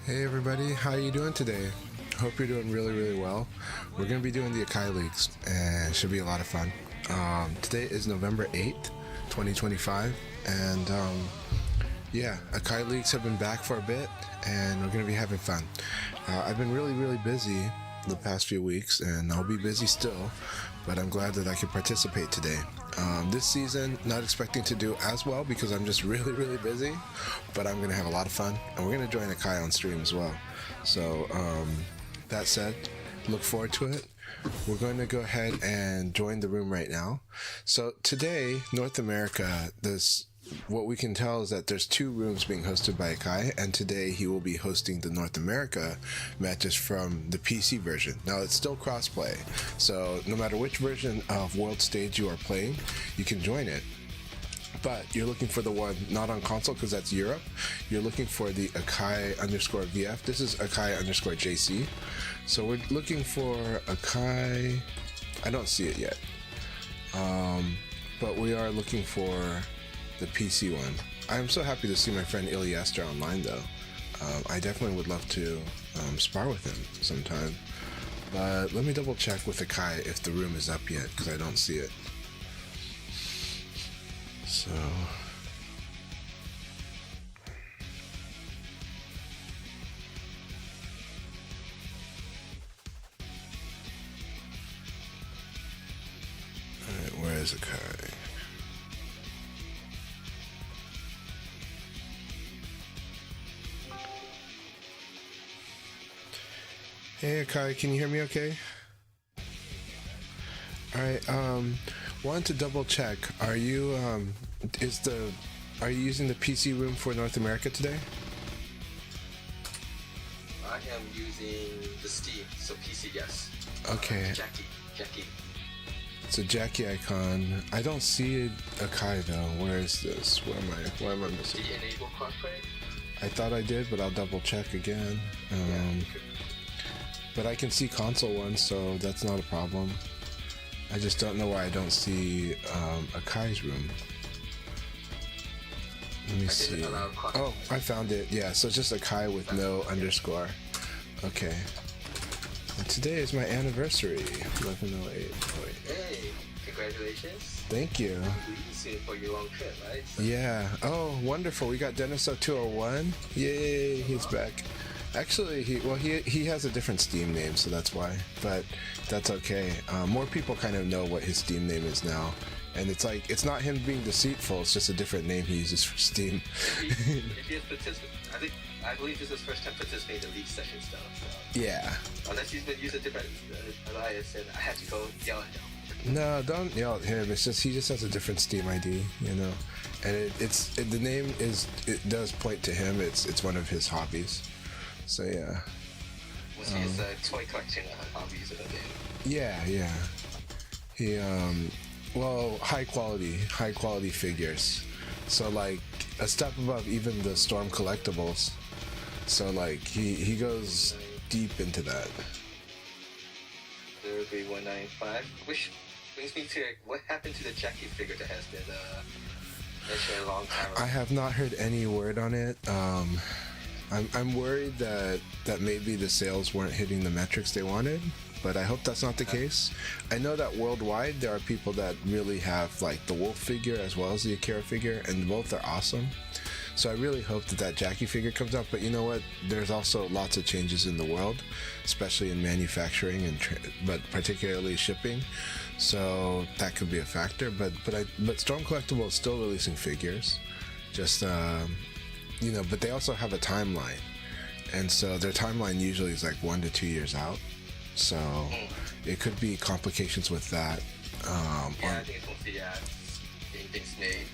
Hey everybody, how are you doing today? Hope you're doing really well. We're going to be doing the Akai Leagues, and it should be a lot of fun. Today is November 8th, 2025, and yeah, Akai Leagues have been back for a bit, and we're going to be having fun. I've been really busy the past few weeks, and I'll be busy still, but I'm glad that I could participate today. This season, not expecting to do as well because I'm just really busy, but I'm going to have a lot of fun, and we're going to join Akai on stream as well. So, that said, look forward to it. We're going to go ahead and join the room right now. So today, North America, what we can tell is that there's 2 rooms being hosted by Akai, and today he will be hosting the North America matches from the PC version. Now it's still crossplay, so no matter which version of World Stage you are playing, you can join it. But you're looking for the one not on console because that's Europe. You're looking for the Akai_VF. This is Akai_JC. So we're looking for Akai. I don't see it yet. But we are looking for the PC one. I'm so happy to see my friend Iliaster online though. I definitely would love to spar with him sometime. But let me double check with Akai if the room is up yet because I don't see it. So alright, where is Akai? Hey Akai, can you hear me okay? Alright, wanted to double check. Are you using the PC room for North America today? I am using the Steam, so PC, yes. Okay. Jackie. It's a Jackie icon. I don't see Akai though. Where is this? Why am I missing? Did you enable crossplay? I thought I did, but I'll double check again. But I can see console ones, so that's not a problem. I just don't know why I don't see Akai's room. Let me see. Oh, I found it. Yeah, so it's just Akai with no underscore. Okay. And today is my anniversary. 1108. Hey, congratulations. Thank you. Soon for your long trip, right? So. Yeah. Oh, wonderful. We got Deniso201. Yay, he's back. Actually, he has a different Steam name, so that's why. But that's okay. More people kind of know what his Steam name is now, and it's like it's not him being deceitful. It's just a different name he uses for Steam. If he has I believe this is his first time participating in the league session stuff. So. Yeah. Unless he's been using different alias, and I have to go yell at him. No, don't yell at him. It's just he just has a different Steam ID, you know, and the name does point to him. It's one of his hobbies. So yeah. Was he his toy collection hobbies in the game? Yeah. He well, high quality figures. So like a step above even the Storm collectibles. So like he goes deep into that. 03195, which brings me to what happened to the Jackie figure that has been mentioned a long time ago. I have not heard any word on it. I'm worried that maybe the sales weren't hitting the metrics they wanted, but I hope that's not the case. I know that worldwide there are people that really have like the Wolf figure as well as the Akira figure, and both are awesome. So I really hope that Jackie figure comes out. But you know what? There's also lots of changes in the world, especially in manufacturing but particularly shipping. So that could be a factor. But Storm Collectible is still releasing figures, just. You know, but they also have a timeline, and so their timeline usually is like 1 to 2 years out. So it could be complications with that. I think it's mostly getting things made.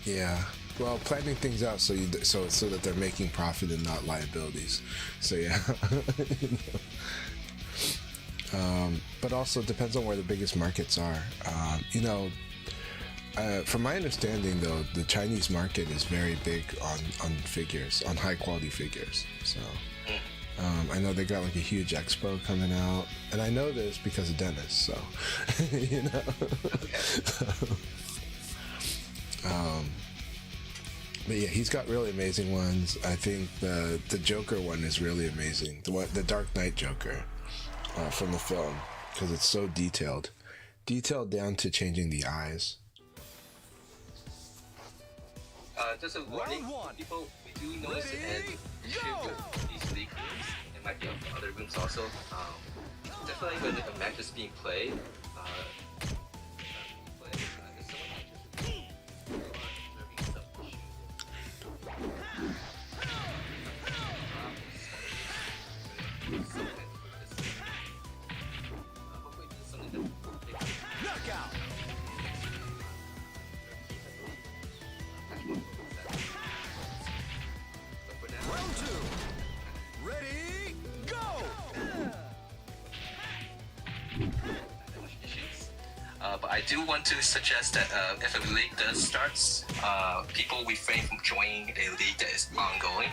Yeah, well, planning things out so that they're making profit and not liabilities. So yeah. But also it depends on where the biggest markets are. You know. From my understanding, though, the Chinese market is very big on figures, on high quality figures. So I know they got like a huge expo coming out, and I know this because of Dennis. So you know. But yeah, he's got really amazing ones. I think the Joker one is really amazing. The Dark Knight Joker from the film, because it's so detailed down to changing the eyes. Just a warning, people. We do notice an issue with these league rooms. It might be on other rooms also. Definitely when a match is being played. But I do want to suggest that if a league does start, people refrain from joining a league that is ongoing.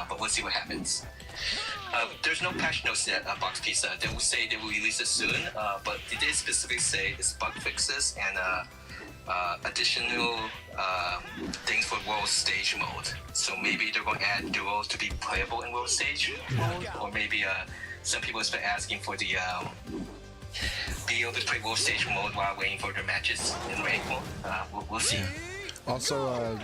But we'll see what happens. There's no patch notes yet at Box Pizza. They will say they will release it soon, but they did specifically say it's bug fixes and additional things for World Stage mode. So maybe they're going to add duos to be playable in World Stage mode, or maybe some people have been asking for the be able to play World Stage mode while waiting for their matches in ranked mode. We'll see. Yeah. Also,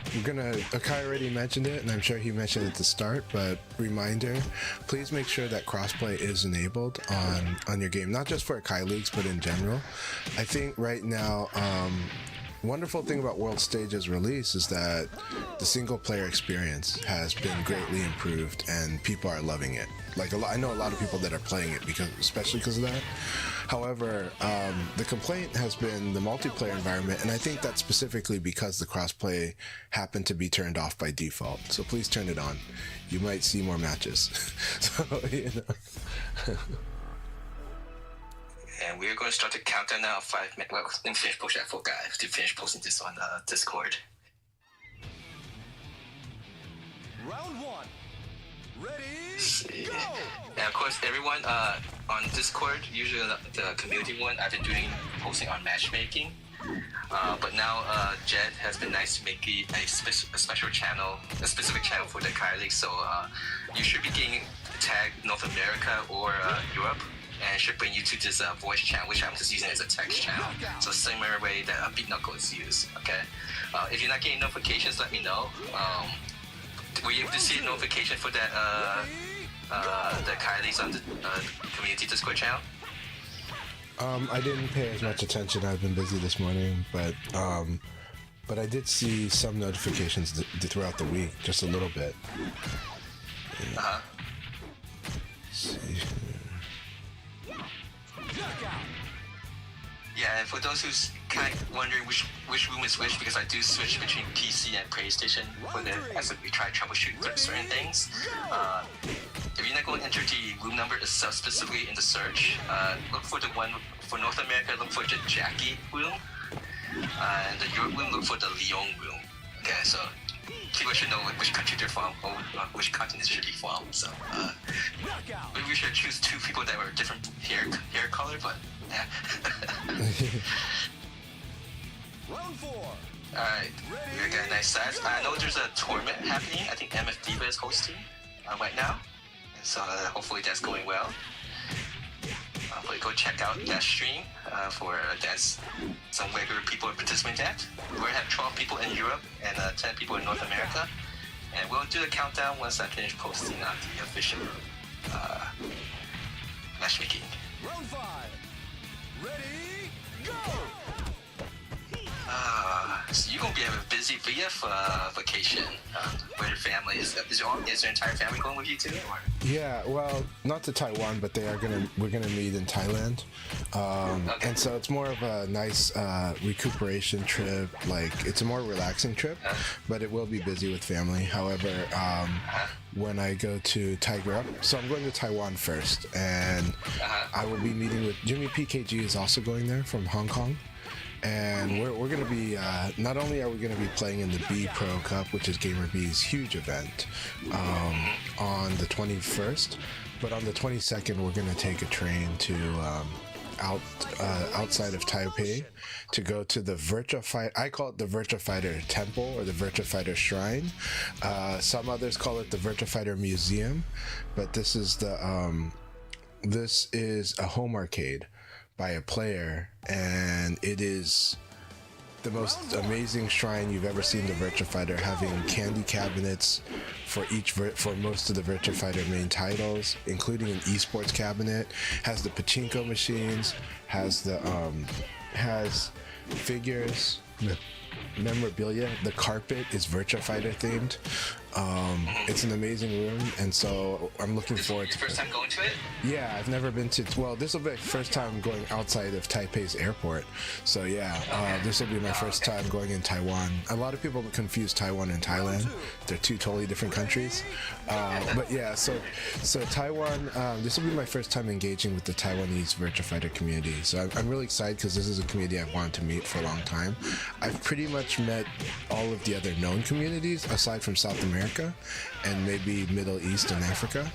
Akai already mentioned it, and I'm sure he mentioned it at the start, but reminder, please make sure that crossplay is enabled on your game, not just for Akai Leagues, but in general. I think right now, wonderful thing about World Stage's release is that the single player experience has been greatly improved, and people are loving it. Like I know a lot of people that are playing it especially because of that. However, the complaint has been the multiplayer environment, and I think that's specifically because the crossplay happened to be turned off by default. So please turn it on. You might see more matches. So, you know. And we're going to start the countdown now. 5 minutes. Well, let me finish posting. I forgot to finish posting this on Discord. Round 1. Ready? Go! And of course, everyone on Discord, usually the community one, I've been posting on matchmaking. But now Jed has been nice to make a special channel, a specific channel for the Akai League. So you should be getting tagged North America or Europe, and it should bring you to this voice channel, which I'm just using as a text channel. So similar way that Beat Knuckle is used. Okay. If you're not getting notifications, let me know. Were you able to see a notification for that the Akai Leagues on the community Discord channel? I didn't pay as much attention. I've been busy this morning, but I did see some notifications throughout the week, just a little bit. Uh-huh. See. Yeah, and for those who's kind of wondering which room is which, because I do switch between PC and PlayStation as we try to troubleshoot certain things. If you're not going to enter the room number itself specifically in the search, look for the one for North America. Look for the Jackie room, and the Europe room. Look for the Lyon room. Okay, so people should know which country they're from or which continent they should be from. So maybe we should choose 2 people that were different hair color, but yeah. Round 4. Alright, we got a nice size. I know there's a tournament happening. I think MF Diva is hosting right now. And so hopefully that's going well. But go check out that stream for that's some regular people participating in that. We're going to have 12 people in Europe and 10 people in North America. And we'll do the countdown once I finish posting on the official matchmaking. Round 5. Ready? Go! So you're gonna be having a busy VF vacation with your family. Is your entire family going with you too? Or? Yeah, well, not to Taiwan, but we're gonna meet in Thailand, Okay. and so it's more of a nice recuperation trip. Like it's a more relaxing trip, but it will be busy with family. However, when I go to Tiger Up, so I'm going to Taiwan first, and I will be meeting with Jimmy PKG is also going there from Hong Kong. And we're going to be, not only are we going to be playing in the B Pro Cup, which is Gamer B's huge event, on the 21st, but on the 22nd, we're going to take a train to outside of Taipei to go to the Virtua Fighter. I call it the Virtua Fighter Temple or the Virtua Fighter Shrine. Some others call it the Virtua Fighter Museum, but this is a home arcade by a player, and it is the most amazing shrine you've ever seen the Virtua Fighter, having candy cabinets for most of the Virtua Fighter main titles, including an esports cabinet, has the pachinko machines, has figures, memorabilia. The carpet is Virtua Fighter themed. It's an amazing room, and so I'm looking forward to. First time going to it? Yeah, I've never been to. Well, this will be my first time going outside of Taipei's airport. So yeah, this will be my first time going in Taiwan. A lot of people confuse Taiwan and Thailand. They're two totally different countries. But yeah, so Taiwan. This will be my first time engaging with the Taiwanese Virtua Fighter community. So I'm really excited because this is a community I've wanted to meet for a long time. I've pretty much met all of the other known communities aside from South America and maybe Middle East and Africa,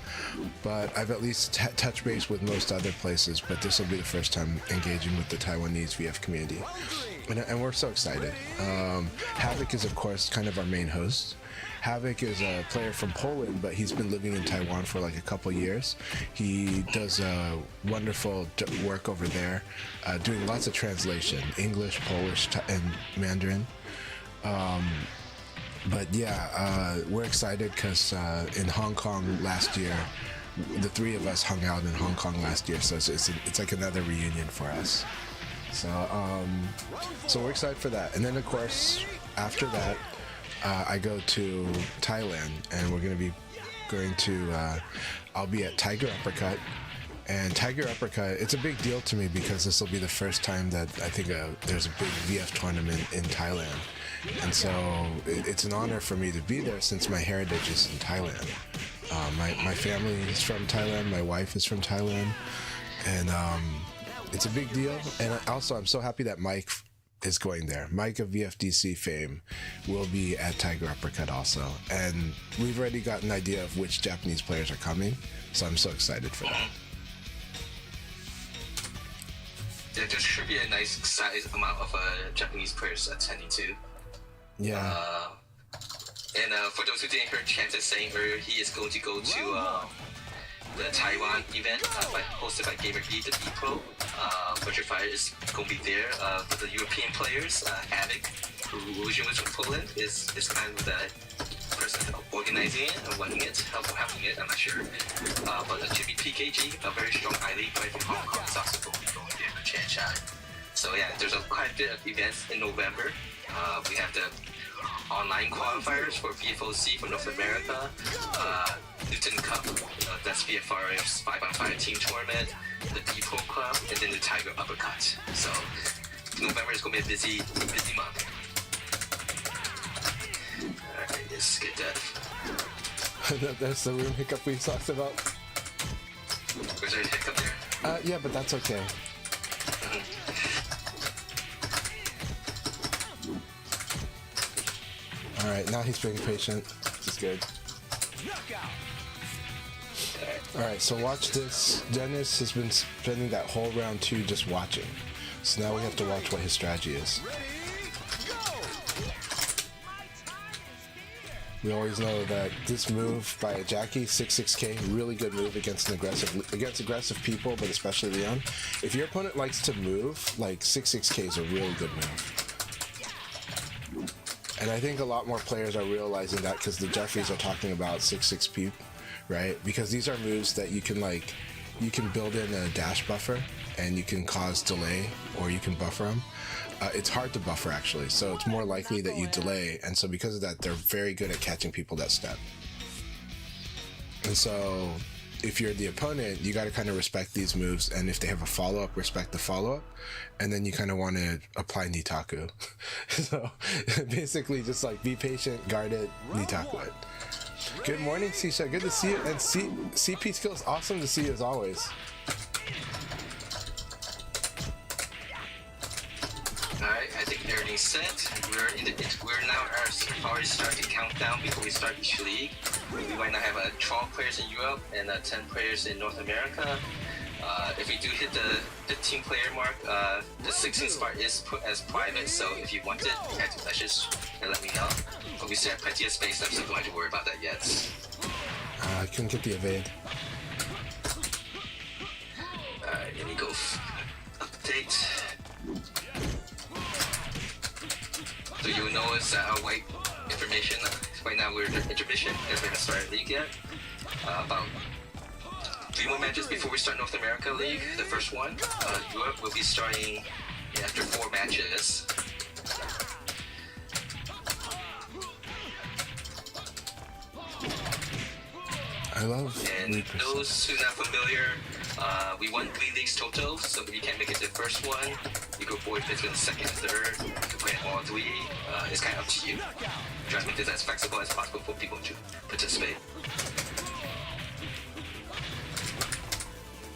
but I've at least touched base with most other places, but this will be the first time engaging with the Taiwanese VF community, and we're so excited. Havoc is of course kind of our main host. Havoc is a player from Poland, but he's been living in Taiwan for like a couple years. He does wonderful work over there, doing lots of translation, English, Polish, and Mandarin. But yeah, we're excited because in Hong Kong last year, the three of us hung out in Hong Kong last year, so it's like another reunion for us. So we're excited for that. And then of course, after that, I go to Thailand, and we're going to be going to. I'll be at Tiger Uppercut. And Tiger Uppercut, it's a big deal to me because this will be the first time that I think there's a big VF tournament in Thailand. And so it's an honor for me to be there since my heritage is in Thailand. My family is from Thailand, my wife is from Thailand, and it's a big deal. And also I'm so happy that Mike is going there. Mike of VFDC fame will be at Tiger Uppercut also. And we've already got an idea of which Japanese players are coming, so I'm so excited for that. There should be a nice size amount of Japanese players attending too. Yeah. And for those who didn't hear Chances saying earlier, he is going to go to the Taiwan event hosted by Gamer E, the Depot. Virtua Fighter is going to be there. For the European players, Havoc, who originally was from Poland, is kind of the person organizing it and running it, helping it, I'm not sure. But the PKG, a very strong I-League player from Hong Kong, is also going to be going there for Chan Chan. So yeah, there's quite a bit of events in November. We have the online qualifiers for VFOC for North America, Newton Cup, that's VFR's 5-on-5 team tournament, the Depot Club, and then the Tiger Uppercut. So November is going to be a busy month. Alright, let's get that. That's the room hiccup we talked about. Was there a hiccup there? Yeah, but that's okay. All right, now he's being patient, which is good. All right, so watch this. Dennis has been spending that whole round 2 just watching. So now we have to watch what his strategy is. We always know that this move by Jackie, 6-6K, really good move against aggressive people, but especially Leon. If your opponent likes to move, like 6-6K is a really good move. And I think a lot more players are realizing that because the Jeffries are talking about 6-6P, right? Because these are moves that you can build in a dash buffer and you can cause delay, or you can buffer them. It's hard to buffer actually, so it's more likely that you delay, and so because of that, they're very good at catching people that step. And so if you're the opponent, you got to kind of respect these moves, and if they have a follow-up, respect the follow-up, and then you kind of want to apply Nitaku. So basically just like be patient, guard it, Nitaku it. Good morning, Sisha. Good to see you. And CP Skills, awesome to see you as always. Alright, I think everything's set. We're now already starting countdown before we start each league. We might now have 12 players in Europe and 10 players in North America. If we do hit the 15 player mark, the 16 spot is put as private, so if you want it, add to messages and let me know. But we still have plenty of space left, so don't have to worry about that yet. I couldn't get the evade. Alright, here we go. Update. So you'll notice white information. Right now we're in intermission because we haven't started league yet. About 3 more matches before we start North America League, the first one. Europe will be starting after 4 matches. I love And Reapers. those who are not familiar, we won 3 leagues total, so if you can't make it to the first one, you go forward 5th, and 2nd, and 3rd. You can play all 3. It's kind of up to you. Try to make this as flexible as possible for people to participate.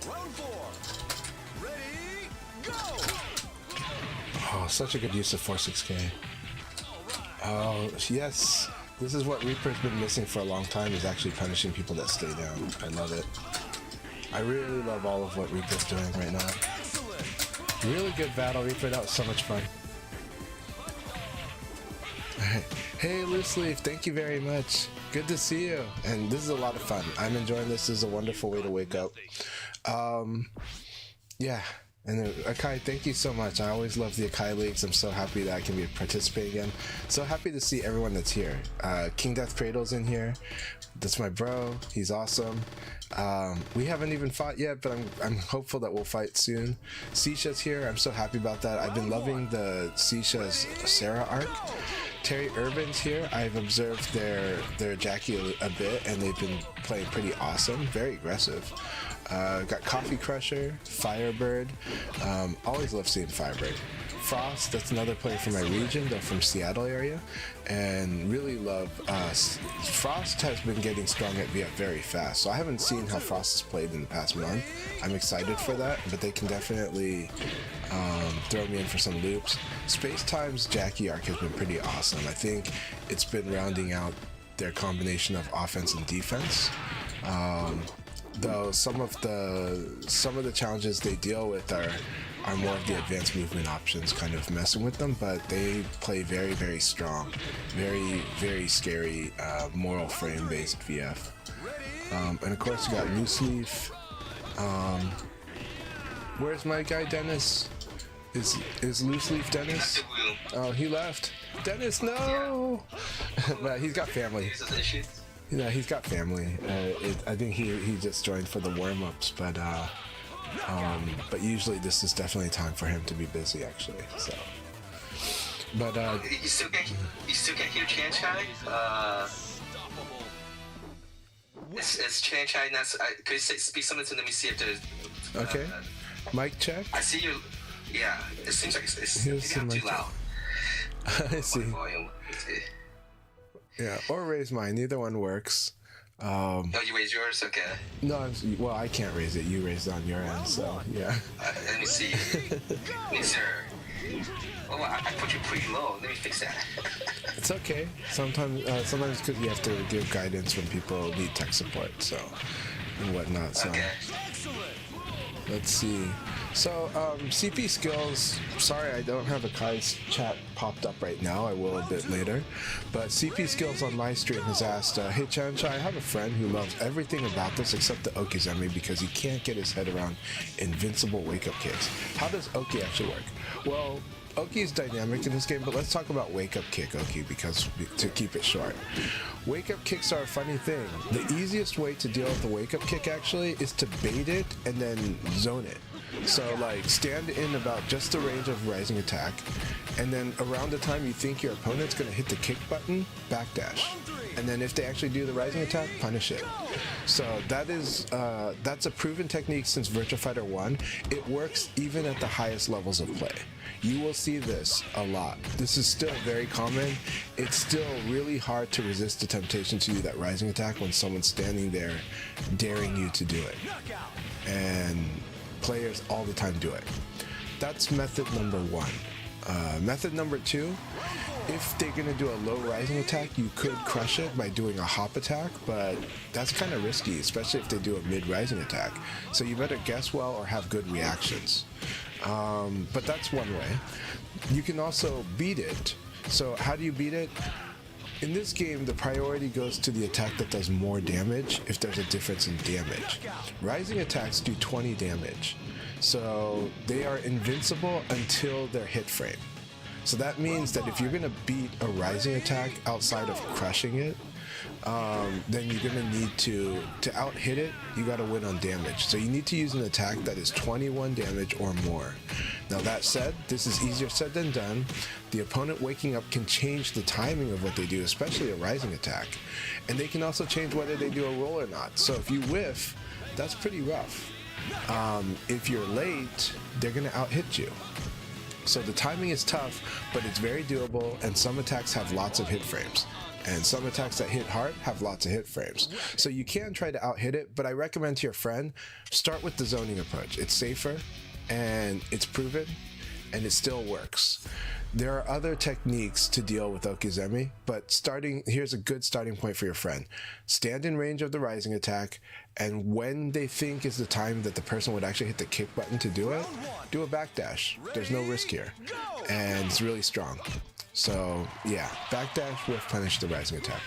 Round 4. Ready, go! Oh, such a good use of 4-6K. Oh, yes. This is what Reaper's been missing for a long time, is actually punishing people that stay down. I love it. I really love all of what Reaper's doing right now. Excellent. Really good battle, Reaper. That was so much fun. Hey, Loose Leaf, thank you very much. Good to see you. And this is a lot of fun. I'm enjoying this. This is a wonderful way to wake up. Yeah. And Akai, thank you so much. I always love the Akai Leagues. I'm so happy that I can be participating again. So happy to see everyone that's here. King Death Cradle's in here. That's my bro. He's awesome. We haven't even fought yet, but I'm hopeful that we'll fight soon. Sisha's here. I'm so happy about that. I've been loving the Sisha's Sarah arc. Terry Urban's here. I've observed their Jackie a bit, and they've been playing pretty awesome. Very aggressive. Got Coffee Crusher, Firebird. Always love seeing Firebird. Frost, that's another player from my region, though from Seattle area, and really love Frost has been getting strong at VF very fast, so I haven't seen how Frost has played in the past month. I'm excited for that, but they can definitely throw me in for some loops. Space Time's Jackie arc has been pretty awesome. I think it's been rounding out their combination of offense and defense. Though some of the challenges they deal with are more of the advanced movement options kind of messing with them, but they play very, very strong, very, very scary moral frame based VF. And of course you got Loose Leaf. Where's my guy Dennis? Is Loose Leaf Dennis? Oh, he left. Dennis, no! But he's got family. Yeah, he's got family. I think he just joined for the warm-ups, but usually this is definitely time for him to be busy, actually. So, but you still can't hear Chan Chai? Is Chan Chai not? Could you speak something to let me see if there's? Okay. Mic check. I see you. Yeah, it seems like it's Here's maybe I'm the too mic loud. I see. Volume. Yeah, or raise mine. Neither one works. Oh, you raise yours? Okay. No, well, I can't raise it. You raised it on your end, so yeah. Let me see. Sir. Oh, I put you pretty low. Let me fix that. It's okay. Sometimes because you have to give guidance when people need tech support, so and whatnot. So Okay. let's see. So CP skills. Sorry, I don't have Akai's chat popped up right now. I will a bit later. But CP skills on my stream has asked, "Hey Chanchai, I have a friend who loves everything about this except the Okizeme because he can't get his head around invincible wake-up kicks. How does Oki actually work?" Well, Oki is dynamic in this game, but let's talk about wake-up kick Oki because to keep it short. Wake-up kicks are a funny thing. The easiest way to deal with the wake-up kick actually is to bait it and then zone it. So like stand in about just the range of rising attack, and then around the time you think your opponent's gonna hit the kick button, backdash. And then if they actually do the rising attack, punish it. So that's a proven technique since Virtua Fighter 1. It works even at the highest levels of play. You will see this a lot. This is still very common. It's still really hard to resist the temptation to do that rising attack when someone's standing there daring you to do it. And players all the time do it. That's method number one. Method number two if they're going to do a low rising attack, you could crush it by doing a hop attack, but that's kind of risky, especially if they do a mid rising attack. So you better guess well or have good reactions. But that's one way. You can also beat it. So how do you beat it? In this game, the priority goes to the attack that does more damage if there's a difference in damage. Rising attacks do 20 damage. So they are invincible until their hit frame. So that means that if you're going to beat a rising attack outside of crushing it, then you're going to need to out hit it, you got to win on damage. So you need to use an attack that is 21 damage or more. Now that said, this is easier said than done. The opponent waking up can change the timing of what they do, especially a rising attack. And they can also change whether they do a roll or not. So if you whiff, that's pretty rough. If you're late, they're going to out hit you. So the timing is tough, but it's very doable, and some attacks have lots of hit frames. And some attacks that hit hard have lots of hit frames. So you can try to out hit it, but I recommend to your friend, start with the zoning approach. It's safer, and it's proven, and it still works. There are other techniques to deal with Okizeme, but here's a good starting point for your friend. Stand in range of the rising attack, and when they think is the time that the person would actually hit the kick button to do it, do a backdash. There's no risk here, and it's really strong. So yeah, backdash, whiff, punish the rising attack.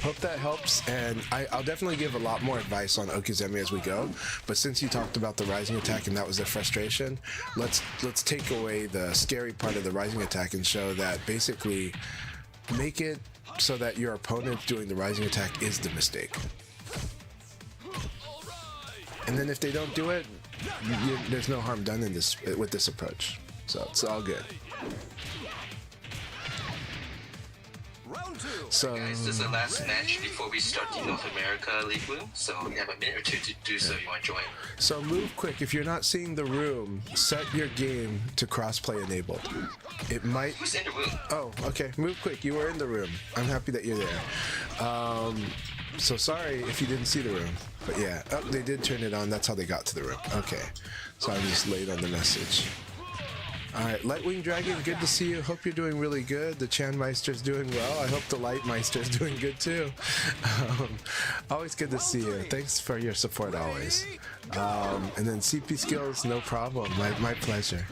Hope that helps, and I'll definitely give a lot more advice on Okizeme as we go, but since you talked about the rising attack and that was the frustration, let's take away the scary part of the rising attack and show that basically make it so that your opponent doing the rising attack is the mistake. And then if they don't do it, there's no harm done with this approach. So it's all good. So guys, this is the last match before we start the North America League room, so we have a minute or two to do so. You want to join? So move quick. If you're not seeing the room, set your game to crossplay enabled. It might. Who's in the room? Oh, okay. Move quick. You were in the room. I'm happy that you're there. So sorry if you didn't see the room, but yeah. Oh, they did turn it on. That's how they got to the room. Okay. So I'm just late on the message. Alright, Lightwing Dragon, good to see you. Hope you're doing really good. The Chan Meister's doing well. I hope the Light Meister's doing good too. Always good to see you. Thanks for your support always. And then CP Skills, no problem. My pleasure.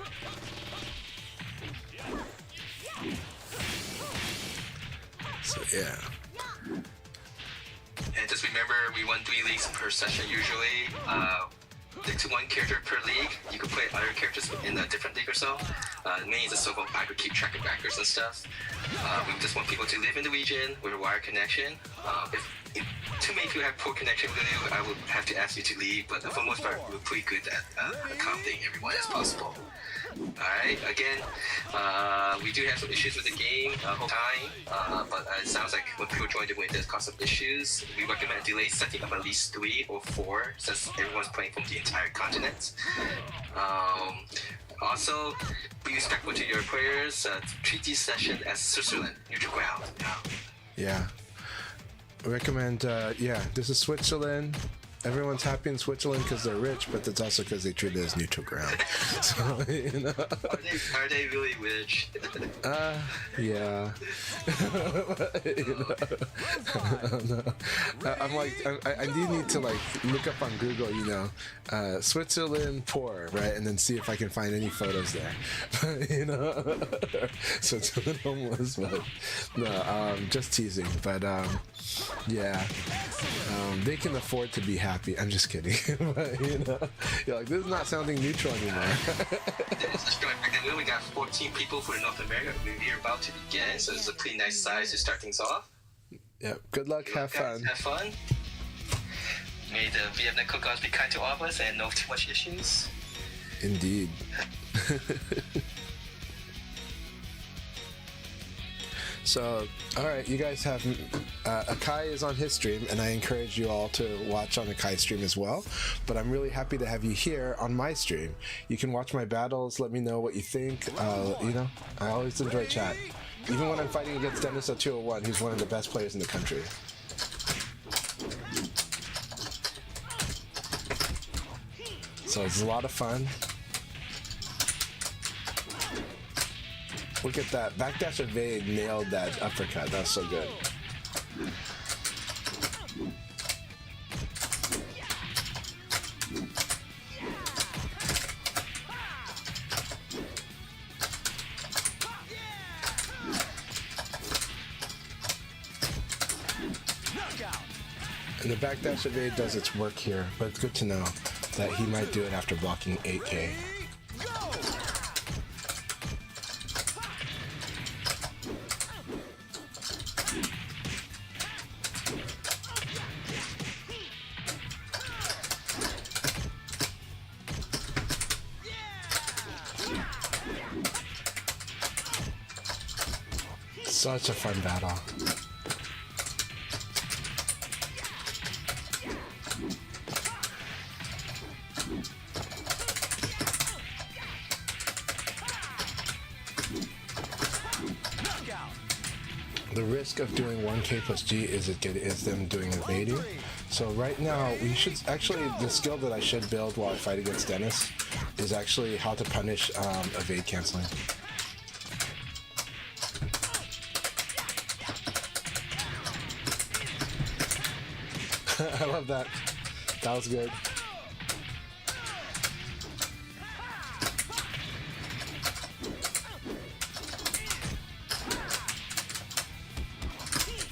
So yeah. And just remember, we run 3 leagues per session usually. Stick to 1 character per league. You can play other characters in a different league or so. Mainly it's a so-called backer, keep track of backers and stuff. We just want people to live in the region with a wire connection. If too many people have poor connection with you, I would have to ask you to leave, but for the most part, we're pretty good at accommodating everyone as possible. Alright, again, we do have some issues with the game whole time, but it sounds like when people join the game, it does cause some issues. We recommend a delay setting of at least 3 or 4, since everyone's playing from the entire continent. Also, be respectful to your players. Treat this session as Switzerland, neutral ground. Yeah. Recommend, this is Switzerland. Everyone's happy in Switzerland because they're rich, but that's also because they treat it as neutral ground. So, you know. Are they really rich? Yeah. You know. I don't know. I'm like, I do need to like look up on Google, you know, Switzerland poor, right, and then see if I can find any photos there. You know, Switzerland homeless, but no, just teasing. But yeah, they can afford to be happy. I'm just kidding. But, you know, you're like, this is not sounding neutral anymore. We got 14 people for North America. We're about to begin, so it's a pretty nice size to start things off. Yeah, good luck, have fun. Have fun. May the Vietnam cookouts be kind to all of us and no too much issues. Indeed. So, alright, you guys have, Akai is on his stream, and I encourage you all to watch on Akai's stream as well, but I'm really happy to have you here on my stream. You can watch my battles, let me know what you think, you know, I always enjoy chat. Even when I'm fighting against Dennis 201, who's one of the best players in the country. So it's a lot of fun. Look at that. Backdash evade nailed that uppercut. That was so good. And the backdash evade does its work here, but it's good to know that he might do it after blocking 8K. Such a fun battle. The risk of doing 1K plus G is them doing evading. So right now, we should actually, the skill that I should build while I fight against Dennis is actually how to punish evade canceling. I love that. That was good.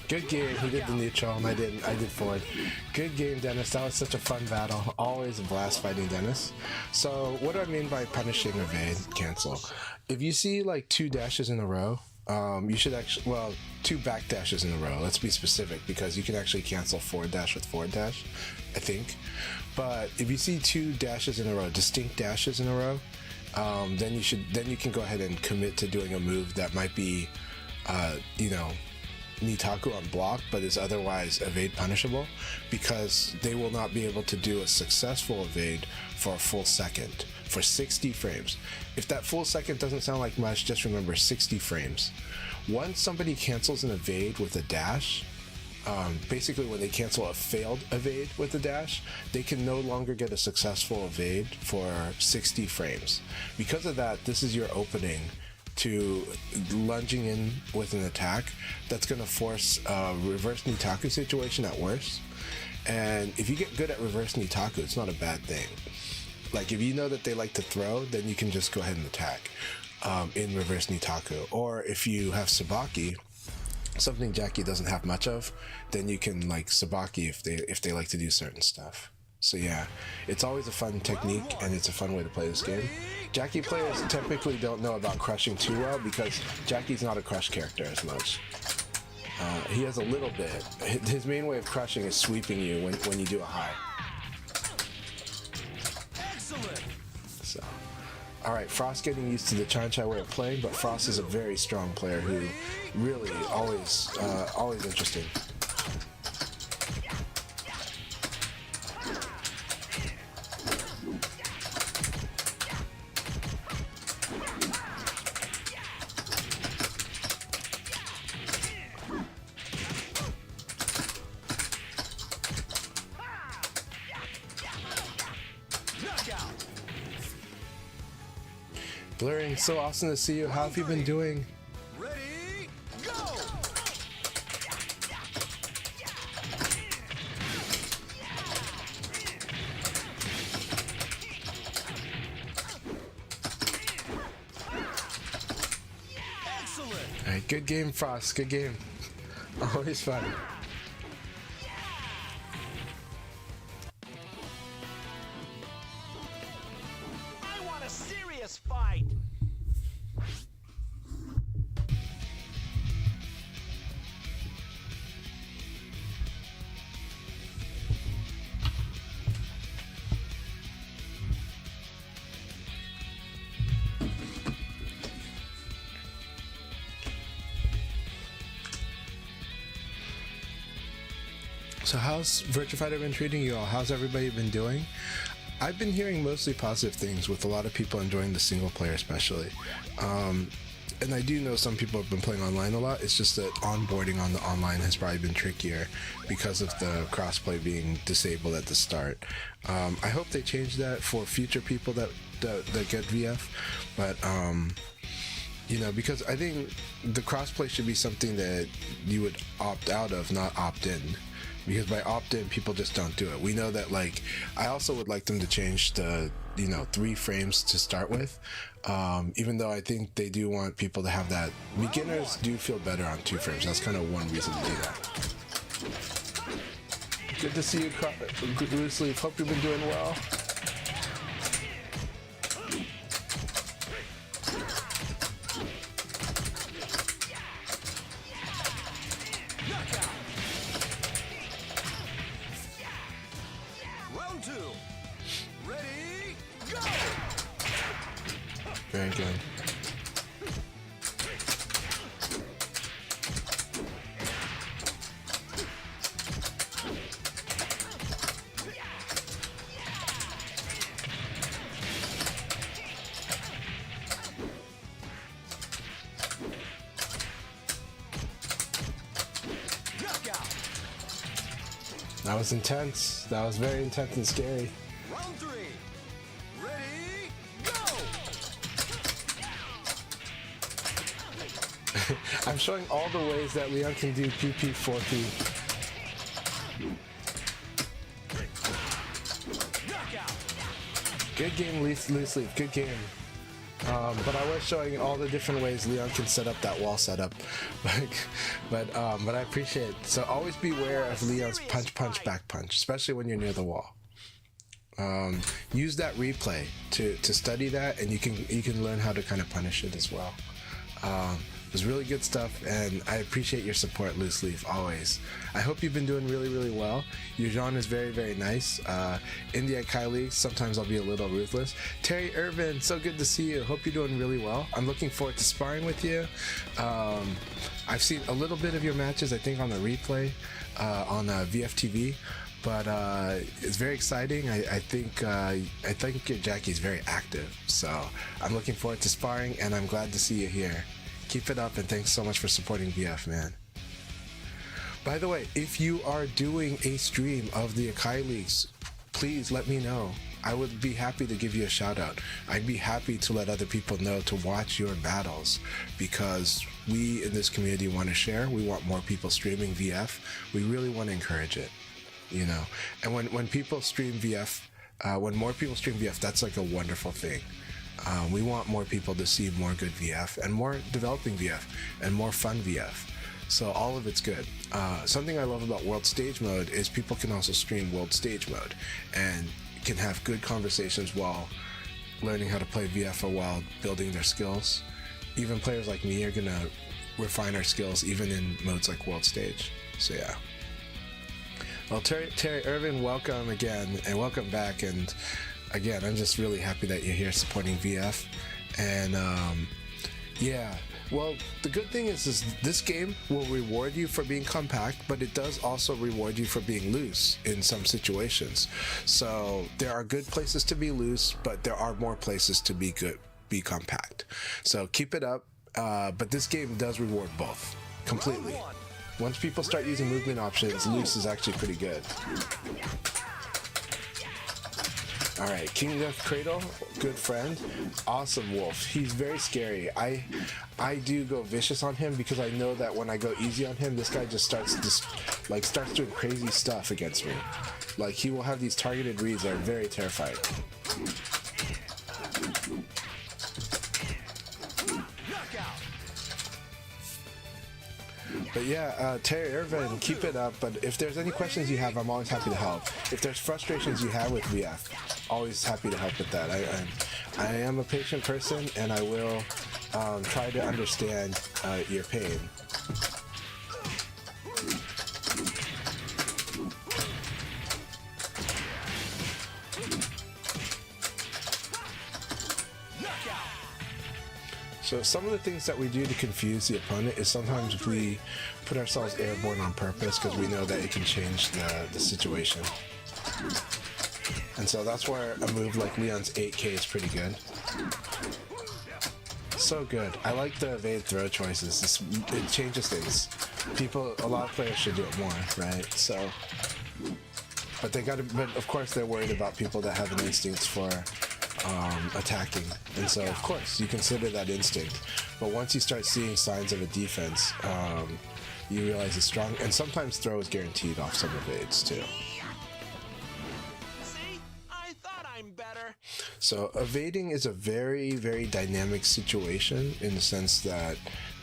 Good game. He did the neutral and I didn't. I did forward. Good game, Dennis. That was such a fun battle. Always a blast fighting Dennis. So what do I mean by punishing evade cancel? If you see like 2 dashes in a row, you should actually, well, 2 back dashes in a row. Let's be specific because you can actually cancel forward dash with forward dash, I think. But if you see 2 dashes in a row, distinct dashes in a row, then you can go ahead and commit to doing a move that might be, Nitaku on block, but is otherwise evade punishable, because they will not be able to do a successful evade for a full second, for 60 frames. If that full second doesn't sound like much, just remember 60 frames. Once somebody cancels an evade with a dash, basically when they cancel a failed evade with a dash, they can no longer get a successful evade for 60 frames. Because of that, this is your opening to lunging in with an attack that's going to force a reverse Nitaku situation at worst. And if you get good at reverse Nitaku, it's not a bad thing. Like if you know that they like to throw, then you can just go ahead and attack in reverse Nitaku. Or if you have Sabaki, something Jackie doesn't have much of, then you can like Sabaki if they like to do certain stuff. So yeah, it's always a fun technique and it's a fun way to play this game. Jackie players typically don't know about crushing too well because Jackie's not a crush character as much. He has a little bit. His main way of crushing is sweeping you when you do a high. Excellent. So, all right, Frost getting used to the Chan-Chai way of playing, but Frost is a very strong player who really always interesting. Blurring, so awesome to see you. How have you been doing? Ready, go! Excellent. All right, good game, Frost. Good game. Always fun. I want a serious fight. So how's Virtua Fighter been treating you all? How's everybody been doing? I've been hearing mostly positive things, with a lot of people enjoying the single player especially. And I do know some people have been playing online a lot. It's just that onboarding on the online has probably been trickier because of the crossplay being disabled at the start. I hope they change that for future people that get VF, but Because I think the crossplay should be something that you would opt out of, not opt in. Because by opt in, people just don't do it. We know that, like, I also would like them to change the 3 frames to start with. Even though I think they do want people to have that. Beginners do feel better on 2 frames. That's kind of one reason to do that. Good to see you, Loose Leaf. Hope you've been doing well. Round 2. Ready, go! Very good. Knockout. That was intense. That was very intense and scary. Round 3. Ready, go! I'm showing all the ways that Leon can do PP 4P. Knockout. Good game, Loose Leaf. Good game. But I was showing all the different ways Leon can set up that wall setup. but I appreciate it. So always beware of Leon's punch, back punch, especially when you're near the wall. Use that replay to study that, and you can learn how to kind of punish it as well. It was really good stuff, and I appreciate your support, Loose Leaf, always. I hope you've been doing really, really well. Your genre is very, very nice. In the Akai League, sometimes I'll be a little ruthless. Terry Irvin, so good to see you. Hope you're doing really well. I'm looking forward to sparring with you. I've seen a little bit of your matches, I think, on the replay on VFTV. But it's very exciting. I think your Jackie's very active. So I'm looking forward to sparring, and I'm glad to see you here. Keep it up, and thanks so much for supporting VF, man. By the way, if you are doing a stream of the Akai Leagues, please let me know. I would be happy to give you a shout out. I'd be happy to let other people know to watch your battles, because we in this community want to share. We want more people streaming VF. We really want to encourage it, And when people stream VF, when more people stream VF, that's like a wonderful thing. We want more people to see more good VF and more developing VF and more fun VF. So all of it's good. Something I love about World Stage Mode is people can also stream World Stage Mode and can have good conversations while learning how to play VF or while building their skills. Even players like me are gonna refine our skills even in modes like World Stage. So yeah. Well, Terry Irvin, welcome again and welcome back. And again, I'm just really happy that you're here supporting VF. And yeah, well, the good thing is this game will reward you for being compact, but it does also reward you for being loose in some situations. So there are good places to be loose, but there are more places to be compact. So keep it up. But this game does reward both completely. Once people start using movement options, loose is actually pretty good. All right, King Death Cradle, good friend, awesome wolf. He's very scary. I do go vicious on him because I know that when I go easy on him, this guy just starts doing crazy stuff against me. Like, he will have these targeted reads that are very terrifying. But yeah, Terry Irvin, keep it up. But if there's any questions you have, I'm always happy to help. If there's frustrations you have with VF, always happy to help with that. I am a patient person, and I will try to understand your pain. So some of the things that we do to confuse the opponent is sometimes we put ourselves airborne on purpose because we know that it can change the situation. And so that's where a move like Leon's 8K is pretty good. So good. I like the evade throw choices. It changes things. A lot of players should do it more, right? So, but of course they're worried about people that have an instinct for attacking, and so of course you consider that instinct, But once you start seeing signs of a defense, you realize it's strong, and sometimes throw is guaranteed off some evades too. See? I thought I'm better. So evading is a very, very dynamic situation in the sense that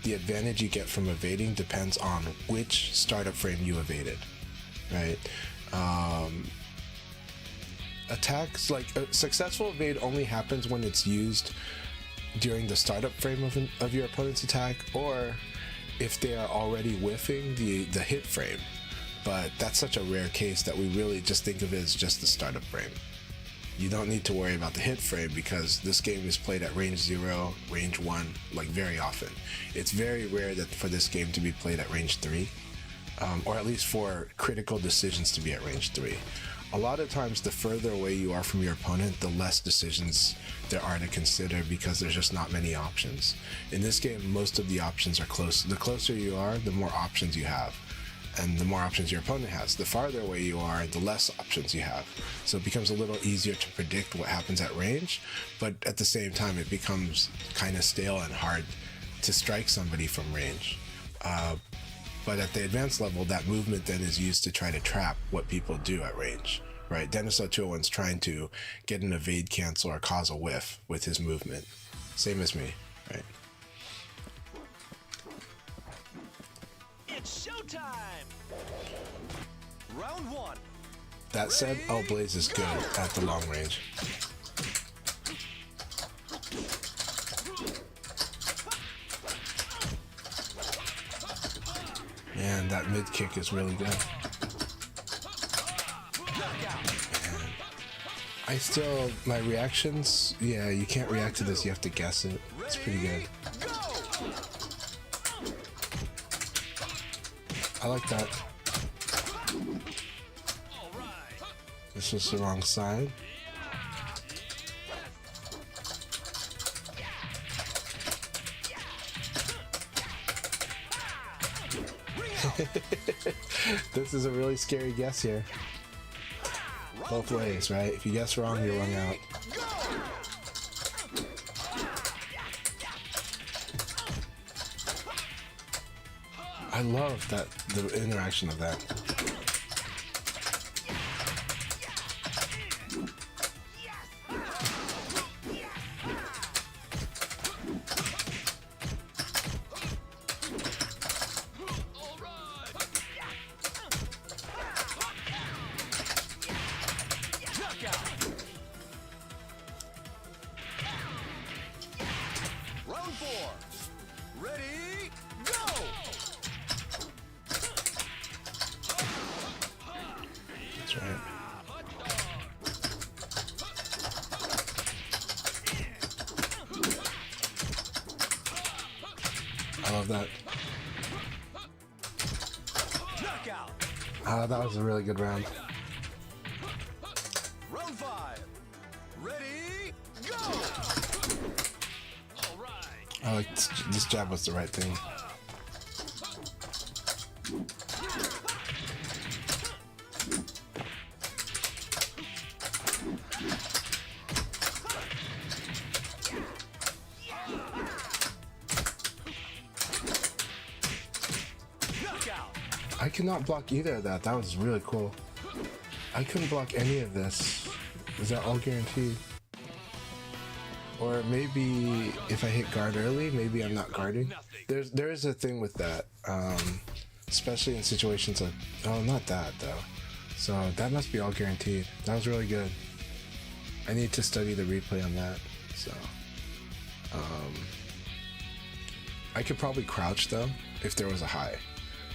the advantage you get from evading depends on which startup frame you evaded, right? Attacks, like a successful evade only happens when it's used during the startup frame of your opponent's attack, or if they are already whiffing the hit frame. But that's such a rare case that we really just think of it as just the startup frame. You don't need to worry about the hit frame because this game is played at range 0, range 1, like very often. It's very rare that for this game to be played at range 3, or at least for critical decisions to be at range 3. A lot of times the further away you are from your opponent, the less decisions there are to consider because there's just not many options. In this game, most of the options are close. The closer you are, the more options you have. And the more options your opponent has. The farther away you are, the less options you have. So it becomes a little easier to predict what happens at range, but at the same time it becomes kind of stale and hard to strike somebody from range. But at the advanced level, that movement then is used to try to trap what people do at range, right? Deniso 201's trying to get an evade cancel or cause a whiff with his movement. Same as me, right? It's showtime. Round 1. That said, Blaze is good at the long range. Man, that mid kick is really good. And I still, my reactions, yeah, you can't react to this, you have to guess it. It's pretty good. I like that. This was the wrong side. This is a really scary guess here. Both ways, right? If you guess wrong, you're rung out. I love that, the interaction of that. Round 4. Ready, go! That's right. I love that. Knockout. That was a really good round. Round 5. Ready, go! All right. I like this jab was the right thing. Knockout. I cannot block either of that. That was really cool. I couldn't block any of this. Is that all guaranteed? Or maybe if I hit guard early, maybe I'm not guarding. There is a thing with that, especially in situations like, oh, not that though. So that must be all guaranteed. That was really good. I need to study the replay on that. So, I could probably crouch though if there was a high.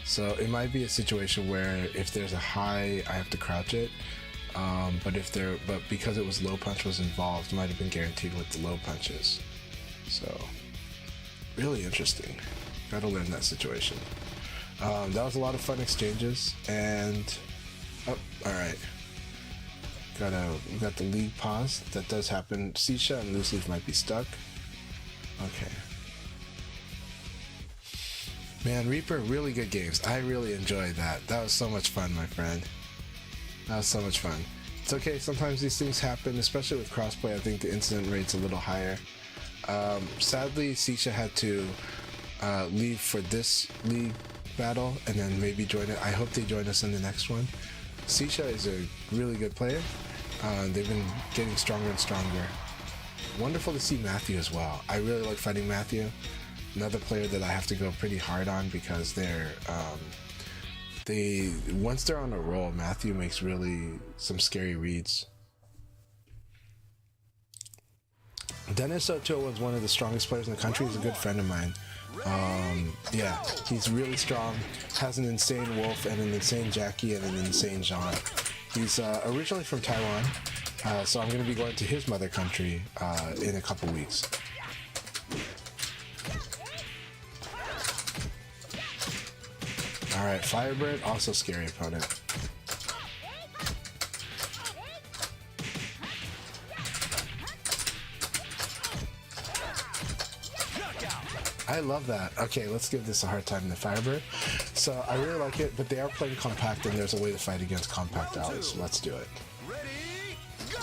So it might be a situation where if there's a high, I have to crouch it. But because it was low punch was involved, it might have been guaranteed with the low punches. So, really interesting. Gotta learn that situation. That was a lot of fun exchanges, and all right. We got the league pause. That does happen. Sisha and Loose Leaf might be stuck. Okay. Man, Reaper, really good games. I really enjoyed that. That was so much fun, my friend. That was so much fun. It's okay, sometimes these things happen, especially with crossplay. I think the incident rate's a little higher. Sadly, Sisha had to leave for this league battle and then maybe join it. I hope they join us in the next one. Sisha is a really good player. They've been getting stronger and stronger. Wonderful to see Matthew as well. I really like fighting Matthew. Another player that I have to go pretty hard on because once they're on a roll, Matthew makes really some scary reads. Dennis Ochoa was one of the strongest players in the country. He's a good friend of mine. Yeah, he's really strong, has an insane Wolf and an insane Jackie and an insane Jean. He's originally from Taiwan, so I'm going to be going to his mother country in a couple weeks. Alright, Firebird, also scary opponent. I love that. Okay, let's give this a hard time in the Firebird. So I really like it, but they are playing compact and there's a way to fight against compact allies. Let's do it. Ready, go!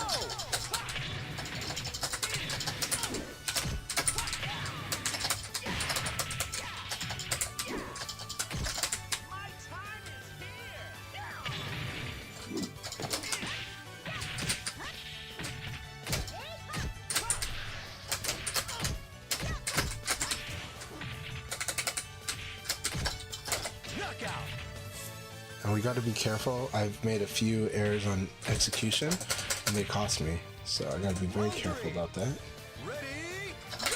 And we got to be careful. I've made a few errors on execution and they cost me. So I got to be very careful about that. Ready, go!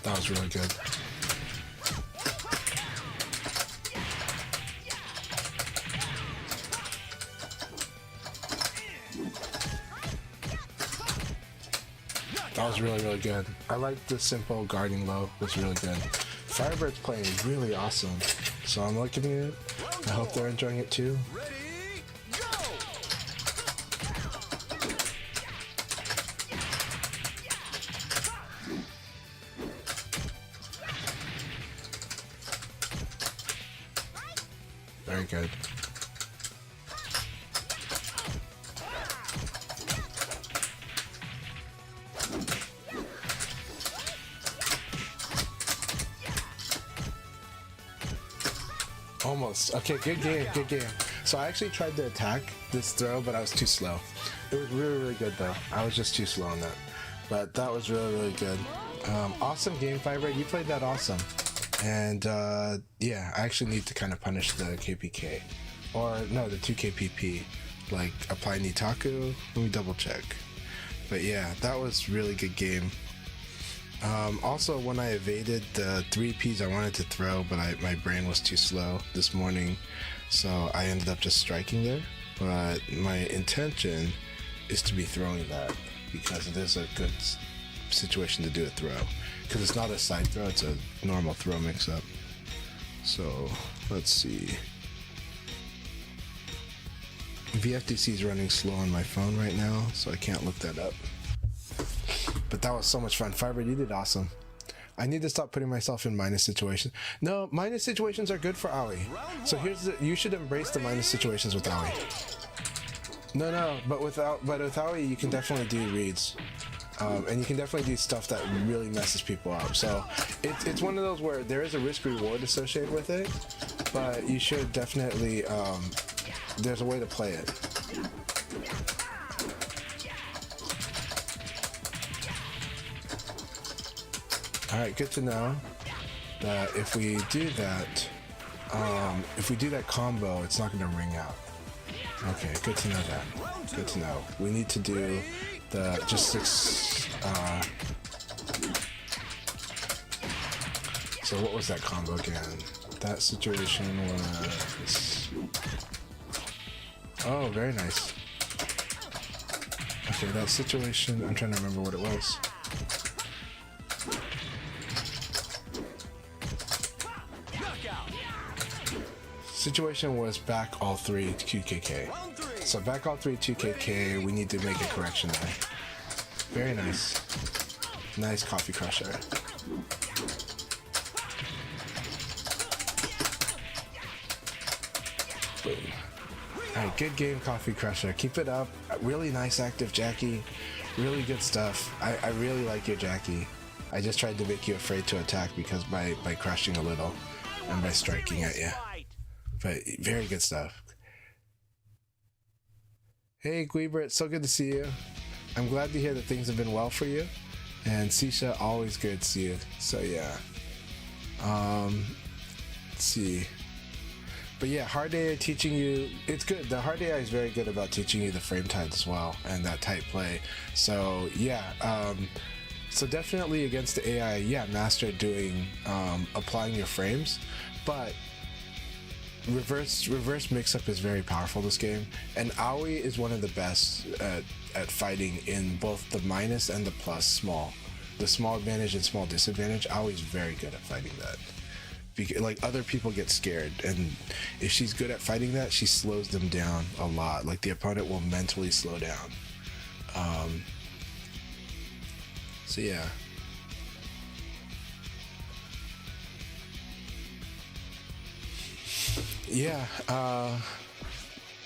That was really good. That was really, really good. I like the simple guarding low. It was really good. Firebird's playing really awesome. So I'm liking it. I hope they're enjoying it too. Ready, go! Very good. Almost. Okay, good game, good game. So I actually tried to attack this throw, but I was too slow. It was really, really good though. I was just too slow on that. But that was really, really good. Awesome game, Firebird. You played that awesome. And yeah, I actually need to kind of punish the KPK. Or no, the 2KPP. Like apply Nitaku. Let me double check. But yeah, that was really good game. Also, when I evaded the 3 Ps I wanted to throw, but my brain was too slow this morning, so I ended up just striking there. But my intention is to be throwing that because it is a good situation to do a throw. Because it's not a side throw, it's a normal throw mix-up. So, let's see. VFDC is running slow on my phone right now, so I can't look that up. But that was so much fun. Firebird, you did awesome. I need to stop putting myself in minus situations. No, minus situations are good for Ali. So you should embrace the minus situations with Ali. No, but with Ali, you can definitely do reads. And you can definitely do stuff that really messes people up. So it's one of those where there is a risk reward associated with it, but you should definitely, there's a way to play it. Alright, good to know that if we do that combo, it's not going to ring out. Okay, good to know that. Good to know. We need to do the just 6. So what was that combo again? That situation was. Oh, very nice. Okay, that situation. I'm trying to remember what it was. Situation was back all 3 to QKK. So back all 3 2KK, we need to make a correction there. Very nice. Nice coffee crusher. Boom. All right, good game, Coffee Crusher. Keep it up. Really nice active Jackie. Really good stuff. I really like your Jackie. I just tried to make you afraid to attack because by crushing a little and by striking at you. But very good stuff. Hey, Guibert, so good to see you. I'm glad to hear that things have been well for you. And Sisha, always good to see you. So yeah. Let's see. But yeah, hard AI teaching you, it's good. The hard AI is very good about teaching you the frame tides as well and that tight play. So yeah, so definitely against the AI, yeah, master doing applying your frames, but reverse mix-up is very powerful this game, and Aoi is one of the best at fighting in both the minus and the plus small. The small advantage and small disadvantage, Aoi is very good at fighting that. Because, like, other people get scared, and if she's good at fighting that, she slows them down a lot. Like, the opponent will mentally slow down. So yeah.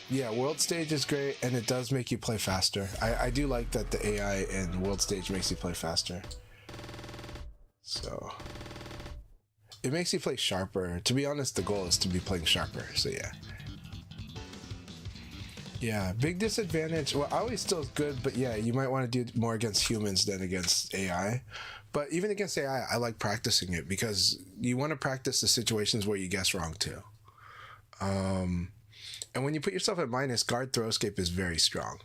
Yeah, World Stage is great, and it does make you play faster. I do like that the AI in World Stage makes you play faster. So it makes you play sharper. To be honest, the goal is to be playing sharper. So yeah. Yeah, big disadvantage. Well, always still is good, but yeah, you might want to do more against humans than against AI. But even against AI, I like practicing it because you want to practice the situations where you guess wrong too. And when you put yourself at minus, guard throwscape is very strong,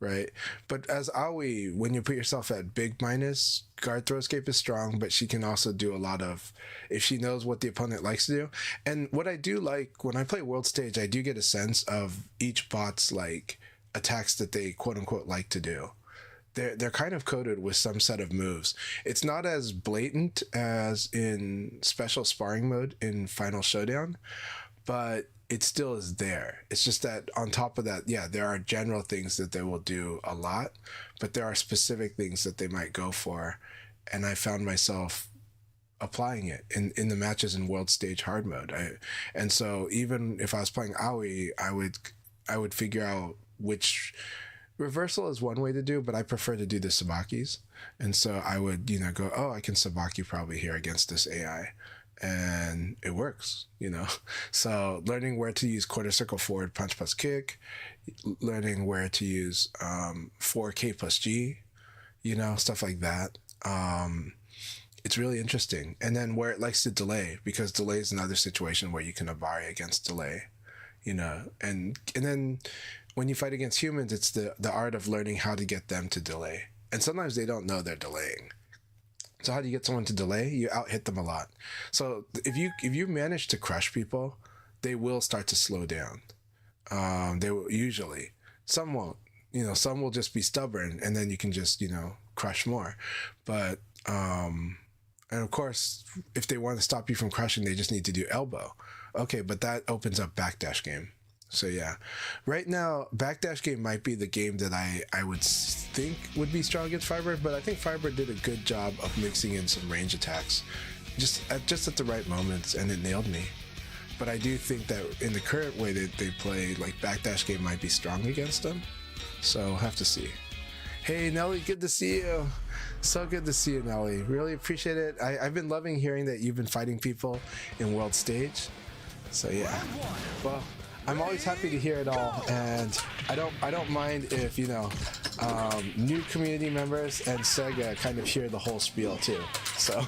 right? But as Aoi, when you put yourself at big minus, guard throwscape is strong, but she can also do a lot of, if she knows what the opponent likes to do. And what I do like, when I play World Stage, I do get a sense of each bot's like attacks that they quote unquote like to do. They're kind of coded with some set of moves. It's not as blatant as in special sparring mode in Final Showdown, but it still is there. It's just that on top of that, yeah, there are general things that they will do a lot, but there are specific things that they might go for. And I found myself applying it in the matches in World Stage hard mode. And so even if I was playing Aoi, I would figure out which reversal is one way to do, but I prefer to do the Sabakis. And so I would, go, oh, I can Sabaki probably here against this AI. And it works, So learning where to use quarter circle forward punch plus kick, learning where to use 4K plus G, stuff like that. It's really interesting. And then where it likes to delay, because delay is another situation where you can Abari against delay, and then when you fight against humans, it's the art of learning how to get them to delay. And sometimes they don't know they're delaying. So how do you get someone to delay? You out-hit them a lot. So if you manage to crush people, they will start to slow down. They will usually. Some won't. Some will just be stubborn, and then you can just crush more. But and of course, if they want to stop you from crushing, they just need to do elbow. Okay, but that opens up backdash game. So yeah, right now backdash game might be the game that I would think would be strong against Firebird, but I think Firebird did a good job of mixing in some range attacks, just at the right moments, and it nailed me. But I do think that in the current way that they play, like backdash game might be strong against them. So we'll have to see. Hey Nelly, good to see you. So good to see you, Nelly. Really appreciate it. I've been loving hearing that you've been fighting people in World Stage. So yeah, well, I'm always happy to hear it all, and I don't mind if new community members and Sega kind of hear the whole spiel too. So, all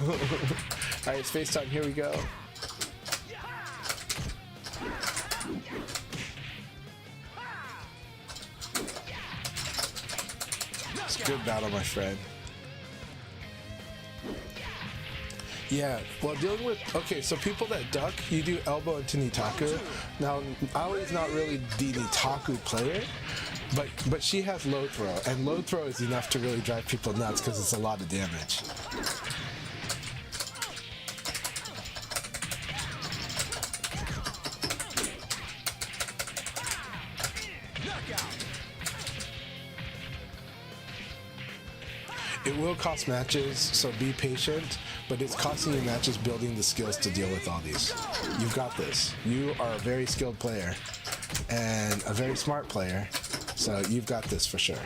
right, it's FaceTime. Here we go. It's a good battle, my friend. Yeah, well, dealing with, okay, so people that duck, you do elbow into Nitaku. Now, Aoi's not really the Nitaku player, but she has low throw, and low throw is enough to really drive people nuts because it's a lot of damage. It will cost matches, so be patient, but it's costing you matches building the skills to deal with all these. You've got this. You are a very skilled player. and a very smart player. So you've got this for sure.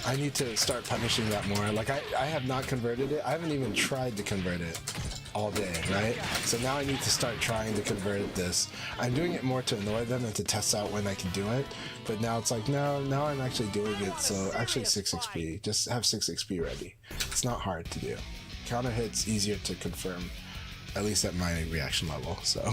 I need to start punishing that more. Like I have not converted it. I haven't even tried to convert it all day, right? So now I need to start trying to convert this. I'm doing it more to annoy them and to test out when I can do it. But now it's like, no, now I'm actually doing it. So actually 6 XP, just have 6 XP ready. It's not hard to do. Counter hit's easier to confirm, at least at my reaction level, so.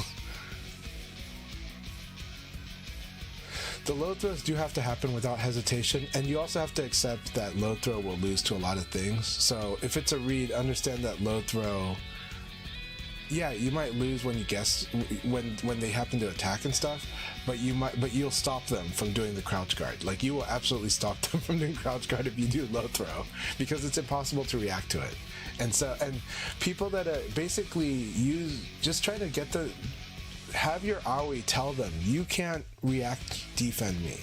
The low throws do have to happen without hesitation, and you also have to accept that low throw will lose to a lot of things. So if it's a read, understand that low throw, yeah, you might lose when you guess when they happen to attack and stuff, but you'll stop them from doing the crouch guard. Like you will absolutely stop them from doing crouch guard if you do low throw, because it's impossible to react to it. And people that basically just try to get have your Aoi tell them, you can't react defend me.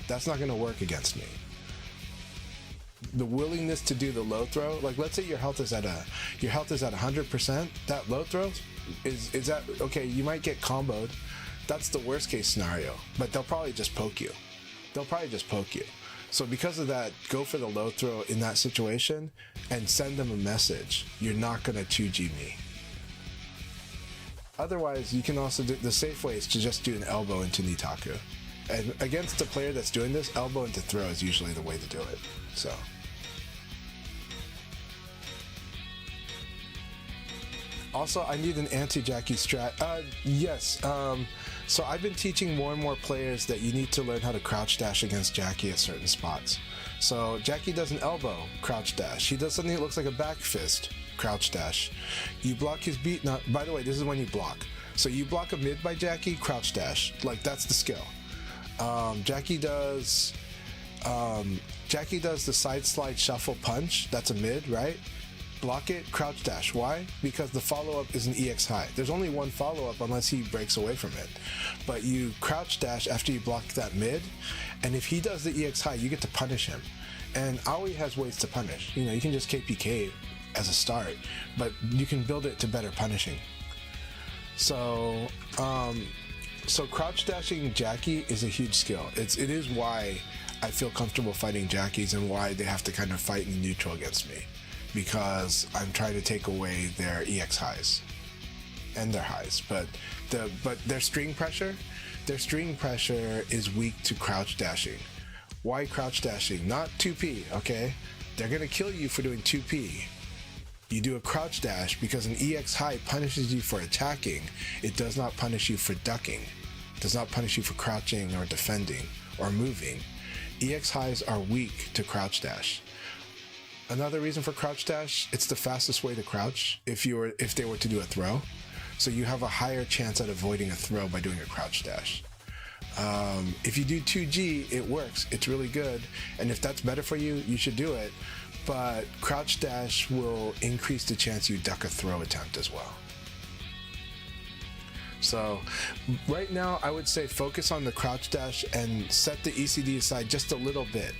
That's not going to work against me. The willingness to do the low throw, like let's say your health is at 100%, that low throw is that okay, you might get comboed. That's the worst case scenario, but they'll probably just poke you. So because of that, go for the low throw in that situation and send them a message. You're not going to 2G me. Otherwise, you can also do the safe way is to just do an elbow into Nitaku. And against the player that's doing this, elbow into throw is usually the way to do it. So. Also, I need an anti-Jackie strat. Yes. So I've been teaching more and more players that you need to learn how to crouch dash against Jackie at certain spots. So Jackie does an elbow, crouch dash. He does something that looks like a back fist, crouch dash. You block his beat. Now, by the way, this is when you block. So you block a mid by Jackie, crouch dash. Like that's the skill. Jackie does the side slide shuffle punch. That's a mid, right? Block it, crouch dash. Why? Because the follow-up is an EX high. There's only one follow-up unless he breaks away from it. But you crouch dash after you block that mid, and if he does the EX high, you get to punish him. And Aoi has ways to punish. You know, you can just KPK as a start, but you can build it to better punishing. So crouch dashing Jackie is a huge skill. It is why I feel comfortable fighting Jackies and why they have to kind of fight in neutral against me. Because I'm trying to take away their EX highs and their highs, but their string pressure is weak to crouch dashing. Why crouch dashing? Not 2P, okay? They're gonna kill you for doing 2P. You do a crouch dash because an EX high punishes you for attacking. It does not punish you for ducking. It does not punish you for crouching or defending or moving. EX highs are weak to crouch dash. Another reason for crouch dash, it's the fastest way to crouch if they were to do a throw. So you have a higher chance at avoiding a throw by doing a crouch dash. If you do 2G, it works. It's really good. And if that's better for you, you should do it. But crouch dash will increase the chance you duck a throw attempt as well. So right now, I would say focus on the crouch dash and set the ECD aside just a little bit.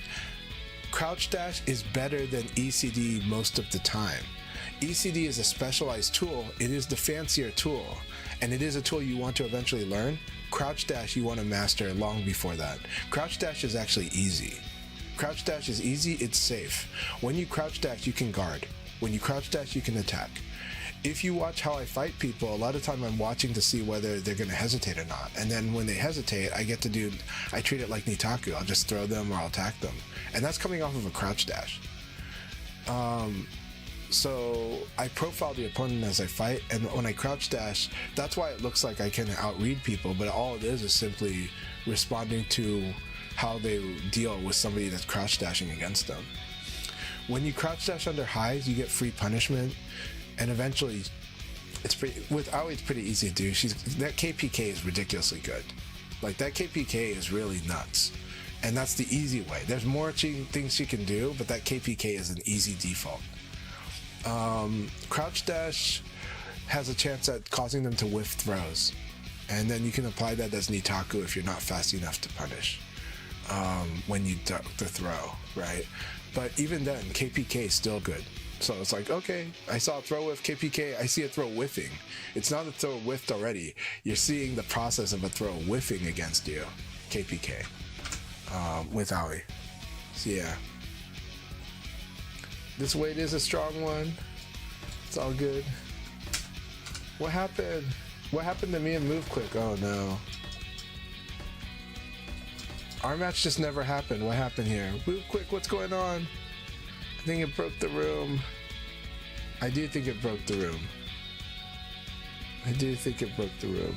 Crouch dash is better than ECD most of the time. ECD is a specialized tool. It is the fancier tool, and it is a tool you want to eventually learn. Crouch dash you want to master long before that. Crouch dash is actually easy. Crouch dash is easy, it's safe. When you crouch dash, you can guard. When you crouch dash, you can attack. If you watch how I fight people, a lot of time I'm watching to see whether they're going to hesitate or not. And then when they hesitate, I treat it like Nitaku. I'll just throw them or I'll attack them. And that's coming off of a crouch dash. So I profile the opponent as I fight, and when I crouch dash, that's why it looks like I can outread people, but all it is simply responding to how they deal with somebody that's crouch dashing against them. When you crouch dash under highs, you get free punishment. And eventually, with Aoi, it's pretty easy to do. That KPK is ridiculously good. Like, that KPK is really nuts. And that's the easy way. There's more things she can do, but that KPK is an easy default. Crouch dash has a chance at causing them to whiff throws. And then you can apply that as Nitaku if you're not fast enough to punish when you duck the throw, right? But even then, KPK is still good. So it's like, okay, I saw a throw whiff KPK, I see a throw whiffing. It's not a throw whiffed already. You're seeing the process of a throw whiffing against you, KPK, with Aoi. So yeah. This weight is a strong one. It's all good. What happened? What happened to me and Move Quick? Oh no. Our match just never happened. What happened here? Move Quick, what's going on? I think it broke the room. I do think it broke the room. I do think it broke the room.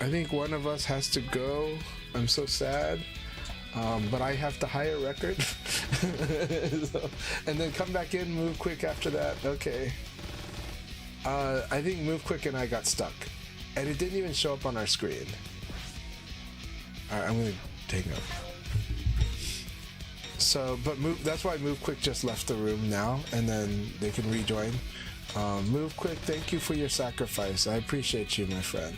I think one of us has to go. I'm so sad. But I have to hire a record. So, and then come back in, Move Quick after that. Okay. I think Move Quick and I got stuck. And it didn't even show up on our screen. Alright, I'm gonna take up. So, but that's why Move Quick just left the room now, and then they can rejoin. Move Quick, thank you for your sacrifice. I appreciate you, my friend.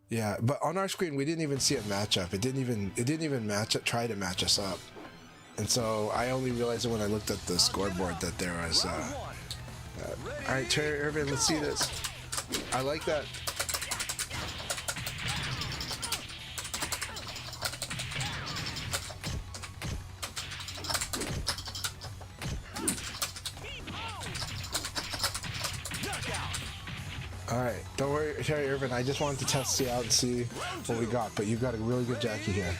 Yeah, but on our screen we didn't even see a matchup. It didn't even try to match us up. And so I only realized it when I looked at the scoreboard that there was. All right, Terry Irvin, let's see this. I like that. Alright, don't worry, Terry Irvin. I just wanted to test you out and see what we got, but you've got a really good Jackie here.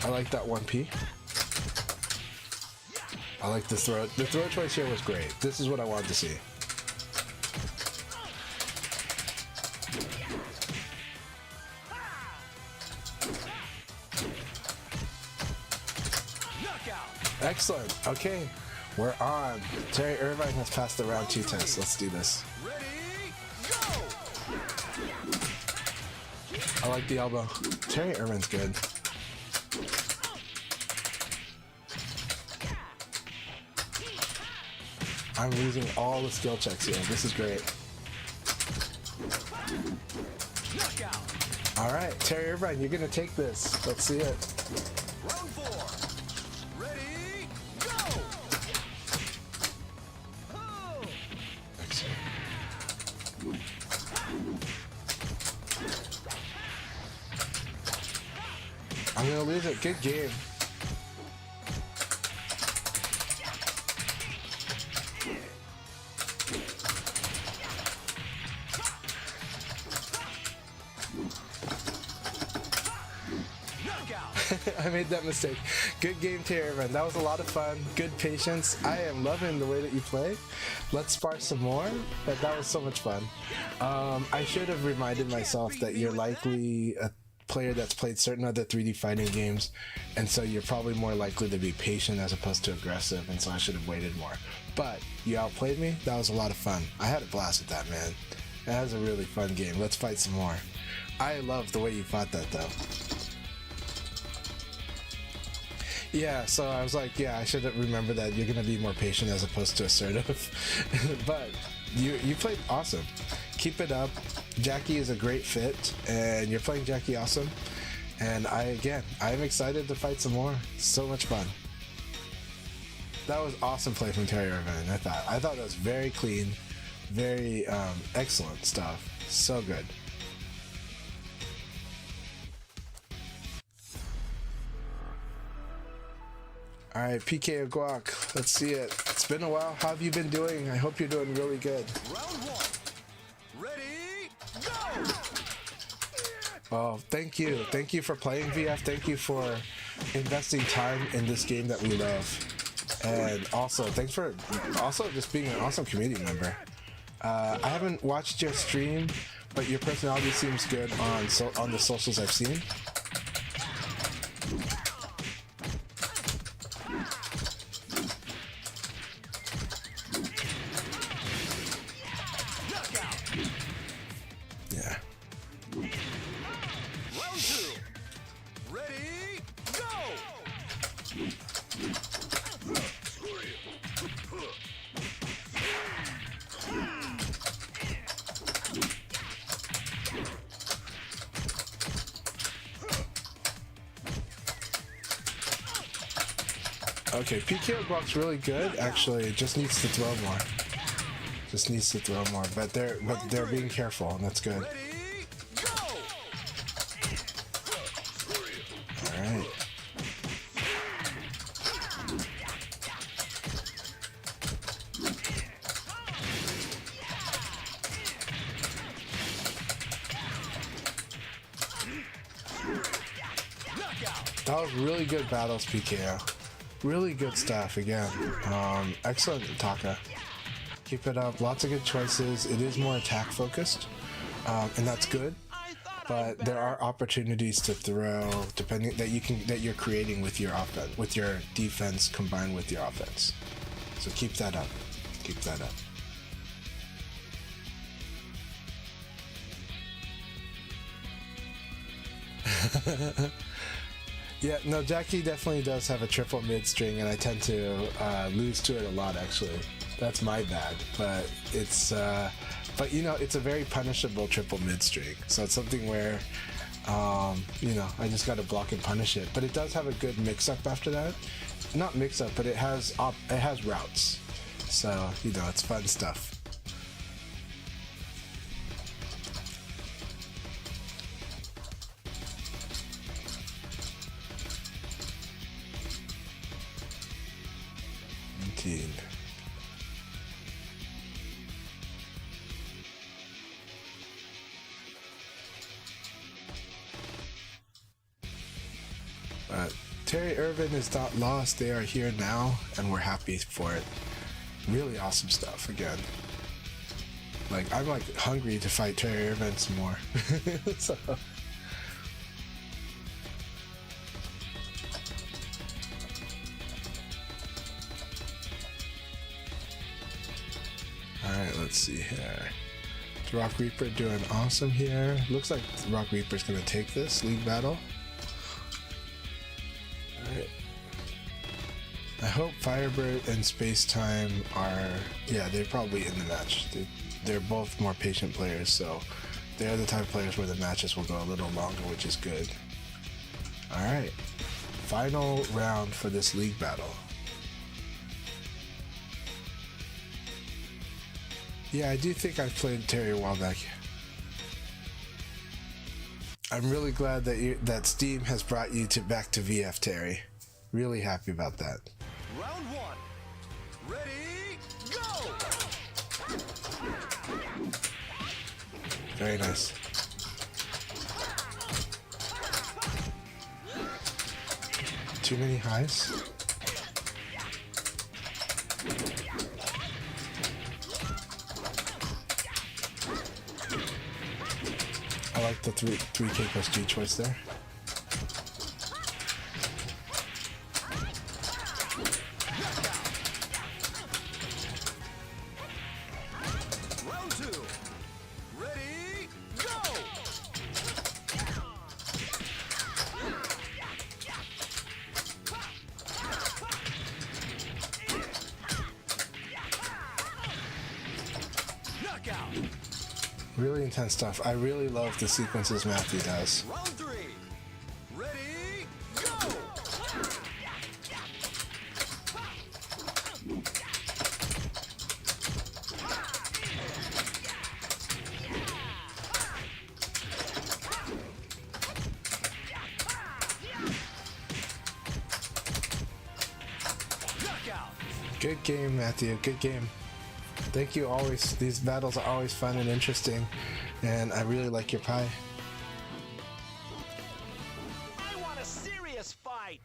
I like that 1P. I like the throw. The throw choice here was great. This is what I wanted to see. Excellent. Okay. We're on. Terry Irvine has passed the round 2 test. Let's do this. Ready, go! I like the elbow. Terry Irvine's good. I'm losing all the skill checks here. This is great. All right, Terry Irvine, you're gonna take this. Let's see it. Round 4. Ready, go! Excellent. I'm gonna lose it. Good game. I made that mistake. Good game, Terry Irvine. That was a lot of fun. Good patience. I am loving the way that you play. Let's spar some more. That was so much fun. I should have reminded myself that you're likely a player that's played certain other 3D fighting games, and so you're probably more likely to be patient as opposed to aggressive, and so I should have waited more. But you outplayed me. That was a lot of fun. I had a blast with that, man. That was a really fun game. Let's fight some more. I love the way you fought that, though. Yeah, so I was like, yeah, I should remember that you're gonna be more patient as opposed to assertive. But you played awesome. Keep it up. Jackie is a great fit, and you're playing Jackie awesome. And I'm excited to fight some more. So much fun. That was awesome play from Terry Irvine. I thought that was very clean, very excellent stuff. So good. All right, PK Guac, let's see it. It's been a while. How have you been doing? I hope you're doing really good. Round 1. Ready, go! Oh, thank you. Thank you for playing VF. Thank you for investing time in this game that we love. And also, thanks for also just being an awesome community member. I haven't watched your stream, but your personality seems good on the socials I've seen. Yeah. Round 2. Ready, go! Okay, PK block's really good. Actually, it just needs to throw more. Just needs to throw more. But they're being careful, and that's good. Ready, go! All right. That was really good battles, PKO. Really good stuff again. Excellent, Taka. Keep it up. Lots of good choices. It is more attack focused, and that's good. But there are opportunities to throw, depending that you're creating with your offense, with your defense combined with your offense. So keep that up. Keep that up. Yeah, no, Jackie definitely does have a triple mid string, and I tend to lose to it a lot. Actually, that's my bad. But it's, but you know, it's a very punishable triple mid string. So it's something where, you know, I just got to block and punish it. But it does have a good mix up after that. Not mix up, but it has routes. So you know, it's fun stuff. But Terry Irvin is not lost. They are here now, and we're happy for it. Really awesome stuff again. Like, I'm like hungry to fight Terry Irvin some more. So. Alright, let's see here. Rock Reaper doing awesome here. Looks like Rock Reaper's gonna take this league battle. Alright. I hope Firebird and Space Time are, yeah, they're probably in the match. They're both more patient players, so they're the type of players where the matches will go a little longer, which is good. Alright. Final round for this league battle. Yeah, I do think I've played Terry a while back. I'm really glad that Steam has brought you back to VF, Terry. Really happy about that. Round one. Ready, go! Very nice. Too many highs? I like the 3K plus G choice there. Round two. Ready, go! Knockout. Really intense stuff. I really love the sequences Matthew does. Round three. Ready, go! Knockout. Good game, Matthew. Good game. Thank you always. These battles are always fun and interesting, and I really like your pie. I want a serious fight.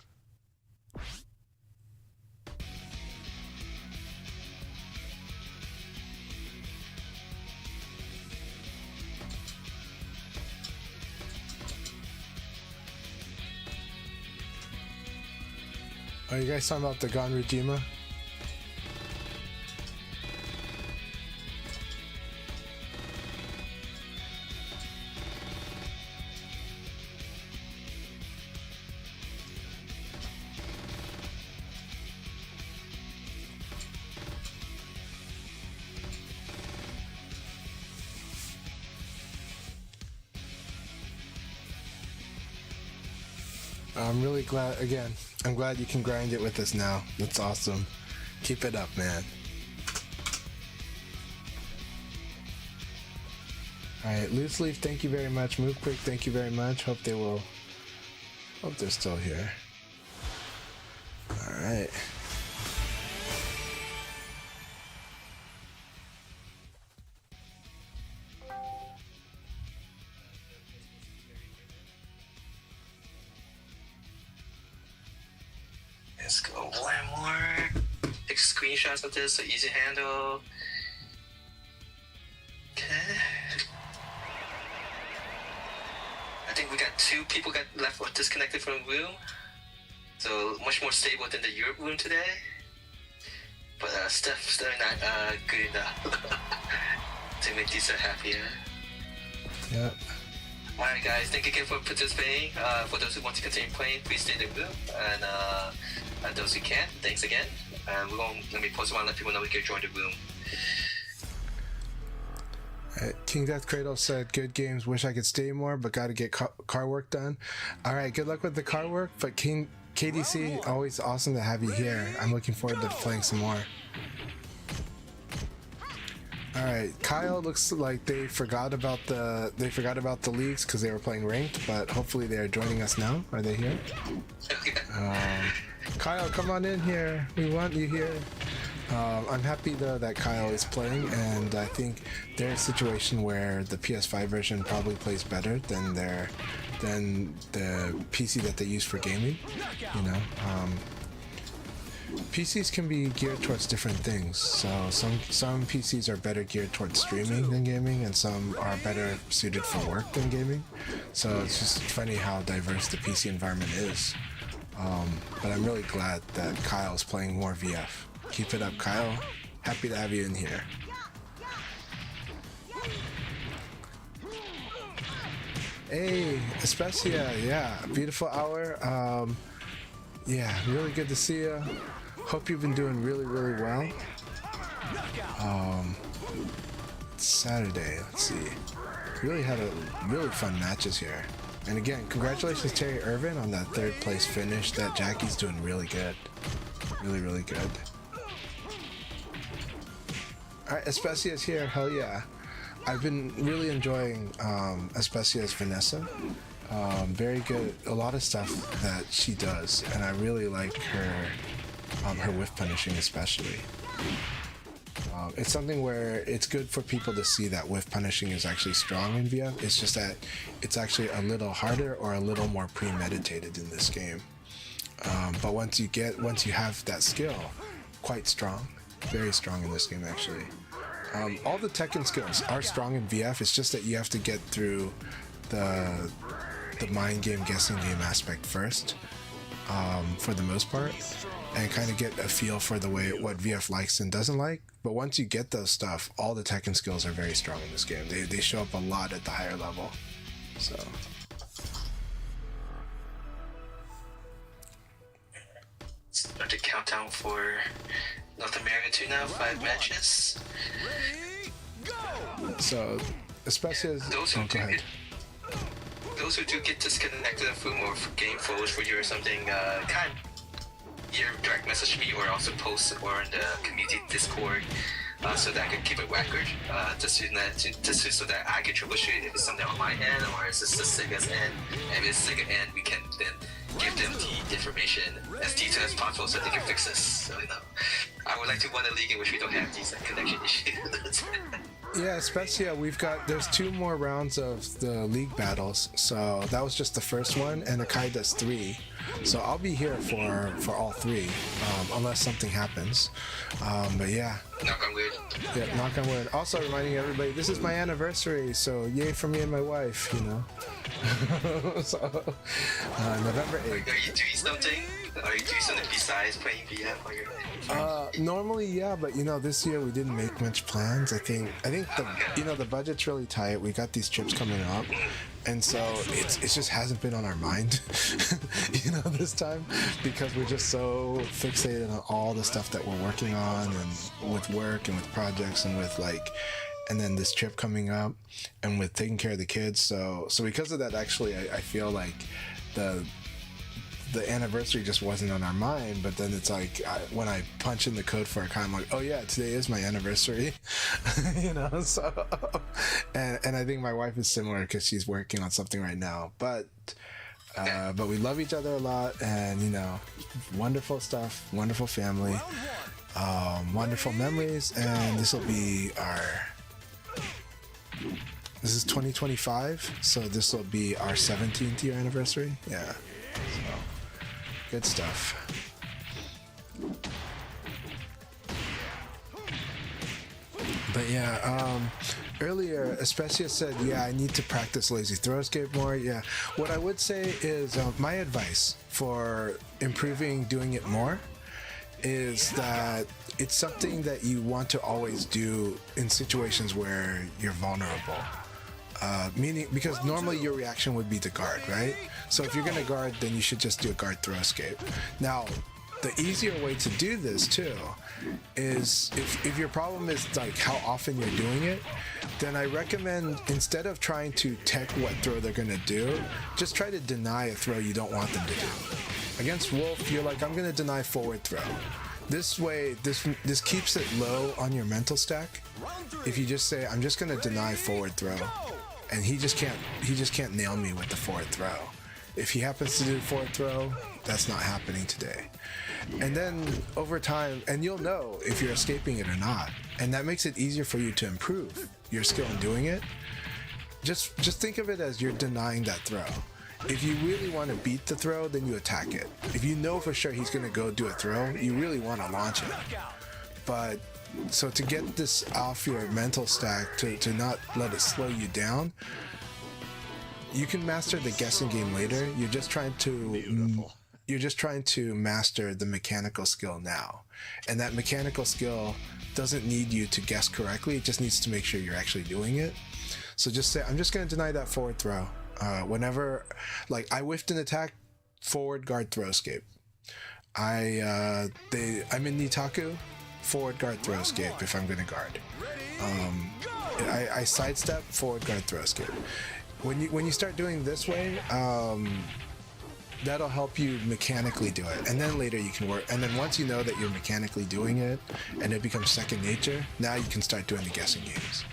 Are you guys talking about the Ganrujima? I'm really glad. Again, I'm glad you can grind it with us now. That's awesome. Keep it up, man. All right, Loose Leaf, thank you very much. Move Quick, thank you very much. Hope they're still here. All right. Let's go one more. Take screenshots of this so easy to handle. Okay. I think we got 2 people got left or disconnected from the room. So much more stable than the Europe room today. But Steph's still not good enough to make these happier. Yep. Alright guys, thank you again for participating. For those who want to continue playing, please stay in the room. And those who can't, thanks again. Let me post around and let people know we can join the room. King Death Cradle said, good games, wish I could stay more, but gotta get car work done. Alright, good luck with the car work, but KDC, always awesome to have you here. I'm looking forward to playing some more. Alright, Kyle looks like they forgot about the leagues because they were playing ranked, but hopefully they are joining us now. Are they here? Kyle, come on in here. We want you here. I'm happy though that Kyle is playing, and I think they're a situation where the PS5 version probably plays better than the PC that they use for gaming. You know, PCs can be geared towards different things. So some PCs are better geared towards streaming than gaming, and some are better suited for work than gaming. So it's just funny how diverse the PC environment is. But I'm really glad that Kyle's playing more VF. Keep it up, Kyle. Happy to have you in here. Hey, Especia, yeah, beautiful hour. Yeah, really good to see you. Hope you've been doing really, really well. It's Saturday, let's see. Really had a really fun matches here. And again, congratulations Terry Irvin on that 3rd place finish. That Jackie's doing really good. Really, really good. Alright, Especia's here, hell yeah. I've been really enjoying Especia's Vanessa. Very good, a lot of stuff that she does, and I really like her whiff punishing especially. It's something where it's good for people to see that whiff punishing is actually strong in VF. It's just that it's actually a little harder or a little more premeditated in this game. But once you have that skill, quite strong, very strong in this game actually. All the Tekken skills are strong in VF. It's just that you have to get through the mind game, guessing game aspect first, for the most part, and kind of get a feel for what VF likes and doesn't like. But once you get those stuff, all the Tekken skills are very strong in this game. They show up a lot at the higher level. So. Start the countdown for North America 2 now, 5 matches. So, especially as those who do get disconnected from or game flows for you or something, kind of either direct message me or also post or in the community Discord, so that I can keep a record, just so that I can troubleshoot if it's something on my end or is this the Sega's end. And if it's Sega end, we can then give them the information as detailed as possible so they can fix this. So, you know, I would like to run a league in which we don't have these connection issues. Yeah, especially there's 2 more rounds of the league battles, so that was just the first one, and Akai does 3. So I'll be here for all 3, unless something happens. But yeah. Knock on wood. Yeah, knock on wood. Also reminding everybody, this is my anniversary, so yay for me and my wife, you know. So, November 8th. Are you doing something? Are you doing something besides playing VF while you're normally, yeah, but you know, this year we didn't make much plans. I think the budget's really tight. We got these trips coming up, and so it just hasn't been on our mind, you know, this time, because we're just so fixated on all the stuff that we're working on, and with work and with projects and with and then this trip coming up, and with taking care of the kids. So because of that, actually, I feel like the anniversary just wasn't on our mind. But then it's like when I punch in the code for Akai, I'm like, oh yeah, today is my anniversary. So and I think my wife is similar because she's working on something right now. But we love each other a lot, and wonderful stuff, wonderful family, wonderful memories, and this is 2025, so this will be our 17th year anniversary. Yeah, so good stuff. But yeah, earlier Especia said, yeah, I need to practice lazy throw escape more. Yeah, what I would say is my advice for improving doing it more is that it's something that you want to always do in situations where you're vulnerable. Meaning, because normally your reaction would be to guard, right? So if you're going to guard, then you should just do a guard throw escape. Now, the easier way to do this too is if your problem is like how often you're doing it, then I recommend, instead of trying to tech what throw they're going to do, just try to deny a throw you don't want them to do. Against Wolf, you're like, I'm going to deny forward throw. This way, this keeps it low on your mental stack. If you just say, I'm just going to deny forward throw, and he just can't nail me with the forward throw. If he happens to do the forward throw, that's not happening today. And then over time, and you'll know if you're escaping it or not, and that makes it easier for you to improve your skill in doing it. Just think of it as you're denying that throw. If you really want to beat the throw, then you attack it. If you know for sure he's going to go do a throw, you really want to launch it. But so to get this off your mental stack, to not let it slow you down, you can master the guessing game later. You're just trying to master the mechanical skill now. And that mechanical skill doesn't need you to guess correctly. It just needs to make sure you're actually doing it. So just say, I'm just going to deny that forward throw. Whenever, like, I whiffed an attack, forward guard throw escape. I'm in Nitaku, forward guard throw escape if I'm going to guard. I sidestep, forward guard throw escape. When you start doing this way, that'll help you mechanically do it, and then later you can work. And then once you know that you're mechanically doing it, and it becomes second nature, now you can start doing the guessing games.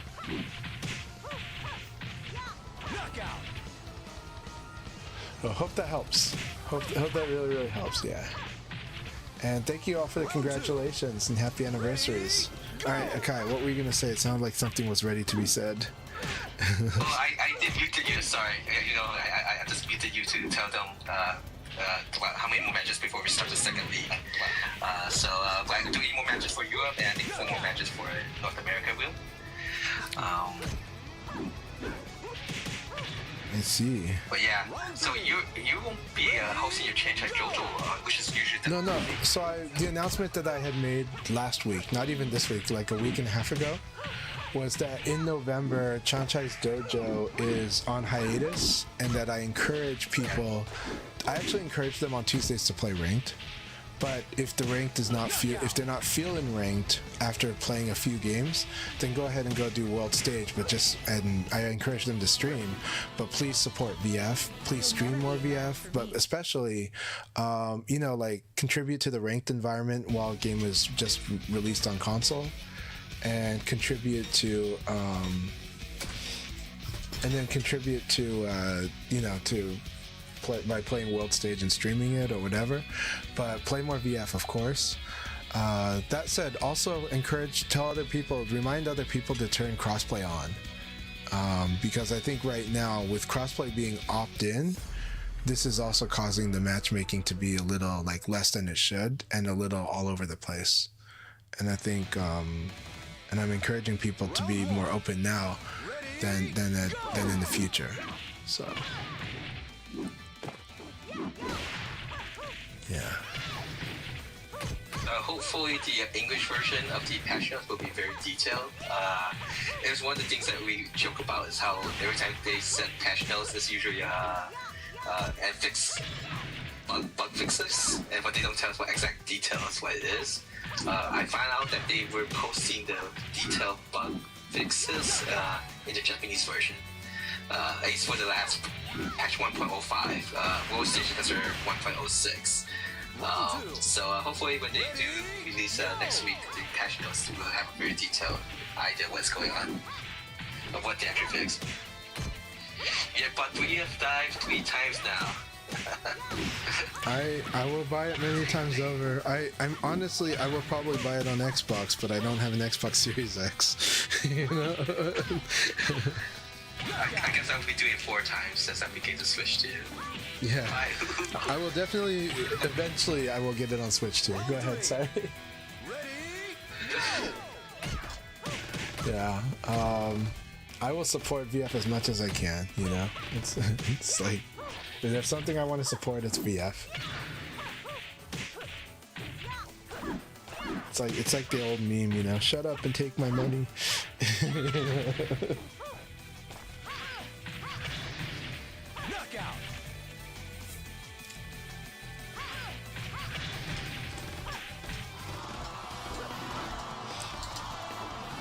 Well, hope that helps. Hope that really, really helps, yeah. And thank you all for the congratulations and happy anniversaries. Alright, Akai, what were you going to say? It sounded like something was ready to be said. Well, I did mute you, sorry. I just muted you to tell them how many more matches before we start the second league. So I do 8 more matches for Europe, and I think 4 more matches for North America, Will. I see. But yeah, so you won't be hosting your Change at JoJo, which is usually the... No. So the announcement that I had made last week, not even this week, like a week and a half ago, was that in November, Chanchai's Dojo is on hiatus, and that I actually encourage them on Tuesdays to play ranked. But if the ranked does not if they're not feeling ranked after playing a few games, then go ahead and go do World Stage. And I encourage them to stream. But please support VF. Please stream more VF. But especially, contribute to the ranked environment while a game is just released on console, and contribute to by playing World Stage and streaming it or whatever. But play more VF, of course. That said, also remind other people to turn crossplay on, because I think right now with crossplay being opt-in, this is also causing the matchmaking to be a little less than it should, and a little all over the place. And I think and I'm encouraging people to be more open now than in the future. So yeah. Hopefully the English version of the patch notes will be very detailed. It was one of the things that we joke about, is how every time they send patch notes, there's usually and fix bug fixes, but they don't tell us what exact details what it is. I found out that they were posting the detailed bug fixes in the Japanese version. at least for the last patch 1.05. World Station Consider 1.06. So hopefully when they do release next week the patch notes, we'll have a very detailed idea what's going on, of what they actually fixed. Yeah, but we have died 3 times now. I will buy it many times over. I'm honestly, I will probably buy it on Xbox, but I don't have an Xbox Series X. You know? I guess I'll be doing it 4 times since I became the Switch too. Yeah. I will definitely, eventually, I will get it on Switch too. Go ahead, sorry. Yeah. I will support VF as much as I can. You know, it's like, if there's something I want to support, it's VF. It's like the old meme, you know, shut up and take my money. Knockout.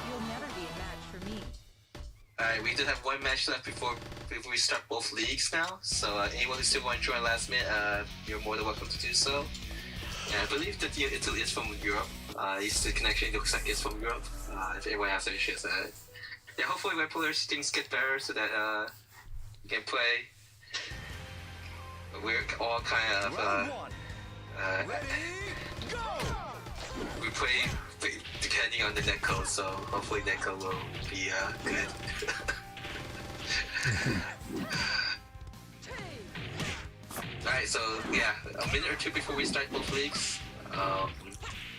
You'll never be a match for me. Alright, we do have 1 match left before we start both leagues now. So anyone who still want to join last minute, you're more than welcome to do so. And I believe that Italy is from Europe. At least the connection looks like it's from Europe. If anyone has any issues with that. Yeah, hopefully my players things get better so that we can play. We're all kind of Round 1. Ready, go! we play depending on the netcode, so hopefully netcode will be good. Alright, so yeah, a minute or 2 before we start both leagues.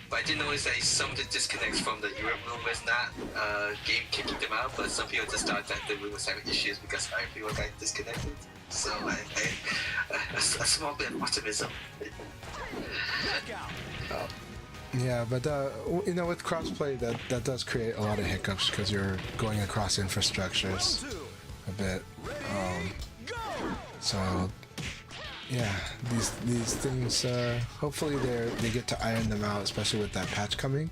But I did notice that some of the disconnects from the Europe room was not game kicking them out, but some people just thought that the room was having issues because other people got disconnected. So a small bit of optimism. Knockout. Yeah, but you know, with crossplay, that does create a lot of hiccups because you're going across infrastructures Round 2. a bit. Ready, go! So yeah, these things, hopefully they get to iron them out, especially with that patch coming.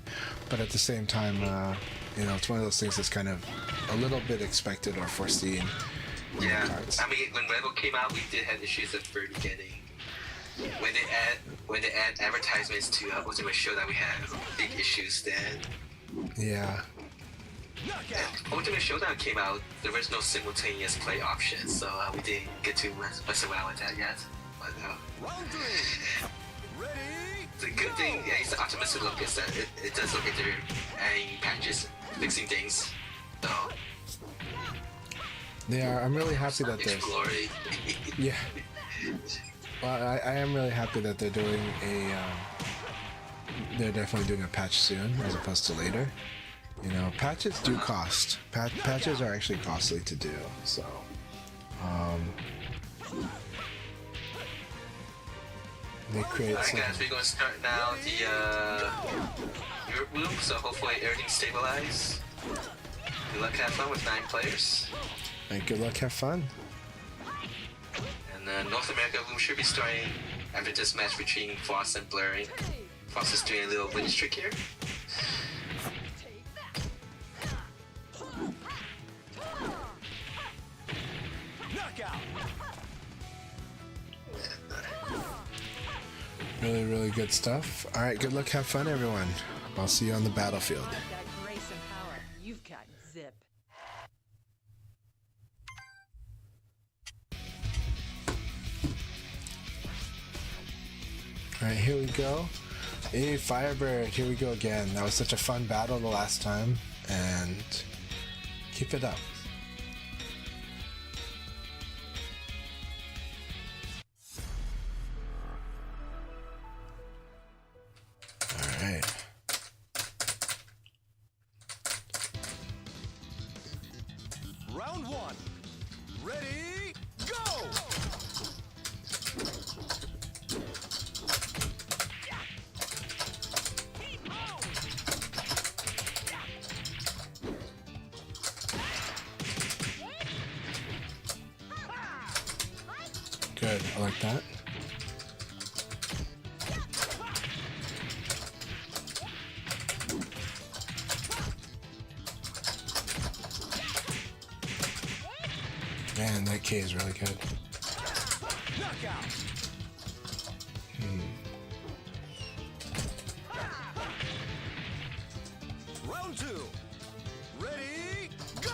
But at the same time, you know, it's one of those things that's kind of a little bit expected or foreseen. in the Yeah, cards. I mean, when Rebel came out, we did have issues at the very beginning. When they add advertisements to Ultimate Showdown, we had big issues then. Yeah. Knockout. Ultimate Showdown came out, there was no simultaneous play option, so we didn't get to mess around with that yet. But Round 3. Ready, the good thing, yeah, it's the optimistic look is that it does look like they're adding patches, fixing things. So, Yeah, I'm really happy that it's there's. glory. Yeah. Well, I am really happy that they're doing a. They're definitely doing a patch soon as opposed to later. You know, patches do cost. Patches are actually costly to do. So, they create Alright some. guys, we're gonna start now the Europe room, so hopefully everything stabilizes. Good luck, have fun with 9 players. And good luck, have fun. And the North America room should be starting after this match between Frost and Blurring. Frost is doing a little win trick here. knockout. Really, really good stuff. All right, good luck, have fun, everyone. I'll see you on the battlefield. Got that grace and power. You've got zip. All right, here we go. Hey, Firebird, here we go again. That was such a fun battle the last time, and keep it up. All right. Round 1. Ready, go! Good, I like that. Man, K is really good. Knockout. Round 2. Ready, go!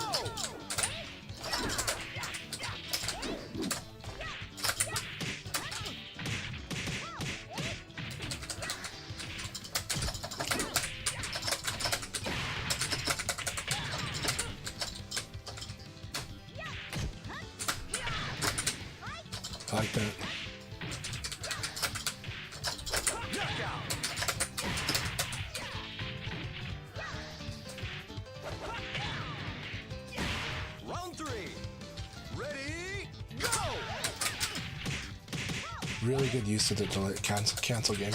I like that. Knockout. Round 3. Ready, go! Really good use of the delay cancel game.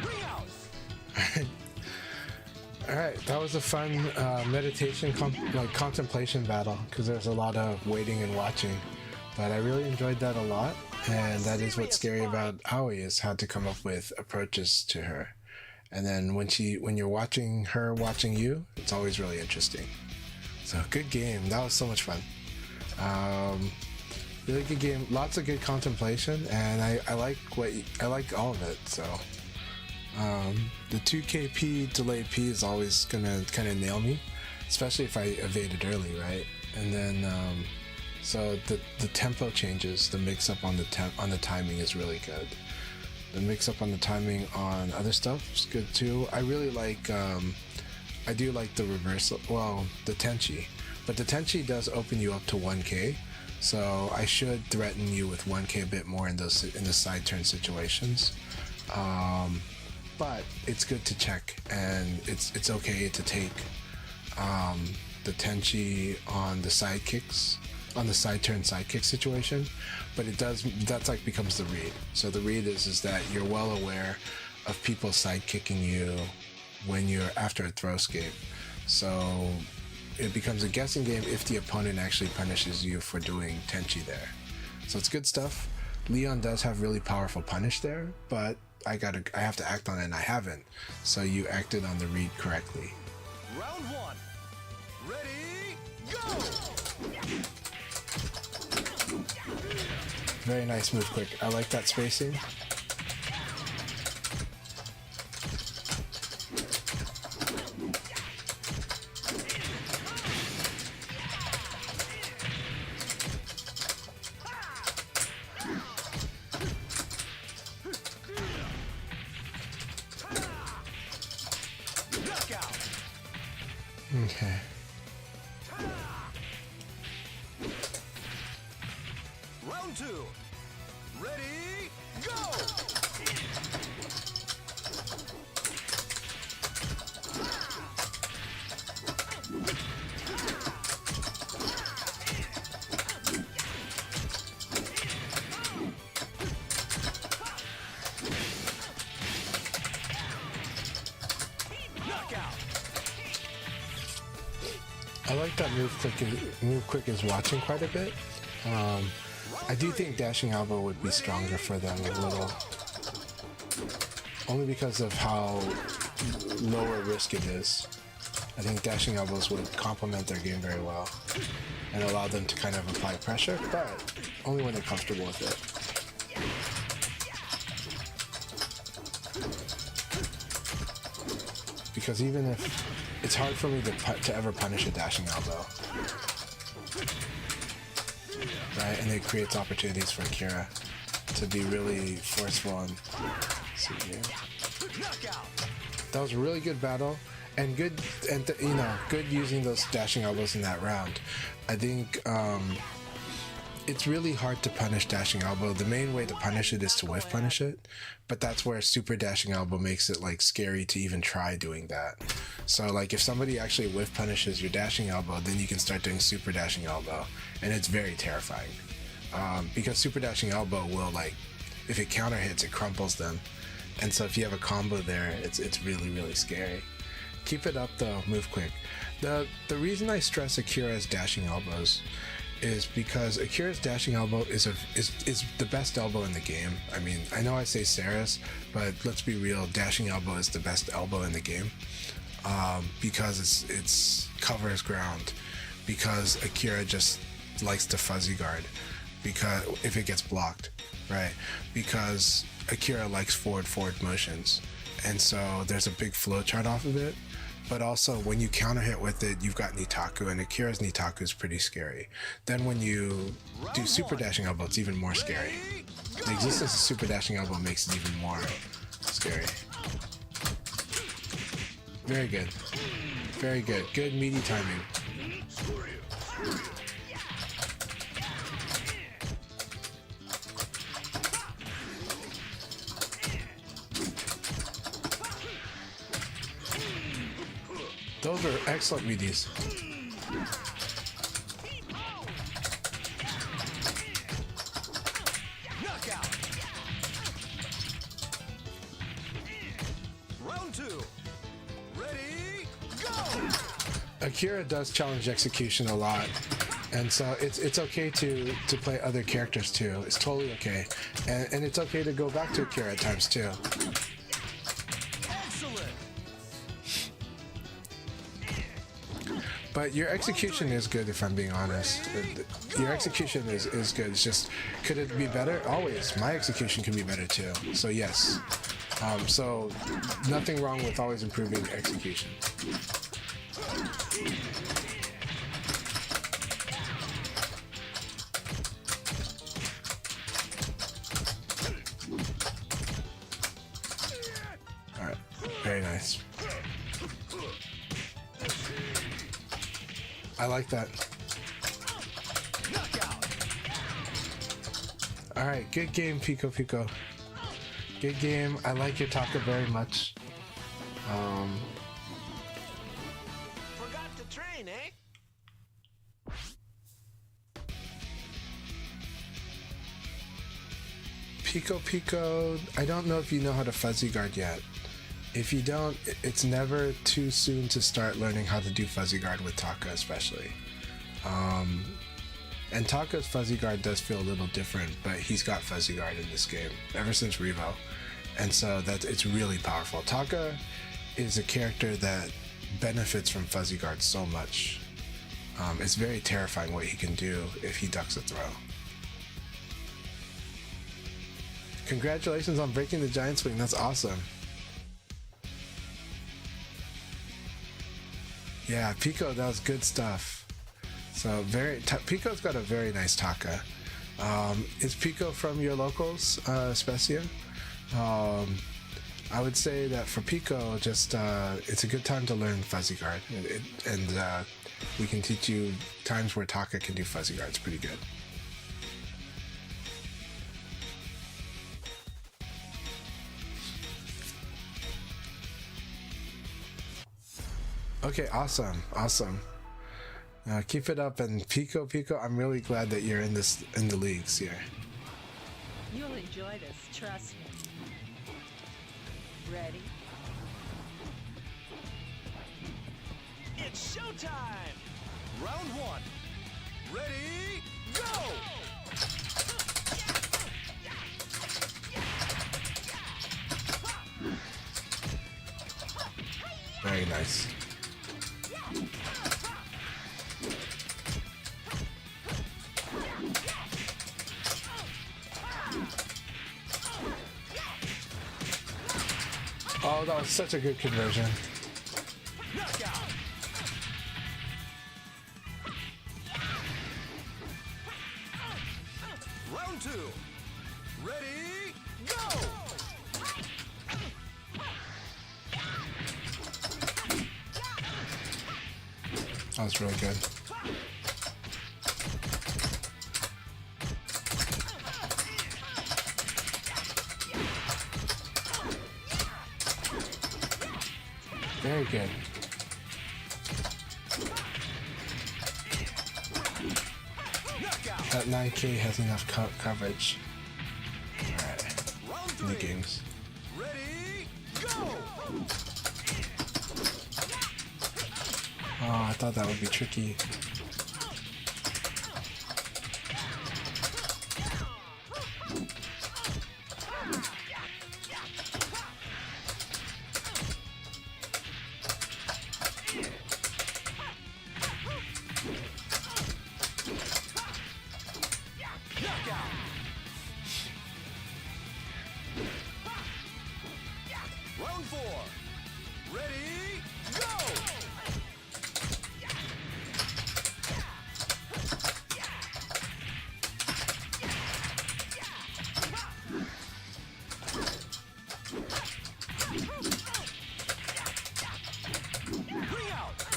Ring out. All right, that was a fun meditation, contemplation battle because there's a lot of waiting and watching, but I really enjoyed that a lot, and that is what's scary about Aoi is how to come up with approaches to her, and then when you're watching her watching you, it's always really interesting. So good game, that was so much fun. Really good game, lots of good contemplation, and I like all of it. So. The 2KP delay P is always gonna kind of nail me, especially if I evaded early, right? And then, so the tempo changes, the mix up on the timing is really good. The mix up on the timing on other stuff is good too. I really like, I do like the reversal, well, the Tenchi, but the Tenchi does open you up to 1K, so I should threaten you with 1K a bit more in the side turn situations. But it's good to check, and it's okay to take the Tenchi on the side kicks, on the side turn side kick situation, but that's like becomes the read. So the read is that you're well aware of people side kicking you when you're after a throw escape. So it becomes a guessing game if the opponent actually punishes you for doing Tenchi there. So it's good stuff. Leon does have really powerful punish there, but I have to act on it, and I haven't. So you acted on the read correctly. Round 1. Ready, go! Very nice move quick. I like that spacing. Knockout. Okay. Round 2. Ready, go! Knockout. I like that move quick is watching quite a bit. I do think dashing elbow would be stronger for them a little, only because of how lower risk it is. I think dashing elbows would complement their game very well and allow them to kind of apply pressure, but only when they're comfortable with it. Because even if it's hard for me to ever punish a dashing elbow, right? And it creates opportunities for Akira to be really forceful and see here. Knockout. That was a really good battle, and good, and good using those dashing elbows in that round. I think it's really hard to punish dashing elbow. The main way to punish it is to whiff punish it, but that's where super dashing elbow makes it like scary to even try doing that. So like if somebody actually whiff punishes your dashing elbow, then you can start doing super dashing elbow, and it's very terrifying because super dashing elbow will, like, if it counter hits, it crumples them, and so if you have a combo there, it's really, really scary. Keep it up though, move quick. The reason I stress Akira's dashing elbows is because Akira's dashing elbow is the best elbow in the game. I mean, I know I say Sarah's, but let's be real, dashing elbow is the best elbow in the game, because it's covers ground, because Akira just likes to fuzzy guard, because if it gets blocked, right? Because Akira likes forward motions, and so there's a big flow chart off of it. But also, when you counter hit with it, you've got Nitaku, and Akira's Nitaku is pretty scary. Then when you do super dashing elbow, it's even more scary. The existence of super dashing elbow makes it even more scary. Very good. Very good. Good meaty timing. Those are excellent meaties. Knockout. Round 2. Ready, go! Akira does challenge execution a lot, and so it's okay to play other characters too. It's totally okay, and it's okay to go back to Akira at times too. Excellent. But your execution is good, if I'm being honest. Your execution is good. It's just, could it be better? Always. My execution can be better too. So yes. So nothing wrong with always improving execution. All right. Very nice. I like that. Knockout. All right, good game, Pico. Good game. I like your Taka very much. Forgot to train, eh? Pico, I don't know if you know how to fuzzy guard yet. If you don't, it's never too soon to start learning how to do fuzzy guard with Taka, especially. And Taka's fuzzy guard does feel a little different, but he's got fuzzy guard in this game ever since Revo, and so it's really powerful. Taka is a character that benefits from fuzzy guard so much. It's very terrifying what he can do if he ducks a throw. Congratulations on breaking the giant swing. That's awesome. Yeah, Pico, that was good stuff. So Pico's got a very nice Taka. Is Pico from your locals, Specia? I would say that for Pico, just it's a good time to learn fuzzy guard, and we can teach you times where Taka can do fuzzy guard. It's pretty good. Okay, awesome. Keep it up, and Pico, I'm really glad that you're in the leagues here. You'll enjoy this, trust me. Ready? It's showtime! Round 1. Ready, go! Very nice. Oh, that was such a good conversion. Knockout. Round 2. Ready, go! That was really good. Very good. Knockout. That 9K has enough coverage. Alright, Round new 3. games. Ready, go! Oh, I thought that would be tricky. Round 4. Ready, go!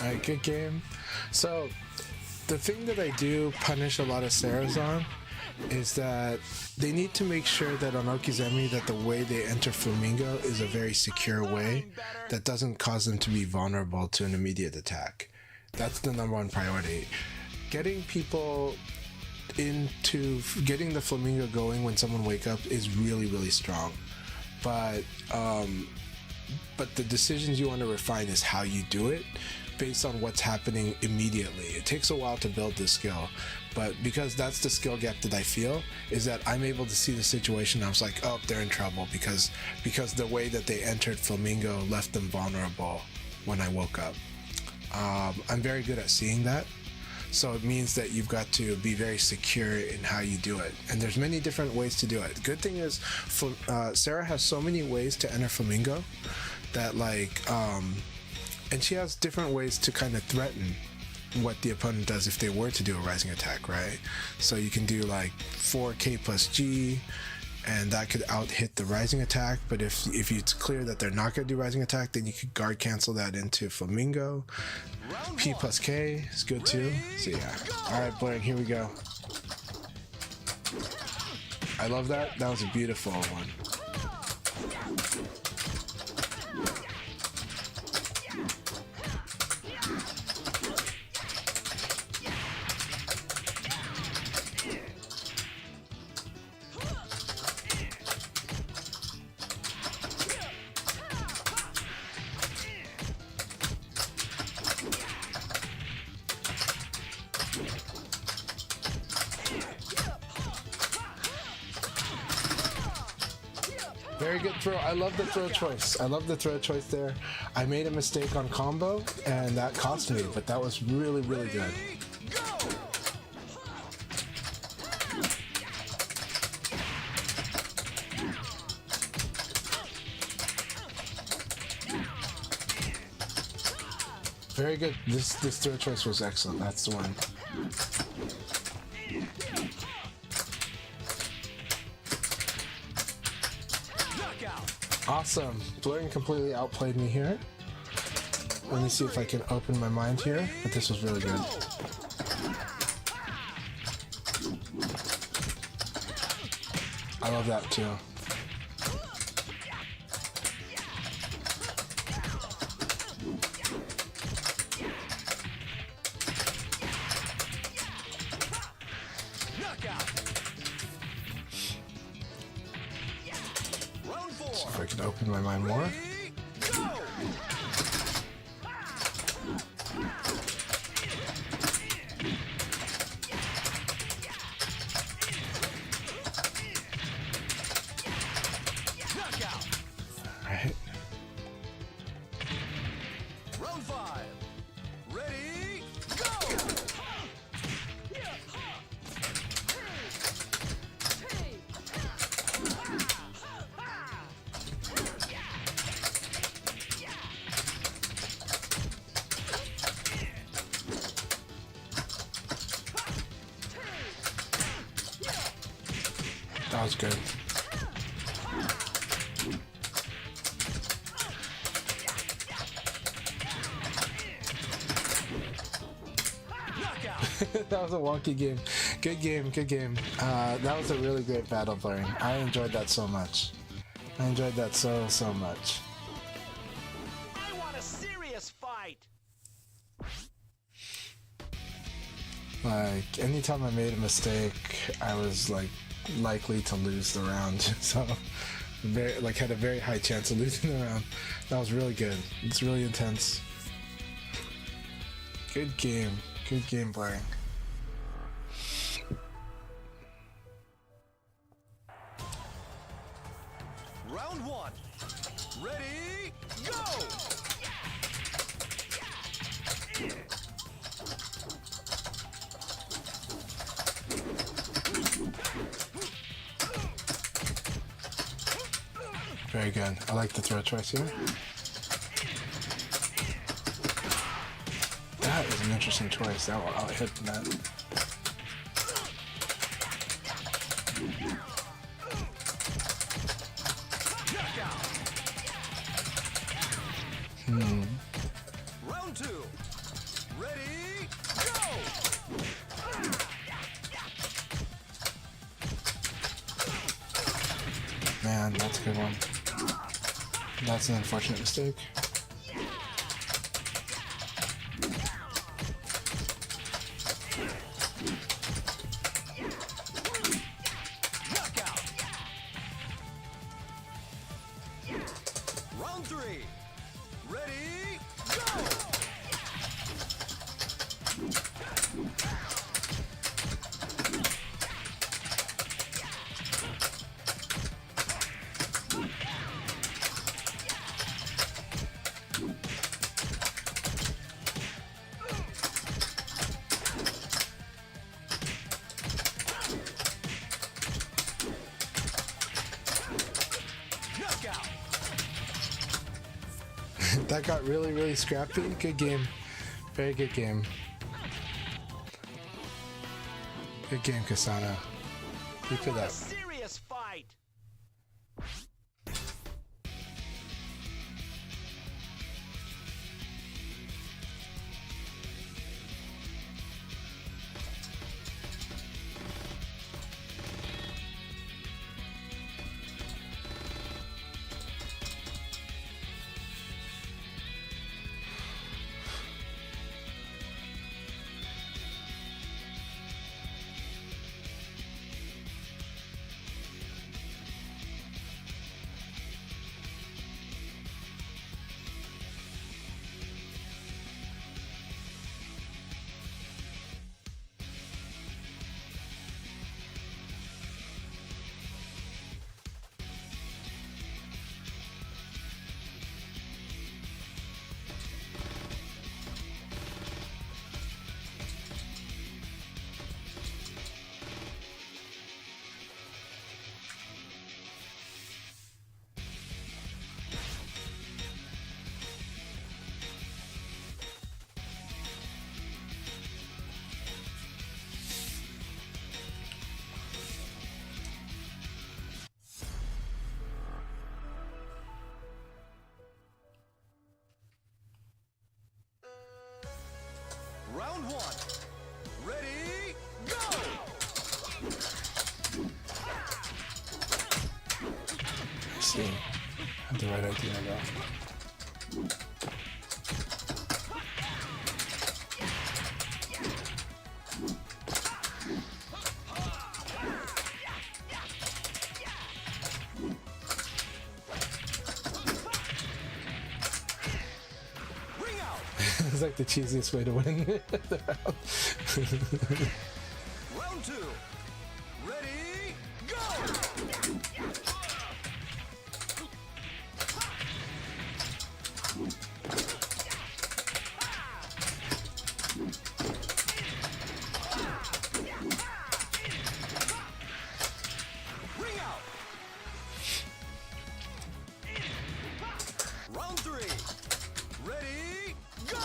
All right, good game. So the thing that I do punish a lot of Sarahs on is that they need to make sure that on Okizemi that the way they enter Flamingo is a very secure way that doesn't cause them to be vulnerable to an immediate attack. That's the number one priority. Getting people into getting the Flamingo going when someone wake up is really, really strong. But the decisions you want to refine is how you do it based on what's happening immediately. It takes a while to build this skill, but because that's the skill gap that I feel, is that I'm able to see the situation. I was like, oh, they're in trouble because the way that they entered Flamingo left them vulnerable when I woke up. I'm very good at seeing that. So it means that you've got to be very secure in how you do it. And there's many different ways to do it. The good thing is Sarah has so many ways to enter Flamingo that and she has different ways to kind of threaten what the opponent does if they were to do a rising attack, right? So you can do like 4K plus G, and that could out hit the rising attack. But if it's clear that they're not going to do rising attack, then you could guard cancel that into Flamingo. P plus K is good too. So yeah. All right, Blaring, here we go. I love that. That was a beautiful one. Very good throw. I love the throw choice. I love the throw choice there. I made a mistake on combo, and that cost me, but that was really, really good. Very good. This throw choice was excellent. That's the one. Awesome. Blurring completely outplayed me here. Let me see if I can open my mind here, but this was really good. I love that too. See if I can open my mind more. Alright. Round 5. Ready, go! That was good. That was a wonky game. Good game, good game. That was a really great battle, Blurring. I enjoyed that so much. I enjoyed that so much. I want a serious fight. Like, anytime I made a mistake, I was like likely to lose the round. So had a very high chance of losing the round. That was really good. It's really intense. Good game. Good game, Blurring. Round 1. Ready, go! Very good. I like the throw choice here. That is an interesting choice. That will out hit that. Round 2. Ready, go! Man, that's a good one. That's an unfortunate mistake. Knockout. Round 3. Ready, go! Knockout. That got really, really scrappy. Good game. Very good game. Good game, Kasana. Keep it A up. serious fight. Round 1. Ready, go! I see. I have the right idea though. Ring out. It's like the cheesiest way to win the round. Round 2. Ready, go! Ring out. Round 3. Ready, go!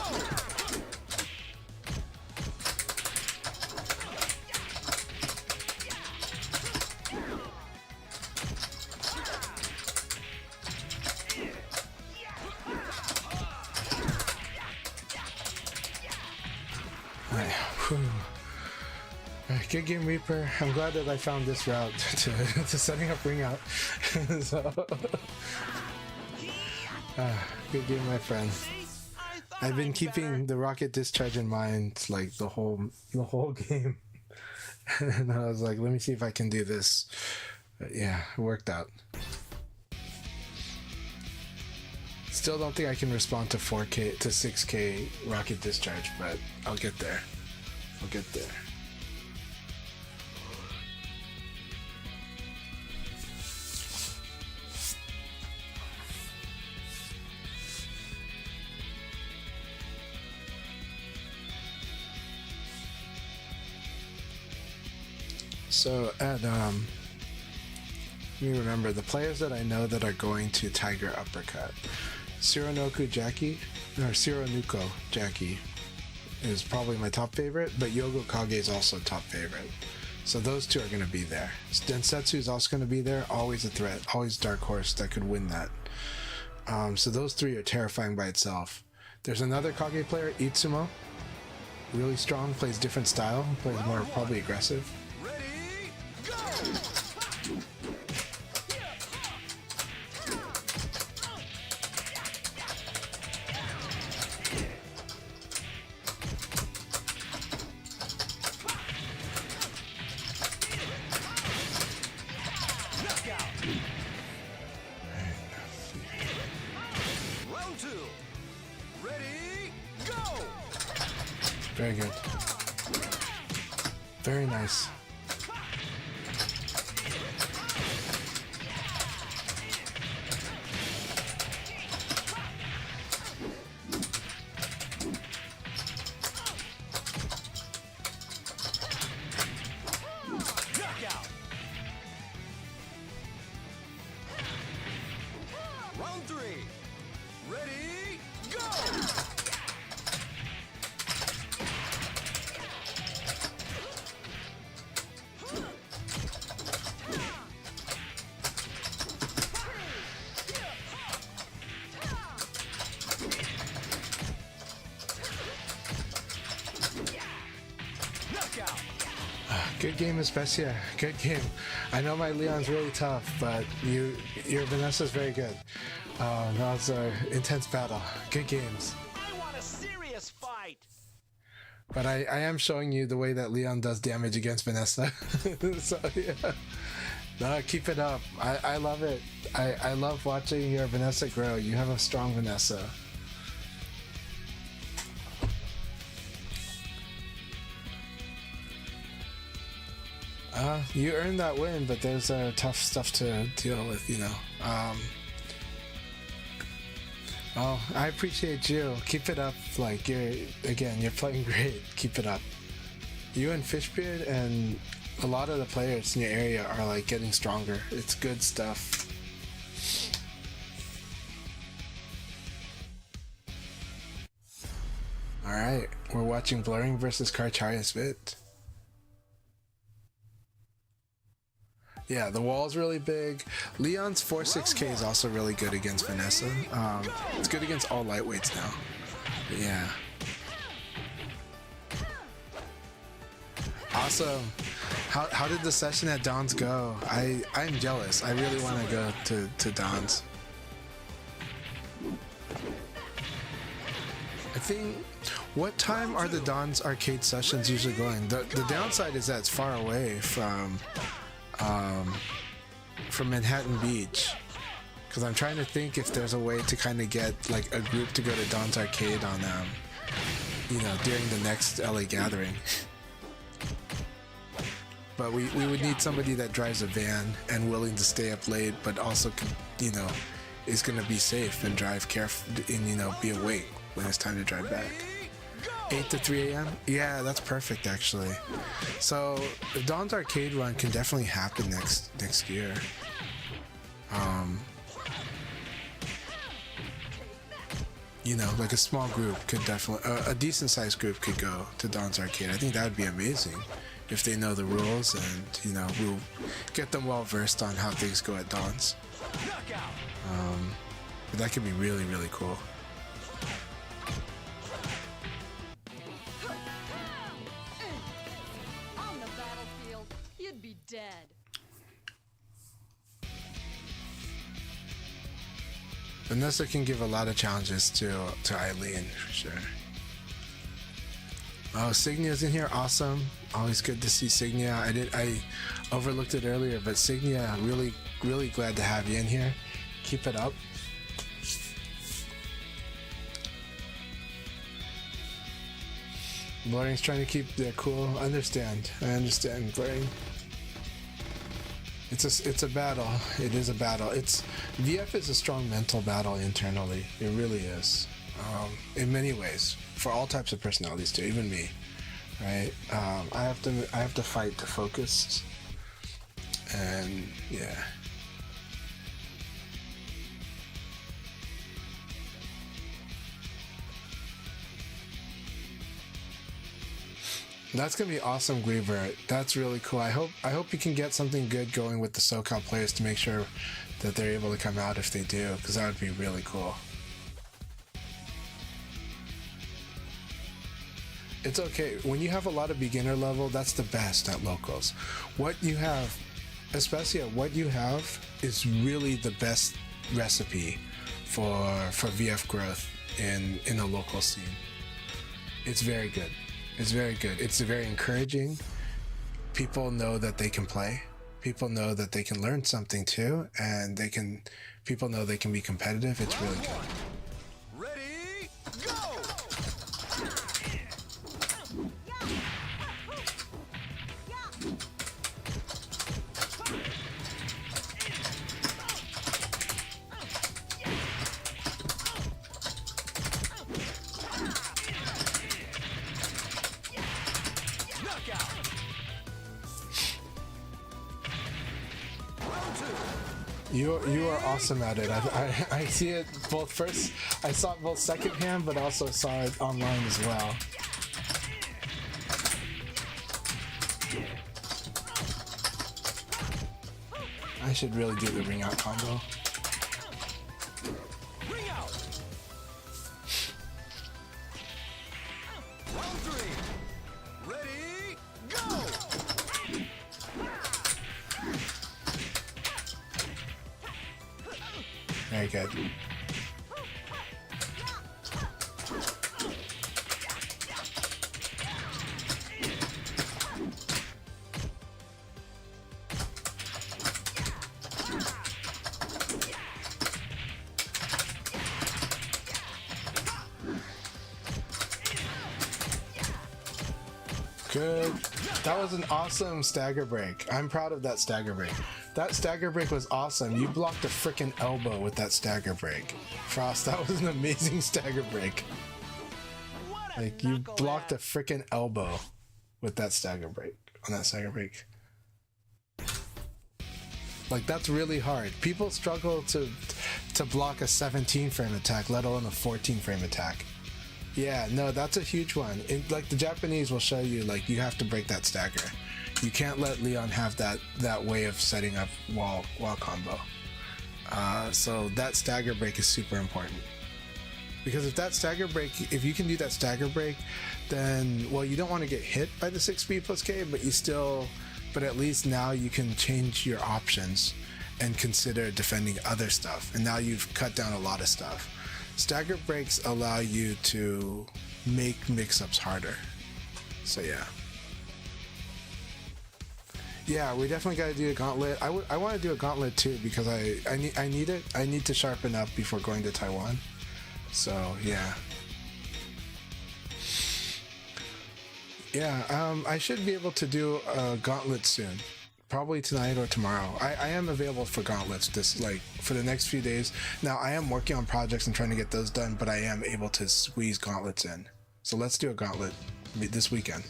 Alright, whew. Alright, good game, Reaper. I'm glad that I found this route to setting up ring out. So, good game, my friend. I've been keeping the rocket discharge in mind like the whole game, and I was like, let me see if I can do this. But yeah, it worked out. Still don't think I can respond to 4K to 6K rocket discharge, but I'll get there. I'll get there. So at me remember the players that I know that are going to Tiger Uppercut. Sironuko Jackie is probably my top favorite, but Yogo Kage is also top favorite. So those two are going to be there. Densetsu is also going to be there. Always a threat. Always dark horse that could win that. So those three are terrifying by itself. There's another Kage player, Itsumo. Really strong, plays different style, plays more probably aggressive. Ready, go! Knockout! Round 2. Ready, go! Very good. Very nice. Knockout! Round 3. Ready, go! Knockout! Good game, Especia. Good game. I know my Leon's really tough, but your Vanessa's very good. That was an intense battle. Good games. I want a serious fight. But I am showing you the way that Leon does damage against Vanessa. So yeah. No, keep it up. I love it. I love watching your Vanessa grow. You have a strong Vanessa. You earned that win, but there's tough stuff to deal with, you know. Oh, I appreciate you. Keep it up. Like, you're playing great. Keep it up. You and Fishbeard and a lot of the players in your area are like getting stronger. It's good stuff. Alright, we're watching Blurring versus Karcharya Spit. Yeah, the wall's really big. Leon's 4-6K is also really good against Vanessa. It's good against all lightweights now. But yeah. Awesome. How did the session at Don's go? I'm jealous. I really want to go to Don's. I think, what time are the Don's arcade sessions usually going? The downside is that it's far away from Manhattan Beach, because I'm trying to think if there's a way to kind of get like a group to go to Don's Arcade on during the next LA gathering. But we would need somebody that drives a van and willing to stay up late, but also is gonna be safe and drive careful and be awake when it's time to drive back. 8 to 3 a.m. Yeah, that's perfect actually. So the Dawn's Arcade run can definitely happen next year. Like a small group could definitely, a decent sized group could go to Dawn's Arcade. I think that would be amazing if they know the rules and we'll get them well versed on how things go at Dawn's. But that could be really, really cool. On the battlefield, you'd be dead. Vanessa can give a lot of challenges to Eileen, for sure. Oh, Signia's in here, awesome. Always good to see Signia. I overlooked it earlier, but Signia, really, really glad to have you in here. Keep it up. Blurring's trying to keep their cool. I understand, Blurring. It's a battle. It is a battle. VF is a strong mental battle internally. It really is. In many ways, for all types of personalities too, even me. Right? I have to fight to focus. And yeah. That's gonna be awesome, Guibert. That's really cool. I hope you can get something good going with the SoCal players to make sure that they're able to come out if they do, because that would be really cool. It's okay. When you have a lot of beginner level, that's the best at locals. What you have, especially at what you have, is really the best recipe for VF growth in a local scene. It's very good. It's very good. It's very encouraging. People know that they can play. People know that they can learn something too, and people know they can be competitive. It's really good. Ready, go! Knockout! Round two. You are awesome at it. I see it both first. I saw it both secondhand, but also saw it online as well. I should really do the ring out combo. Ring out! Round three. Ready, go! Very good. Good. That was an awesome stagger break. I'm proud of that stagger break. That stagger break was awesome. You blocked a freaking elbow with that stagger break. Frost, that was an amazing stagger break. What a Like, you knucklehead. blocked a freaking elbow with that stagger break. On that stagger break. Like, that's really hard. People struggle to block a 17 frame attack, let alone a 14 frame attack. Yeah, no, that's a huge one. Like, the Japanese will show you, like, you have to break that stagger. You can't let Leon have that way of setting up wall combo. So that stagger break is super important. Because if you can do that stagger break, then, well, you don't want to get hit by the 6 speed plus K, but at least now you can change your options and consider defending other stuff. And now you've cut down a lot of stuff. Stagger breaks allow you to make mix-ups harder. So yeah. Yeah, we definitely got to do a gauntlet. I want to do a gauntlet too because I need it. I need to sharpen up before going to Taiwan. So yeah. Yeah, I should be able to do a gauntlet soon. Probably tonight or tomorrow. I am available for gauntlets for the next few days. Now I am working on projects and trying to get those done, but I am able to squeeze gauntlets in. So let's do a gauntlet this weekend.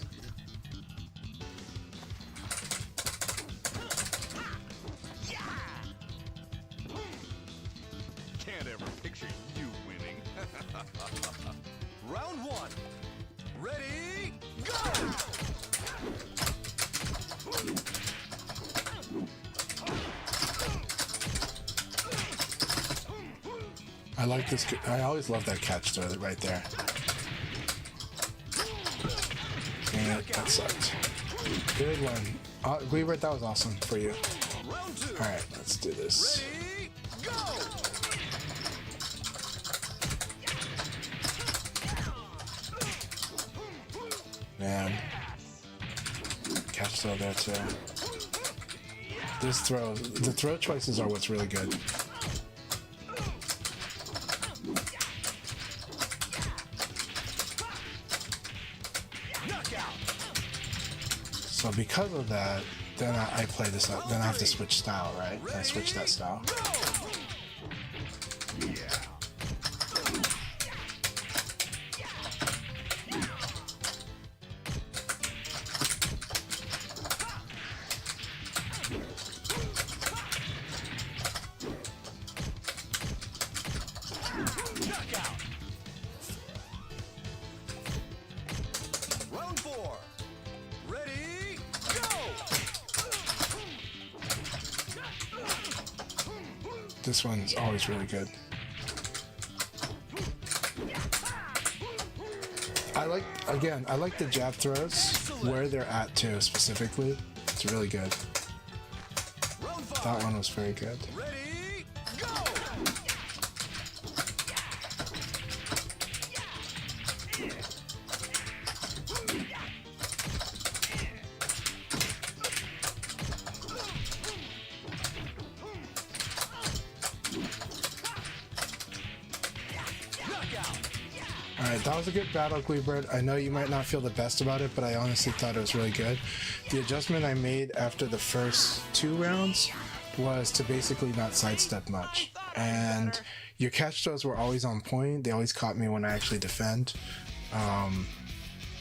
Can't ever picture you winning. Round one. Ready, go! I like this. I always love that catch throw right there. Dang it, that sucked. Good one. Guibert, that was awesome for you. Round two. Alright, let's do this. Ready, go! Man. Catch throw there too. The throw choices are what's really good. Knockout! So because of that, then I play this up. Then I have to switch style, right? I switch that style. Knockout! Round four. This one's always really good. I like the jab throws where they're at too, specifically. It's really good. That one was very good. Ready, go! Alright, that was a good battle, Gleebird. I know you might not feel the best about it, but I honestly thought it was really good. The adjustment I made after the first 2 rounds was to basically not sidestep much. And your catch throws were always on point. They always caught me when I actually defend.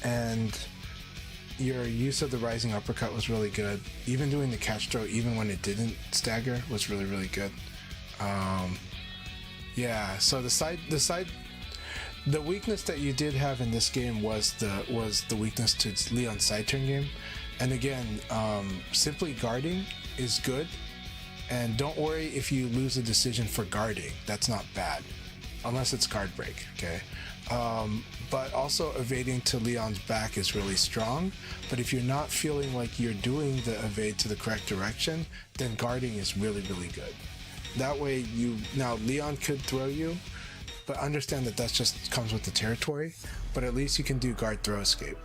And your use of the rising uppercut was really good. Even doing the catch throw, even when it didn't stagger, was really, really good. Yeah, so the weakness that you did have in this game was the weakness to Leon's side turn game. And again, simply guarding is good. And don't worry if you lose a decision for guarding. That's not bad. Unless it's guard break, okay? But also evading to Leon's back is really strong. But if you're not feeling like you're doing the evade to the correct direction, then guarding is really, really good. That way now Leon could throw you, but understand that just comes with the territory. But at least you can do guard throw escape.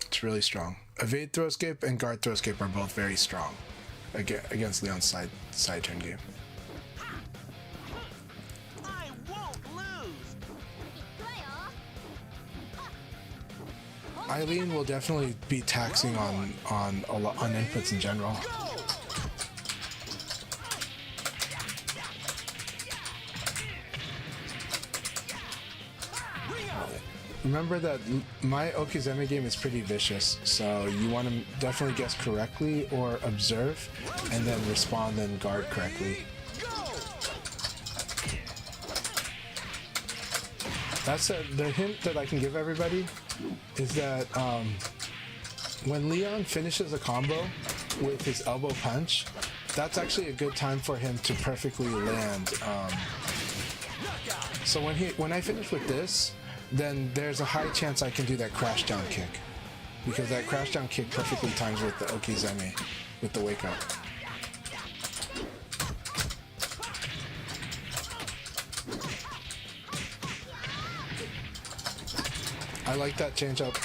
It's really strong. Evade throw escape and guard throw escape are both very strong against Leon's side turn game. I won't lose. Eileen will definitely be taxing on inputs in general. Remember that my Okizeme game is pretty vicious, so you want to definitely guess correctly or observe, and then respond and guard correctly. That's the hint that I can give everybody is that when Leon finishes a combo with his elbow punch, that's actually a good time for him to perfectly land. So when I finish with this, then there's a high chance I can do that crash down kick, because that crash down kick perfectly times with the Okizeme, with the wake up. I like that change up.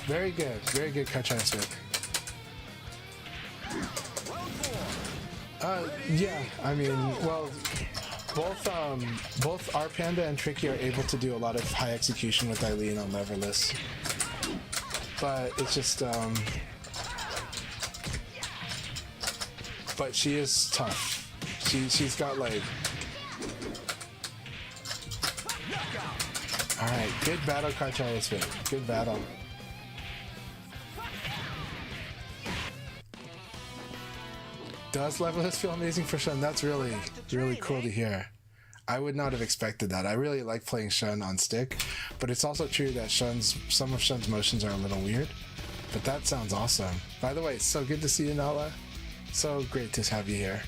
Very good Kachai spit. Yeah, I mean, well, both our Panda and Tricky are able to do a lot of high execution with Eileen on leverless, but it's just, but she is tough. She's got like, all right, good battle, Kachai spit. Good battle. Does levelless feel amazing for Shun? That's really cool to hear. I would not have expected that. I really like playing Shun on stick, but it's also true that some of Shun's motions are a little weird. But that sounds awesome. By the way, it's so good to see you, Nala. So great to have you here.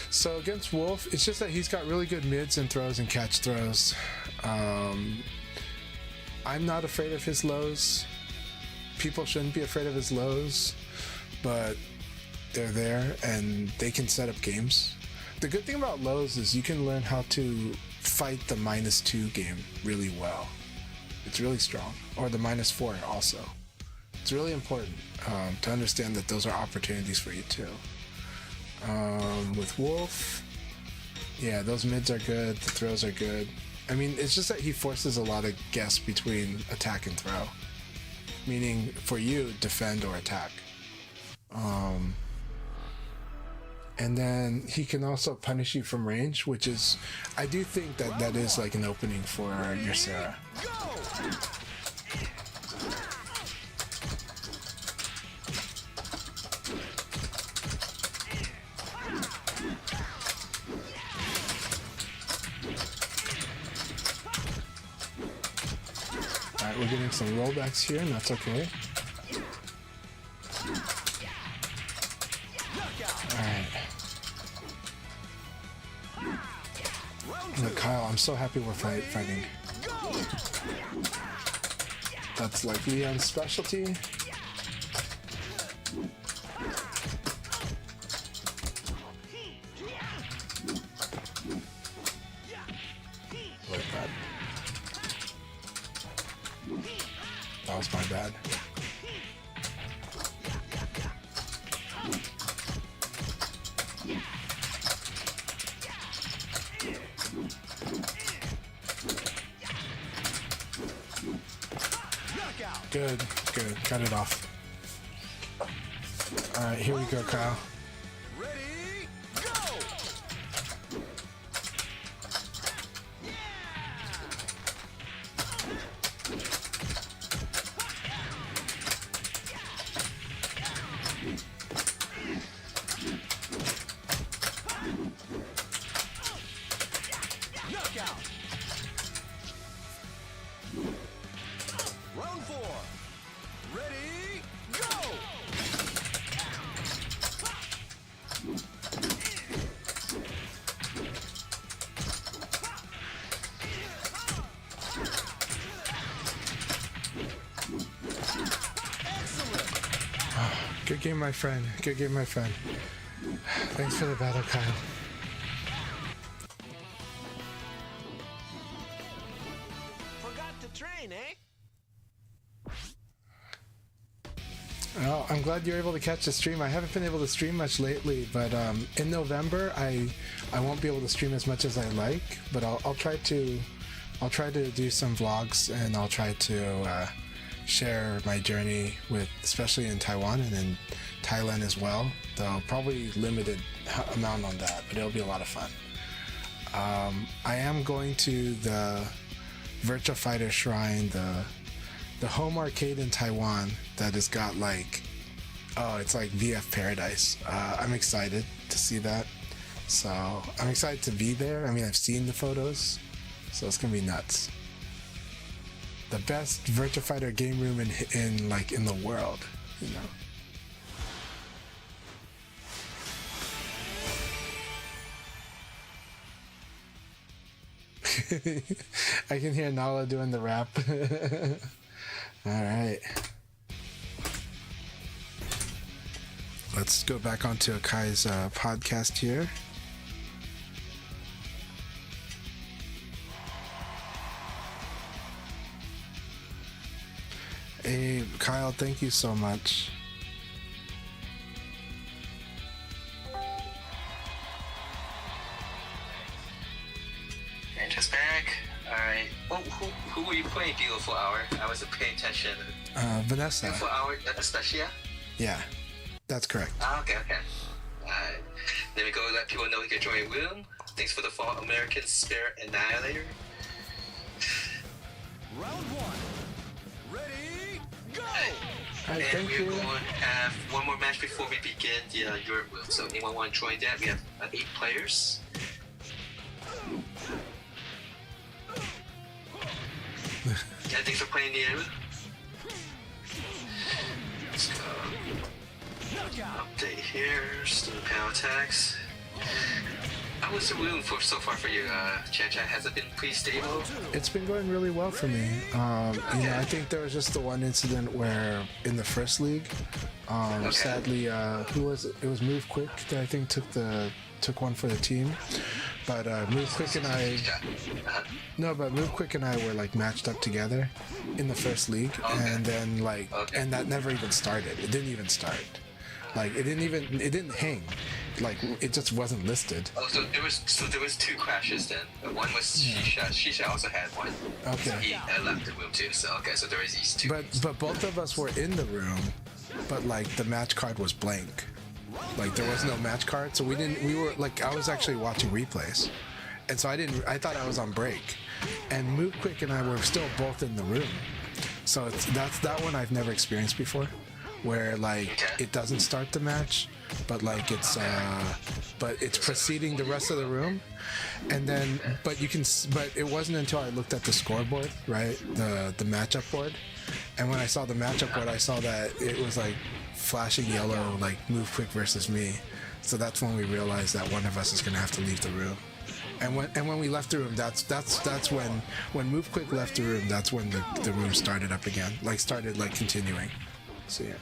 So against Wolf, it's just that he's got really good mids and throws and catch throws. I'm not afraid of his lows. People shouldn't be afraid of his lows, but they're there and they can set up games. The good thing about lows is you can learn how to fight the -2 game really well. It's really strong. Or the -4 also. It's really important to understand that those are opportunities for you too. With Wolf, yeah, those mids are good, the throws are good. I mean, it's just that he forces a lot of guess between attack and throw. Meaning, for you, defend or attack. And then he can also punish you from range, which is, I do think that is like an opening for your Sarah. Alright, we're getting some rollbacks here, and that's okay. Alright. Look, Kyle, I'm so happy we're fighting. That's like Leon's specialty. Like that. That was my bad. Good, good. Cut it off. Alright, here we go, Kyle. Ready, go! Knockout! Round 4. Ready, go! Good game, my friend. Good game, my friend. Thanks for the battle, Kyle. Forgot to train, eh? Well, I'm glad you're able to catch the stream. I haven't been able to stream much lately, but in November I won't be able to stream as much as I like. But I'll try to do some vlogs, and I'll try to share my journey with, especially in Taiwan and in Thailand as well. Though probably limited amount on that, but it'll be a lot of fun. I am going to the Virtua Fighter Shrine, the home arcade in Taiwan that has got like, oh, it's like VF Paradise. I'm excited to see that. So I'm excited to be there. I mean, I've seen the photos, so it's gonna be nuts. The best Virtua Fighter game room in the world, you know. I can hear Nala doing the rap. All right. Let's go back onto Akai's podcast here. Hey, Kyle, thank you so much. And just back. Alright. Oh, who were you playing, Beautiful Hour? I wasn't paying attention. Vanessa. Beautiful Hour, Anastasia? Yeah, that's correct. Okay. Alright. Then we go let people know we can join room. Thanks for the fall, American Spirit Annihilator. Round 1. Ready, go! Alright, And thank we're you. going to have one more match before we begin the Europe room. So anyone want to join that? We have 8 players. Yeah, thanks for playing the area. Let's go. Update here. Still power attacks. How was the room so far for you, Chan? Has it been pretty stable? It's been going really well for me. You know, I think there was just the one incident where in the first league, sadly, who was it? It was Move Quick that I think took one for the team. But Move Quick and I, but Move Quick and I were like matched up together in the first league, and then and that never even started. It didn't even start. Like it didn't hang. Like it just wasn't listed. Oh, so there was 2 crashes then. One was Shisha. Shisha also had one. Okay. So he left the room too. So so there is these 2. But both of us were in the room, but like the match card was blank. Like there was no match card, so we were like, I was actually watching replays, and so I thought I was on break, and Move Quick and I were still both in the room. So that's that one I've never experienced before, where like it doesn't start the match, but like it's preceding the rest of the room. And then, but it wasn't until I looked at the scoreboard, right, the matchup board, and when I saw the matchup board, I saw that it was like flashing yellow, like move quick versus me. So that's when we realized that one of us is gonna have to leave the room. And when we left the room, that's when Move Quick left the room. That's when the room started up again, started continuing. So yeah.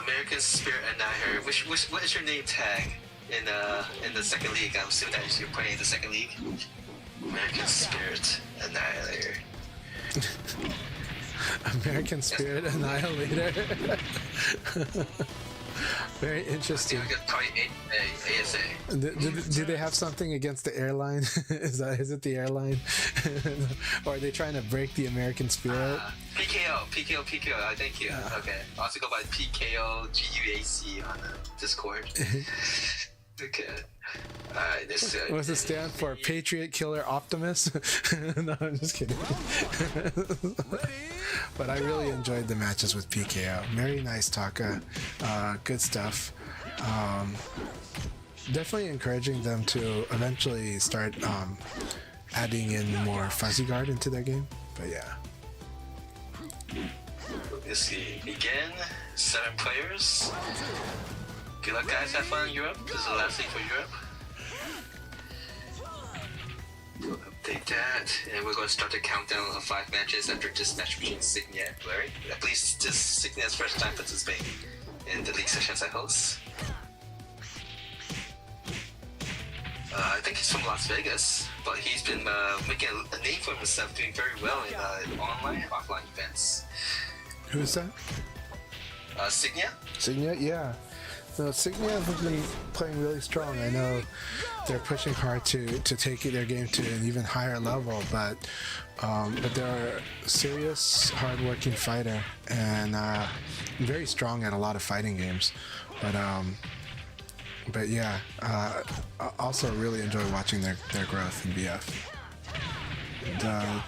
American Spirit Annihilator. What is your name tag in the second league? I'm assuming that you're playing in the second league. American Spirit Annihilator. American Spirit Annihilator. Very interesting. I got probably ASA. Do they have something against the airline? Is it the airline? Or are they trying to break the American spirit? PKO. Thank you. Okay. I also go by PKO GUAC on the Discord. Okay. Alright, this What's it stand for? Patriot Killer Optimus? No, I'm just kidding. But I really enjoyed the matches with PKO. Very nice Taka. Good stuff. Definitely encouraging them to eventually start adding in more Fuzzy Guard into their game. But yeah. Let's see. Begin. 7 players. Good luck, guys. Have fun in Europe. This is the last thing for Europe. We'll update that, and we're going to start the countdown of 5 matches after this match between Signia and Blurry. I believe this is Signia's first time participating in the league sessions I host. I think he's from Las Vegas, but he's been making a name for himself, doing very well in online and offline events. Who's that? Signia? Signia, yeah. No, Signia has been playing really strong. I know they're pushing hard to take their game to an even higher level, but they're a serious, hard-working fighter and very strong at a lot of fighting games. But yeah, also really enjoy watching their growth in BF.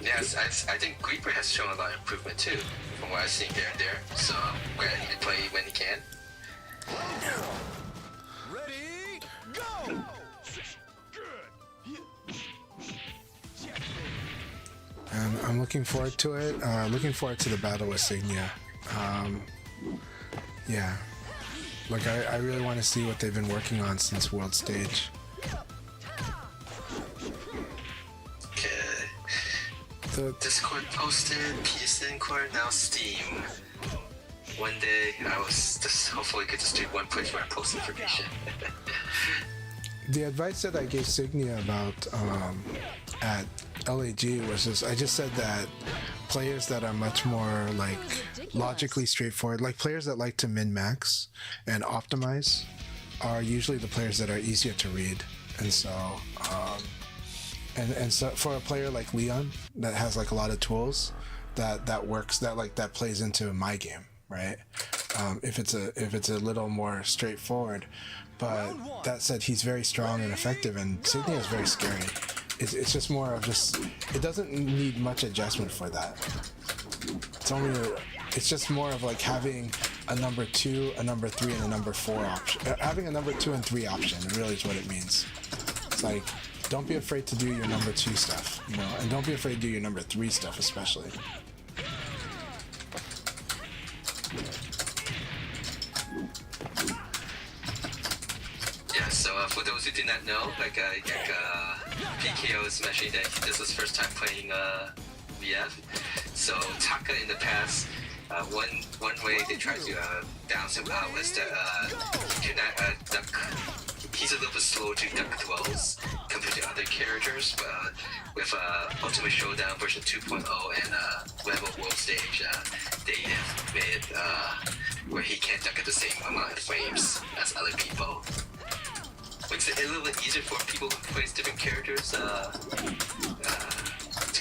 Yes, I think Creeper has shown a lot of improvement too, from what I've seen here and there. So we're ready to play when he can. Ready, go! And I'm looking forward to it. Looking forward to the battle with Signia. Yeah. Like, I really want to see what they've been working on since World Stage. Okay. The Discord posted, PSN Core, now Steam. One day, I was just hopefully could just do one push where I post information. The advice that I gave Signia about at LAG was I just said that players that are much more like logically straightforward, like players that like to min-max and optimize, are usually the players that are easier to read. And so, and so for a player like Leon that has like a lot of tools, that works, that plays into my game, right? If it's a little more straightforward. But that said, he's very strong and effective, and Signia is very scary. It's just more of it doesn't need much adjustment for that. It's just more of like having a number 2, a number 3, and a number 4 option. Having a number 2 and 3 option really is what it means. It's like, don't be afraid to do your number 2 stuff, and don't be afraid to do your number 3 stuff especially. So for those who do not know, PKO is mentioning that this is his first time playing VF. So Taka in the past, one way they tried to balance him out was that he cannot duck. He's a little bit slow to duck dwells compared to other characters, but with Ultimate Showdown version 2.0 and Level World Stage, they have made it where he can't duck at the same amount of frames as other people. Makes it a little bit easier for people who play different characters to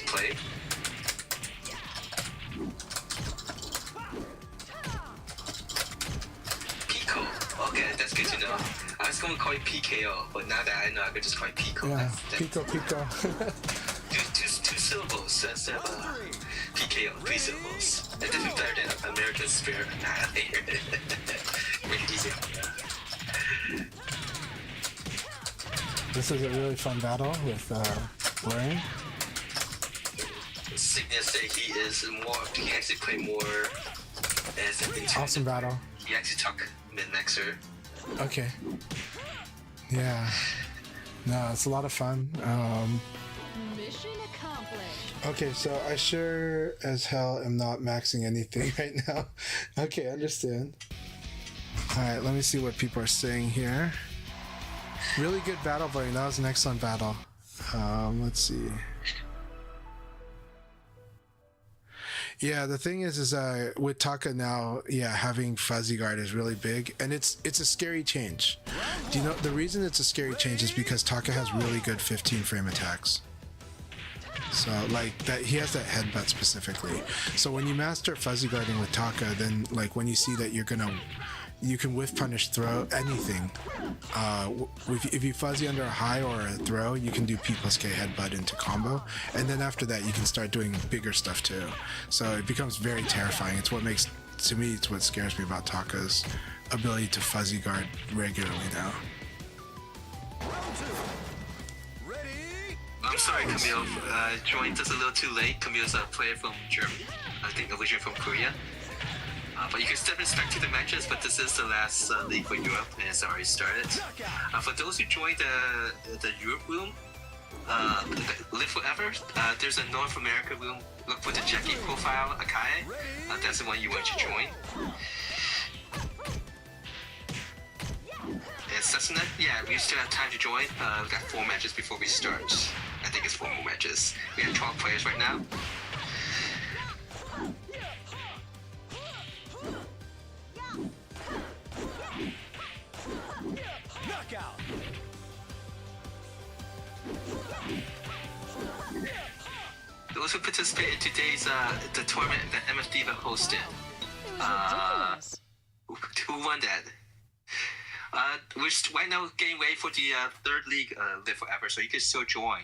play. Pico. Okay, that's good to know. I was going to call it PKO, but now that I know, I could just call it Pico. Yeah, Pico. Two syllables instead of PK on 3 syllables. And definitely better than American Spirit Annihilator. Make it easy. This is a really fun battle with Blaine. Cygnus say he can actually play more as an intended. Awesome battle. He actually took mid-maxer. Okay. Yeah. No, it's a lot of fun. Mission accomplished. Okay, so I sure as hell am not maxing anything right now. Okay, understand. Alright, let me see what people are saying here. Really good battle, Blaine. That was an excellent battle. Let's see. Yeah, the thing is with Taka now, having Fuzzy Guard is really big, and it's a scary change. Do you know the reason it's a scary change is because Taka has really good 15 frame attacks. So like that, he has that headbutt specifically. So when you master Fuzzy Guarding with Taka, then like when you see that you can whiff punish throw anything. If you fuzzy under a high or a throw, you can do P+K headbutt into combo, and then after that you can start doing bigger stuff too. So it becomes very terrifying. It's what scares me about Taka's ability to fuzzy guard regularly now. I'm sorry, Camille. Joined us a little too late. Camille's a player from Germany. I think originally from Korea. But you can still respect to the matches, but this is the last league for Europe, and it's already started. For those who joined the Europe room, Live Forever, there's a North America room. Look for the Jackie profile, Akai. That's the one you want to join. And Cessna, we still have time to join. We've got 4 matches before we start. I think it's 4 more matches. We have 12 players right now. Knockout. Those who participate in today's the tournament that MFD hosted. It was ridiculous. Who won that? We're right now getting ready for the 3rd league, Live Forever, so you can still join.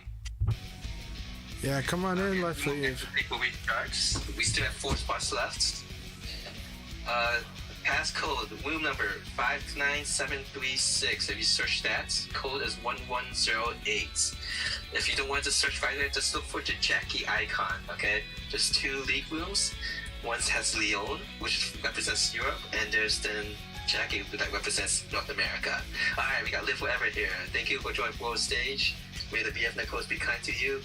Yeah, come on in, Left Leave. Before we start, we still have 4 spots left. Passcode, wheel number 59736. If you search that, code is 1108. If you don't want to search right there, just look for the Jackie icon, okay? There's 2 league rooms. One has Leon, which represents Europe, and there's then Jackie that represents North America. Alright, we got Live Forever here. Thank you for joining World Stage. May the BF Nichols be kind to you.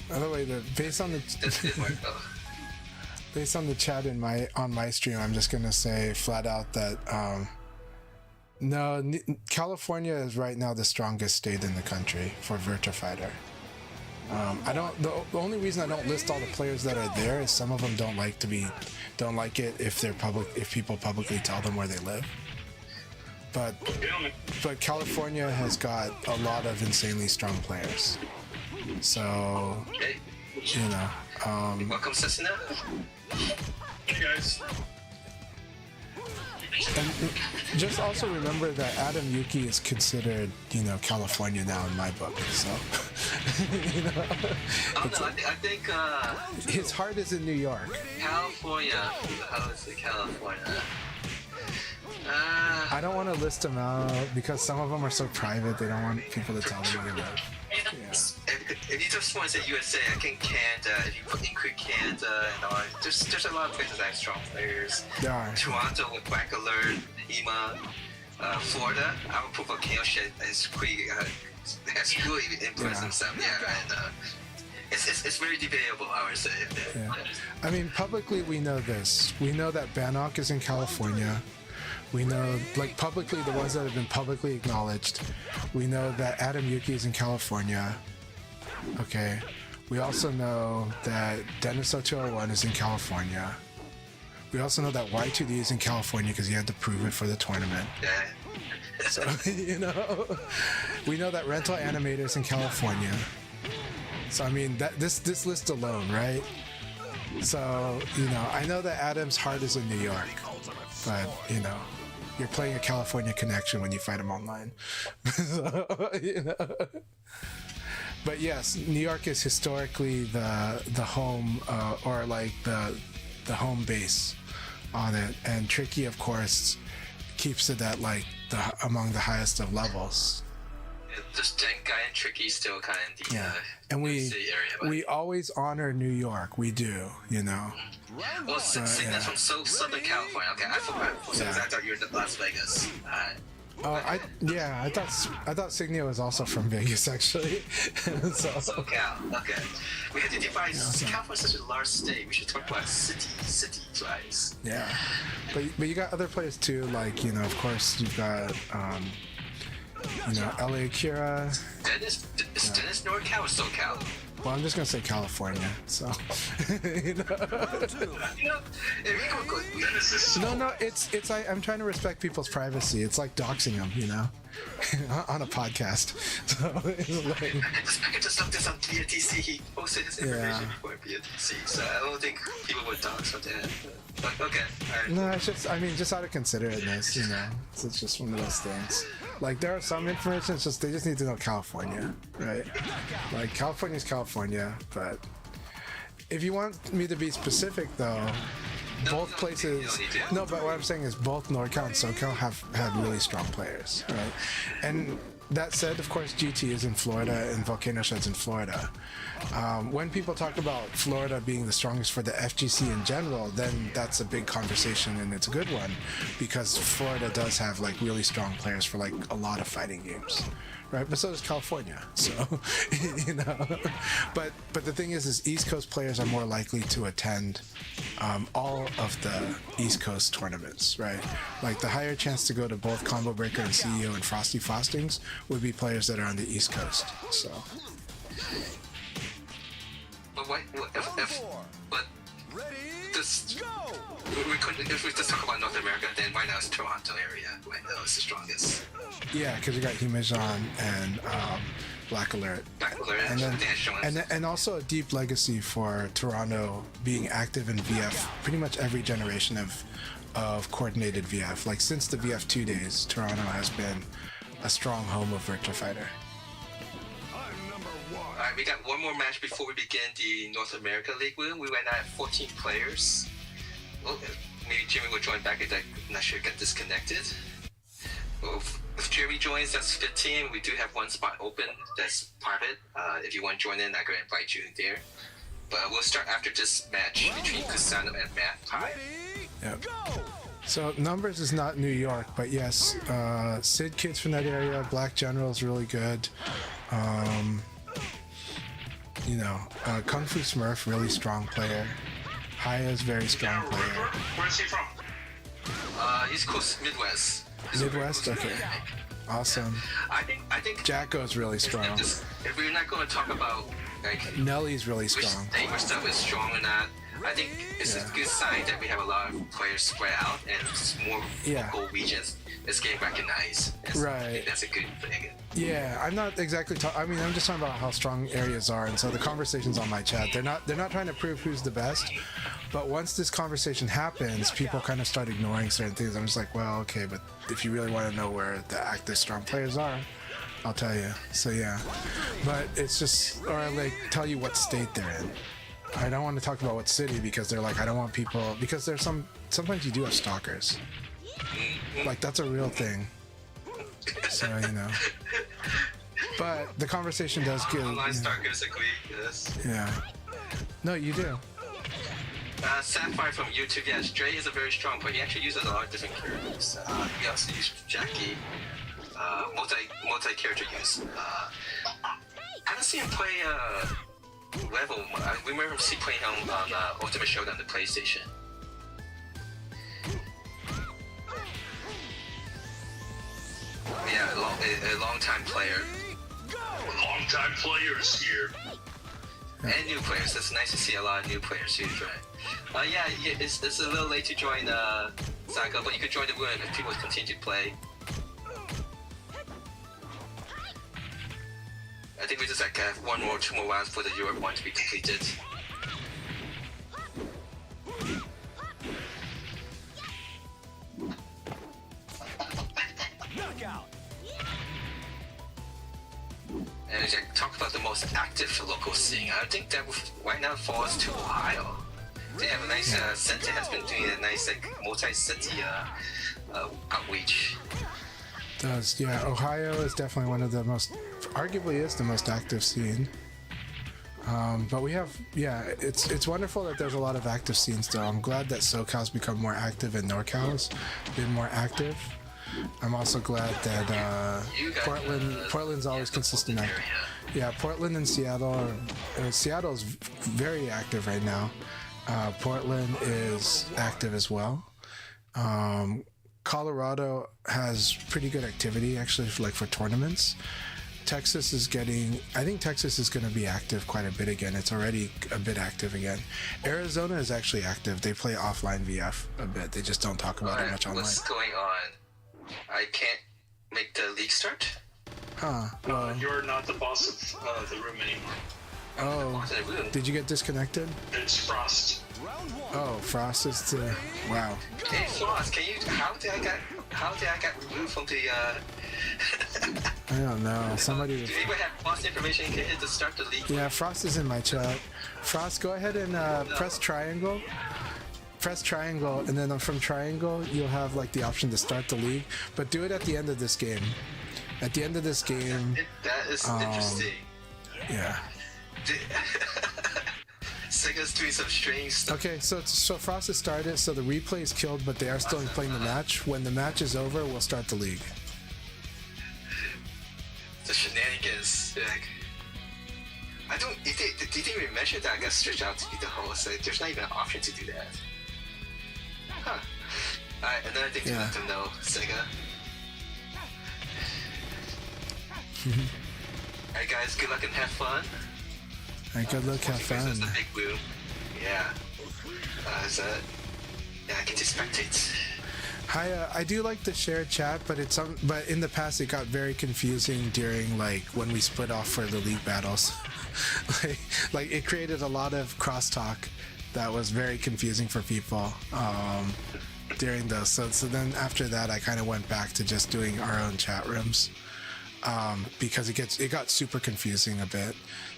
By the way, based on the That's good, Marco. based on the chat on my stream, I'm just gonna say flat out that no, California is right now the strongest state in the country for Virtua Fighter. I don't. The only reason I don't list all the players that are there is some of them don't like it if people publicly tell them where they live. But California has got a lot of insanely strong players. So Okay. you know. Welcome, Cessna. Hey guys. And just also remember that Adam Yuki is considered, California now in my book. So, I think his heart is in New York. California. How is it, California? I don't want to list them out because some of them are so private. They don't want people to tell them where they live. If you just want to say USA, I think Canada. If you include Canada and all, there's a lot of places that have strong players. There are. Toronto with Black Alert, EMA, Florida. Our proof of chaos shit is pretty has really influenced themselves. And it's very debatable, I would say. Yeah. I mean, publicly we know this. We know that Bannock is in California. We know, publicly, the ones that have been publicly acknowledged. We know that Adam Yuki is in California. Okay. We also know that Dennis0201 is in California. We also know that Y2D is in California because he had to prove it for the tournament. Yeah. So, we know that Rental Animator is in California. So, I mean, this list alone, right? So, I know that Adam's heart is in New York. But, you're playing a California connection when you fight him online. So, but yes, New York is historically the home or like the home base on it, and Tricky, of course, keeps it at like among the highest of levels. Just Guy and Tricky still kind of the And city area. But we always honor New York. We do, you know. well, Cygnus from Southern California. Okay, I forgot. For some reason, I thought you were in Las Vegas. I thought Signia was also from Vegas actually. So SoCal. Okay. We had to divide. California is such a large state. We should talk about cities-wise. yeah, but you got other players too. Like, you know, of course you've got LA Akira. Dennis NorCal or SoCal? Well, I'm just gonna say California. So you know. No, it's I'm trying to respect people's privacy. It's like doxing them, you know, on a podcast. So it's like, I can just look this on BTC. He posted his information before BTC, so I don't think people would dox for that. But okay, all right. No, it's just out of considerateness, you know. It's just one of those things. Like, there are some information, it's just they just need to know California, right? Like, California's California, but if you want me to be specific, though, both places. No, but what I'm saying is both NorCal and SoCal have had really strong players, right? And that said, of course, GT is in Florida and Volcano Shed's in Florida. When people talk about Florida being the strongest for the FGC in general, then that's a big conversation, and it's a good one, because Florida does have like really strong players for like a lot of fighting games, right? But so does California. So you know, but the thing is East Coast players are more likely to attend all of the East Coast tournaments, right? Like, the higher chance to go to both Combo Breaker and CEO and Frosty Fostings would be players that are on the East Coast. So. But if we just talk about North America, then right now it's Toronto area. Right now it's the strongest. Yeah, because you got Himejon and Black Alert. And also a deep legacy for Toronto being active in VF pretty much every generation of coordinated VF. Like, since the VF2 days, Toronto has been a strong home of Virtua Fighter. Alright, we got one more match before we begin the North America League. We went at 14 players. Well, maybe Jimmy will join back if I'm not sure, get disconnected. Well, if Jerry joins, that's 15. We do have one spot open that's private. If you want to join in, I can invite you there. But we'll start after this match between Kusano and Matt Pai. Yep. So numbers is not New York, but yes, Sid kids from that area. Black General is really good. Kung Fu Smurf, really strong player. Haya's very strong player. Where's he from? East Coast, Midwest. Midwest, okay, awesome. I think Jacko's really strong. If we're not going to talk about like Nelly's really strong. Which stuff is strong or not, I think it's a good sign that we have a lot of players spread out and more local regions is getting recognized. Right. I think that's a good thing. Yeah, I'm not exactly I'm just talking about how strong areas are, and so the conversation's on my chat. They're not trying to prove who's the best, but once this conversation happens, people kind of start ignoring certain things. I'm just like, well, okay, but if you really want to know where the active strong players are, I'll tell you. So yeah, but it's just, or I like tell you what state they're in. I don't want to talk about what city, because they're like, I don't want people, because there's sometimes you do have stalkers. Like, that's a real thing. So, but the conversation does get. Online stalkers agree, yes. Yeah. No, you do. Sapphire from YouTube, yes, Dre is a very strong player. He actually uses a lot of different characters. He also uses Jackie, multi-character use. I haven't seen him play level. I remember him playing on Ultimate Showdown, the PlayStation. Yeah, a long-time player. Long-time players here. And new players. It's nice to see a lot of new players who join. It's a little late to join Saga, but you could join the room if people continue to play. I think we just have one or two more rounds for the Europe one to be completed. Knockout. And talk about the most most active local scene. I think that right now falls to Ohio. They have a nice center has been doing a nice like multi-city outreach. Does, yeah. Ohio is definitely one of the most, arguably is the most active scene. But we have, yeah, it's wonderful that there's a lot of active scenes though. I'm glad that SoCal's become more active and NorCal's been more active. I'm also glad that Portland's always consistent active. Yeah, Portland and Seattle Seattle's very active right now. Portland is active as well. Colorado has pretty good activity actually for tournaments. Texas is I think Texas is going to be active quite a bit again. It's already a bit active again. Arizona is actually active. They play offline VF a bit. They just don't talk about it much online. What's going on? I can't make the league start? Huh. Well, you're not the boss of the room anymore. Oh, did you get disconnected? It's Frost. Oh, Frost is the... Wow. Hey, Frost, how did I get removed from the... I don't know. Somebody... Do you even have Frost information in case to start the league? Yeah, Frost is in my chat. Frost, go ahead and press triangle. Press triangle, and then from triangle, you'll have like the option to start the league. But do it at the end of this game. At the end of this game... That is interesting. Yeah. Sega's doing some strange stuff. Okay, so Frost has started, so the replay is killed, but they are still playing the match. When the match is over, we'll start the league. The shenanigans. Like, I don't. Did they even mention that I got stretched out to be the host? Like, there's not even an option to do that. Huh. Alright, another thing to let them know, Sega. Alright, guys, good luck and have fun. Alright, good luck, have fun. The big boom. Yeah. Yeah, I can just spectate. Hi, I do like the shared chat, but but in the past it got very confusing during like when we split off for the league battles. like it created a lot of crosstalk that was very confusing for people during those. So then after that, I kind of went back to just doing our own chat rooms because it got super confusing a bit.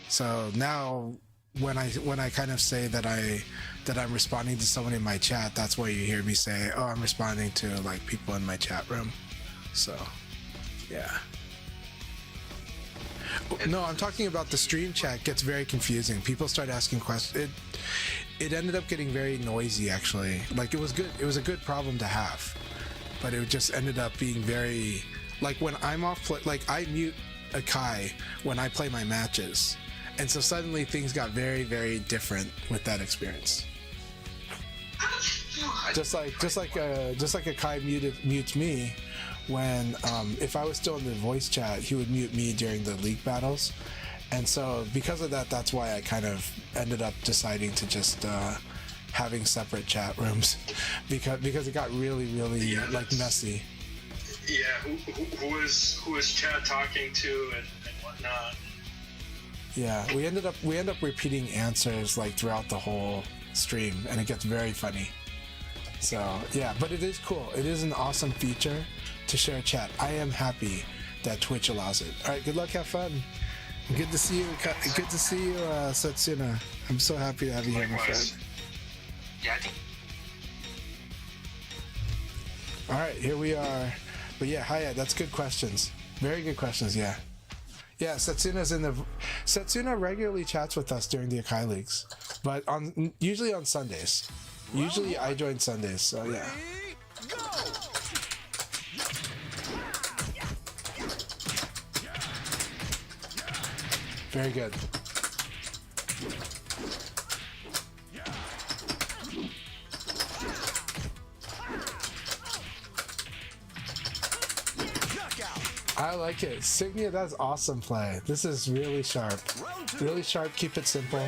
So now when I kind of say that I'm responding to someone in my chat, that's why you hear me say, oh, I'm responding to like people in my chat room. So yeah. No, I'm talking about the stream chat gets very confusing. People start asking questions. It ended up getting very noisy actually. Like it was good. It was a good problem to have, but it just ended up being very, like when I'm off, like I mute Akai when I play my matches. And so suddenly things got very, very different with that experience. Just like Akai mutes me when if I was still in the voice chat, he would mute me during the league battles. And so because of that, that's why I kind of ended up deciding to just having separate chat rooms because it got really, really like messy. Yeah, who is Chad talking to and whatnot. Yeah, we end up repeating answers like throughout the whole stream, and it gets very funny. So yeah, but it is cool. It is an awesome feature to share chat. I am happy that Twitch allows it. All right, good luck, have fun. Good to see you. Good to see you, Setsuna. I'm so happy to have you here, my friend. Yeah, I think. All right, here we are. But yeah, hi. That's good questions. Very good questions. Yeah. Yeah, Setsuna regularly chats with us during the Akai Leagues, but usually on Sundays. Usually I join Sundays, so yeah. Very good. I like it. Signia, that's awesome play. This is really sharp. Really sharp, keep it simple.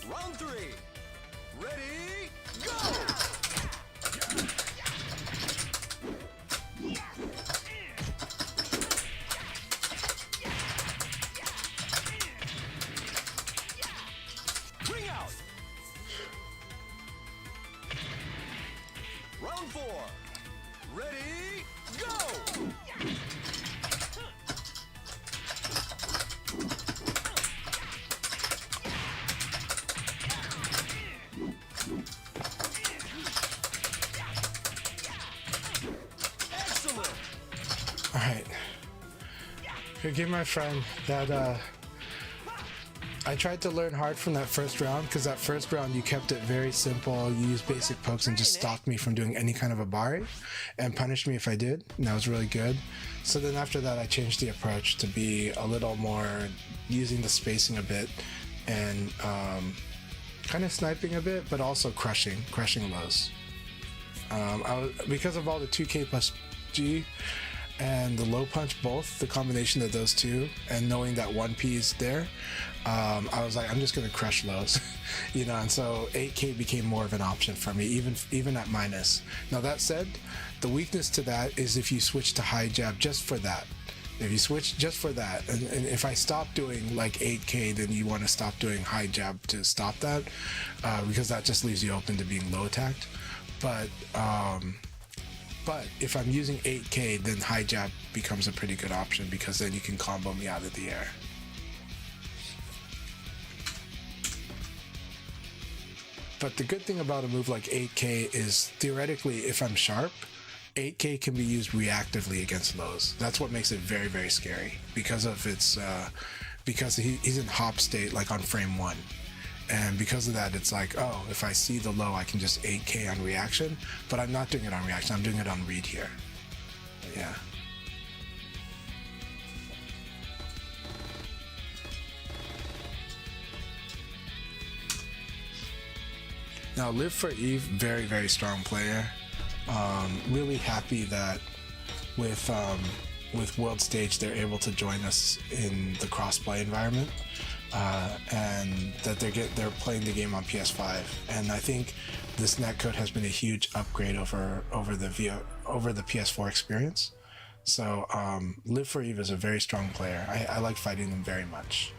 Round 3. Ready, go! Ring out. Round 4. Ready, go! Excellent. All right. Here, give my friend that. I tried to learn hard from that first round because that first round you kept it very simple. You used basic pokes and just stopped me from doing any kind of a bari and punished me if I did. And that was really good. So then after that, I changed the approach to be a little more using the spacing a bit and kind of sniping a bit, but also crushing lows. Because of all the 2K plus G and the low punch, both the combination of those two, and knowing that 1P is there, I was like, I'm just gonna crush lows, you know. And so 8K became more of an option for me, even at minus. Now that said, the weakness to that is if you switch to high jab just for that. If you switch just for that, and if I stop doing like 8K, then you want to stop doing high jab to stop that, because that just leaves you open to being low attacked. But if I'm using 8K, then high jab becomes a pretty good option because then you can combo me out of the air. But the good thing about a move like 8K is theoretically, if I'm sharp, 8K can be used reactively against lows. That's what makes it very, very scary because of its because he's in hop state like on frame 1. And because of that, it's like, oh, if I see the low, I can just 8K on reaction, but I'm not doing it on reaction, I'm doing it on read here. Yeah. Now, Live for Eve, very, very strong player. Really happy that with World Stage, they're able to join us in the crossplay environment. And that they're playing the game on PS5, and I think this netcode has been a huge upgrade over the PS4 experience. So Live for Eve is a very strong player. I like fighting them very much.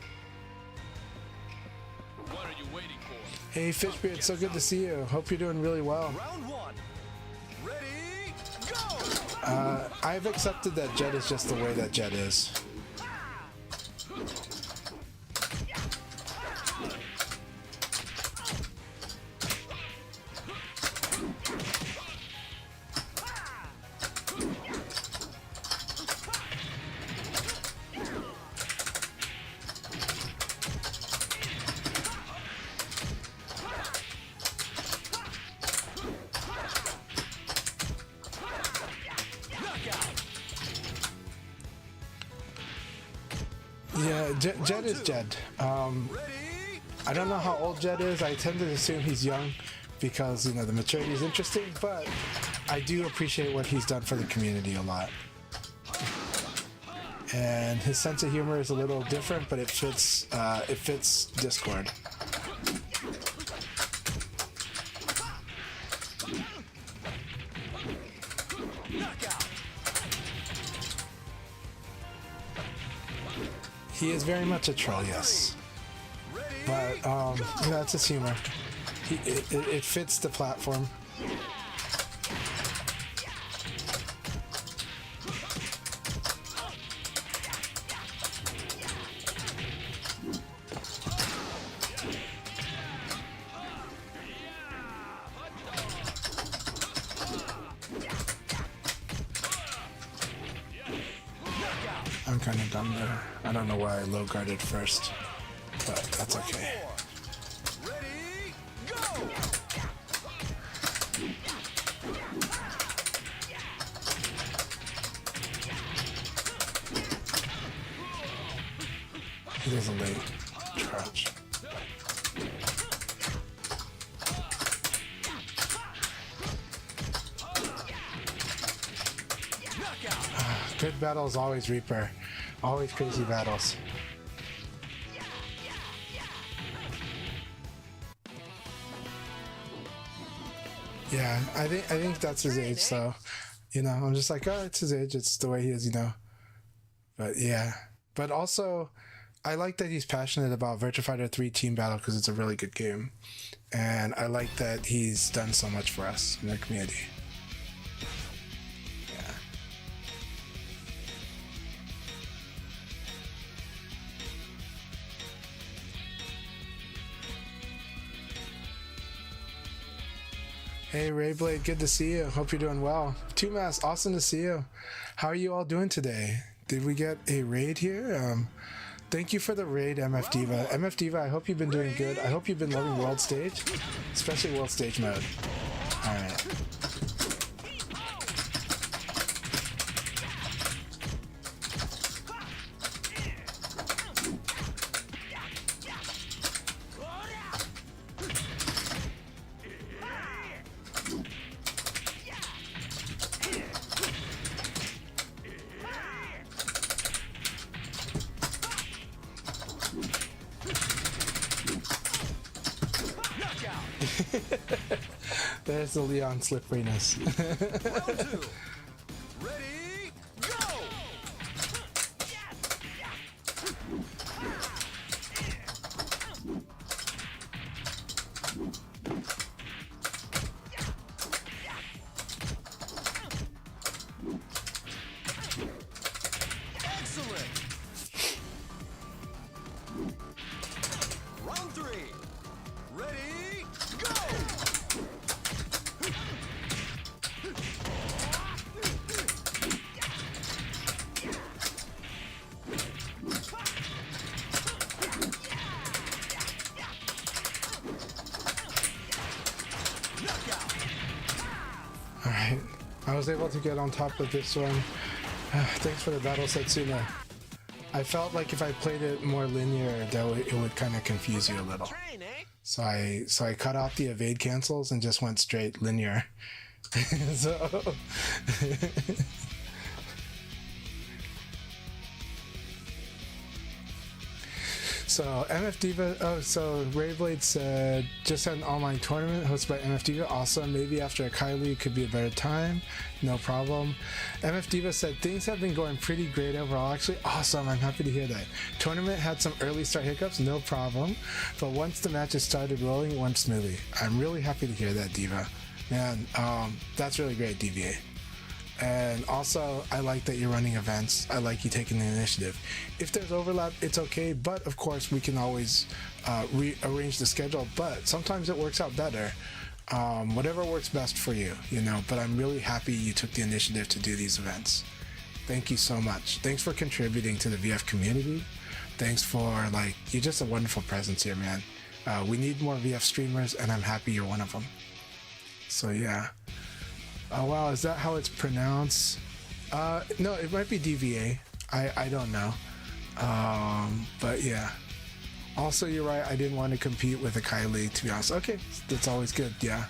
What are you waiting for? Hey Fishbeard, so good to see you. Hope you're doing really well. Round 1. Ready, go! I've accepted that Jet is just the way that Jet is. Yeah, Jed is Jed. I don't know how old Jed is. I tend to assume he's young because, you know, the maturity is interesting, but I do appreciate what he's done for the community a lot. And his sense of humor is a little different, but it fits Discord. He is very much a troll, yes. But, you know, it's his humor. It fits the platform. I'm kind of dumb there. I don't know why I low guarded first, but that's okay. Ready, go! He does a late crouch. Good battles, always Reaper. Always crazy battles. Yeah, I think that's his age, so, you know, I'm just like, oh, it's his age, it's the way he is, you know. But yeah. But also, I like that he's passionate about Virtua Fighter 3 Team Battle because it's a really good game. And I like that he's done so much for us in the community. Yeah. Hey Rayblade, good to see you. Hope you're doing well. Two Mass, awesome to see you. How are you all doing today? Did we get a raid here? Thank you for the raid, MF Diva. MF Diva, I hope you've been doing good. I hope you've been loving World Stage, especially World Stage mode. Alright. There's the Leon slipperiness. Round two. Ready, go! Excellent! Round three. Ready, go! Alright. I was able to get on top of this one. Thanks for the battle, Setsuna. I felt like if I played it more linear, it would kind of confuse you a little. Train, eh? So I cut out the evade cancels and just went straight linear. So So MF Diva, so Rayblade said, just had an online tournament hosted by MF Diva. Awesome. Maybe after a Akai League could be a better time. No problem. MF Diva said, things have been going pretty great overall. Actually, awesome. I'm happy to hear that. Tournament had some early start hiccups. No problem. But once the matches started rolling, it went smoothly. I'm really happy to hear that, Diva. Man, that's really great, DVA. And also, I like that you're running events. I like you taking the initiative. If there's overlap, it's okay, but of course, we can always rearrange the schedule, but sometimes it works out better. Whatever works best for you, you know, but I'm really happy you took the initiative to do these events. Thank you so much. Thanks for contributing to the VF community. Thanks for, you're just a wonderful presence here, man. We need more VF streamers, and I'm happy you're one of them. So, yeah. Oh wow, is that how it's pronounced? No, it might be DVA. I don't know. But yeah. Also, you're right, I didn't want to compete with Akai League, to be honest. Okay, that's always good, yeah.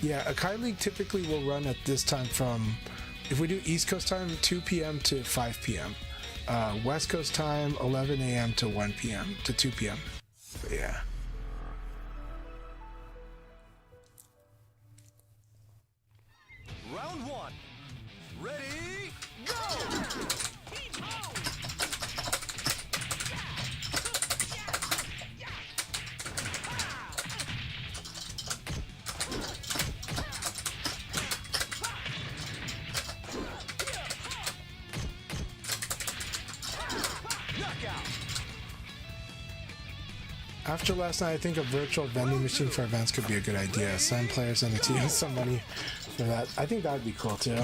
Yeah, Akai League typically will run at this time from, if we do East Coast time, 2 p.m. to 5 p.m. West Coast time, 11 a.m. to 1 p.m. to 2 p.m. But yeah. Round one. Ready, go! Knockout! After last night, I think a virtual vending machine for events could be a good idea. Send players and the team some money for that. I think that would be cool too.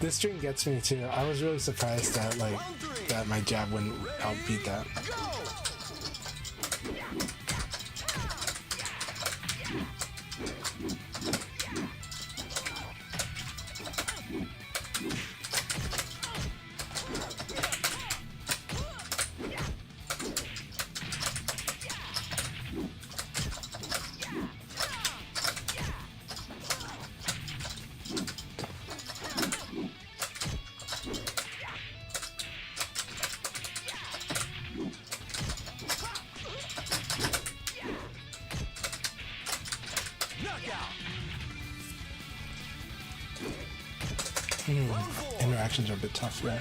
This string gets me too. I was really surprised that that my jab wouldn't outbeat that. Interactions are a bit tough, yeah.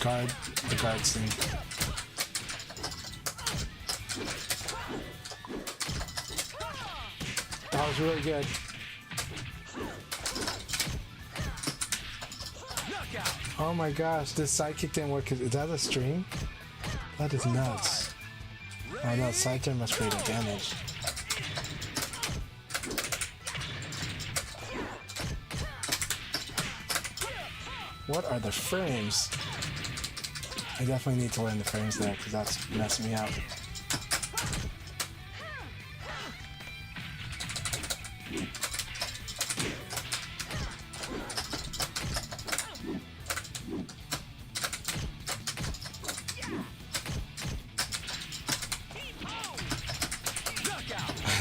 Guard, the guards thing. That was really good. Oh my gosh, this sidekick didn't work. Is that a stream? That is nuts. Oh no, side turn must create damage. What are the frames? I definitely need to learn the frames there because that's messing me up.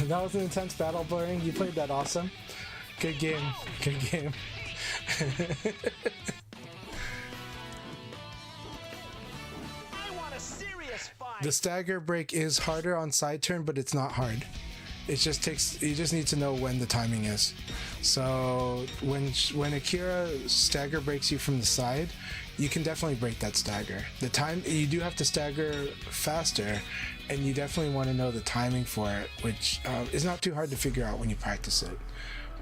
That was an intense battle, Blurring. You played that awesome. Good game. Good game. The stagger break is harder on side turn, but it's not hard. It just takes, you just need to know when the timing is. So when Akira stagger breaks you from the side, you can definitely break that stagger. The time, you do have to stagger faster, and you definitely want to know the timing for it, which is not too hard to figure out when you practice it.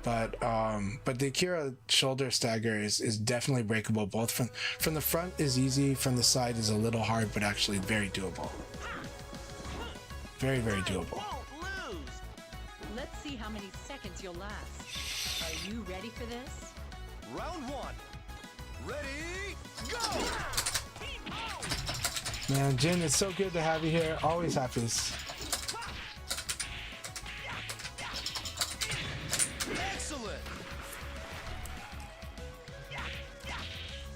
But the Akira shoulder stagger is definitely breakable. Both from the front is easy, from the side is a little hard, but actually very doable. Very, very doable. Let's see how many seconds you'll last. Are you ready for this? Round one. Ready, go! Man, Jin, it's so good to have you here. Always happy. Excellent.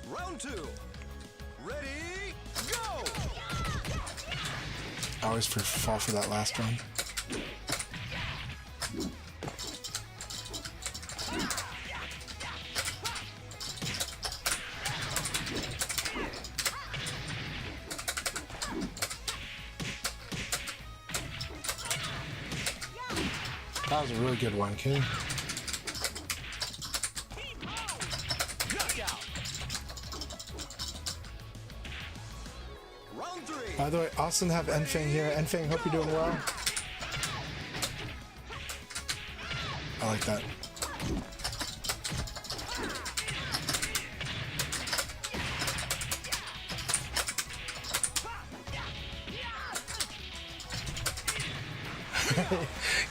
Round two. Ready, go! I always fall for that last one. That was a really good one, King. Round three. By the way, awesome to have Enfeng here. Enfeng, hope you're doing well. I like that.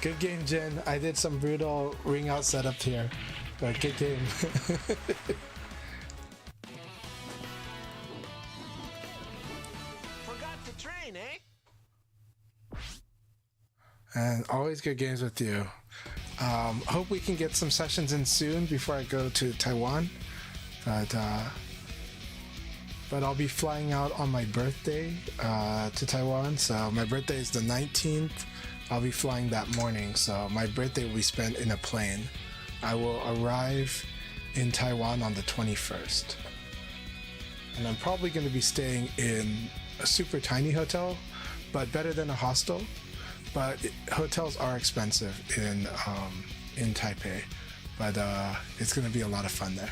Good game, Jin. I did some brutal ring out setup here, but good game. Forgot the train, eh? And always good games with you. Hope we can get some sessions in soon before I go to Taiwan. But I'll be flying out on my birthday to Taiwan. So my birthday is the 19th. I'll be flying that morning. So my birthday will be spent in a plane. I will arrive in Taiwan on the 21st. And I'm probably going to be staying in a super tiny hotel, but better than a hostel. But hotels are expensive in Taipei, but it's going to be a lot of fun there.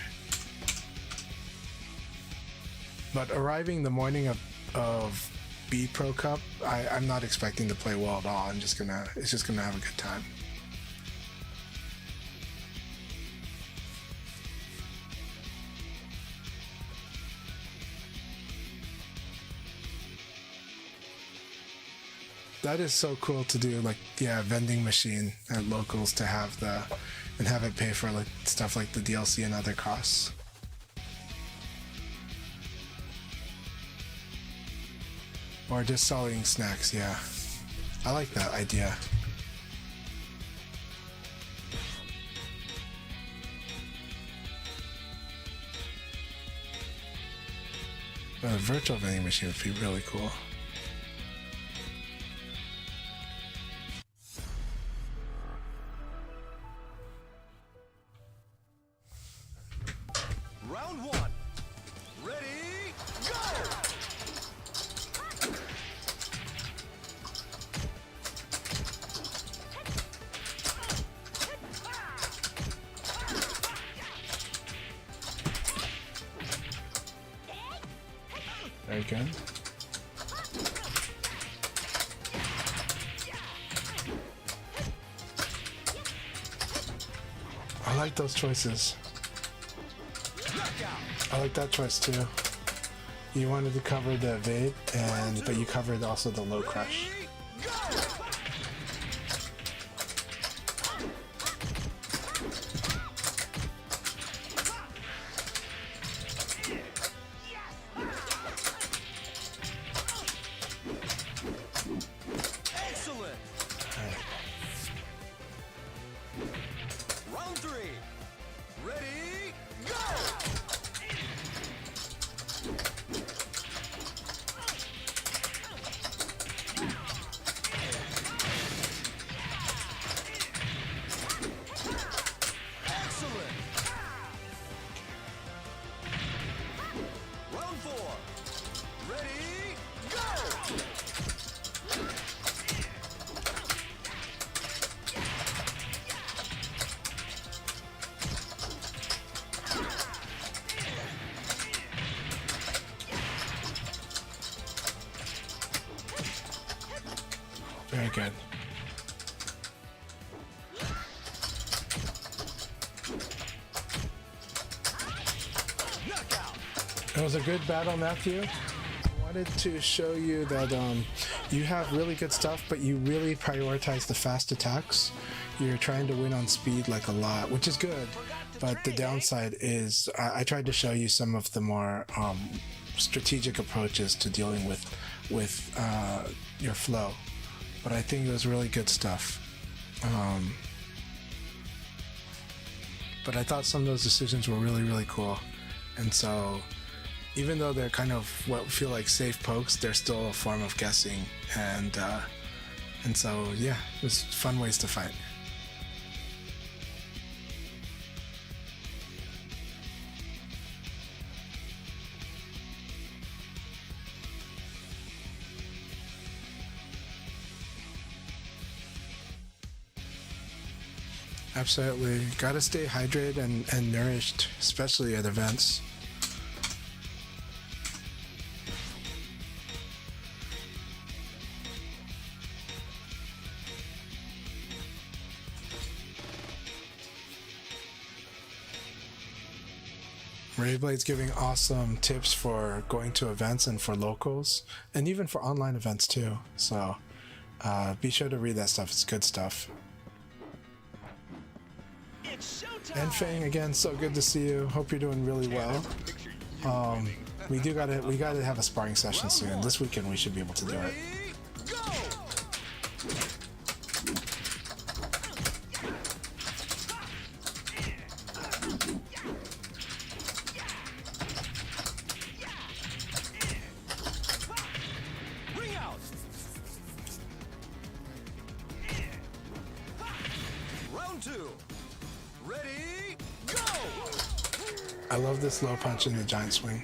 But arriving the morning of B Pro Cup, I'm not expecting to play well at all. It's just gonna have a good time. That is so cool to do, like, yeah, vending machine at locals to have and have it pay for like stuff like the DLC and other costs. Or just selling snacks, yeah. I like that idea. A virtual vending machine would be really cool. Round one. Ready, go! good. I like those choices. I like that choice too. You wanted to cover the evade, but you covered also the low crush. Excellent. Round 3. Ready, go! Excellent. Round 4. Ready, go! Very good. It was a good battle, Matthew. I wanted to show you that you have really good stuff, but you really prioritize the fast attacks. You're trying to win on speed like a lot, which is good. But the downside is I tried to show you some of the more strategic approaches to dealing with your flow. But I think it was really good stuff. But I thought some of those decisions were really, really cool. And so even though they're kind of what feel like safe pokes, they're still a form of guessing. And so, yeah, it was fun ways to fight. Absolutely. Gotta stay hydrated and nourished, especially at events. Rayblade's giving awesome tips for going to events and for locals, and even for online events too. So be sure to read that stuff. It's good stuff. And Fang, again, so good to see you. Hope you're doing really well. We gotta have a sparring session soon. This weekend we should be able to do it. Round 2. Ready, go! I love this low punch in the giant swing.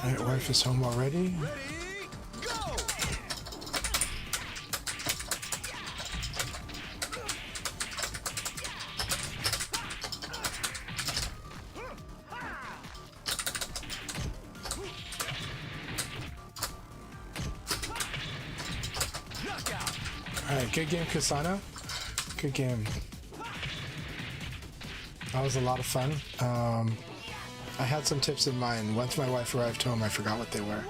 Alright, wife is home already. Alright, good game, Kasana. Good game. That was a lot of fun. I had some tips in mind. Once my wife arrived home, I forgot what they were.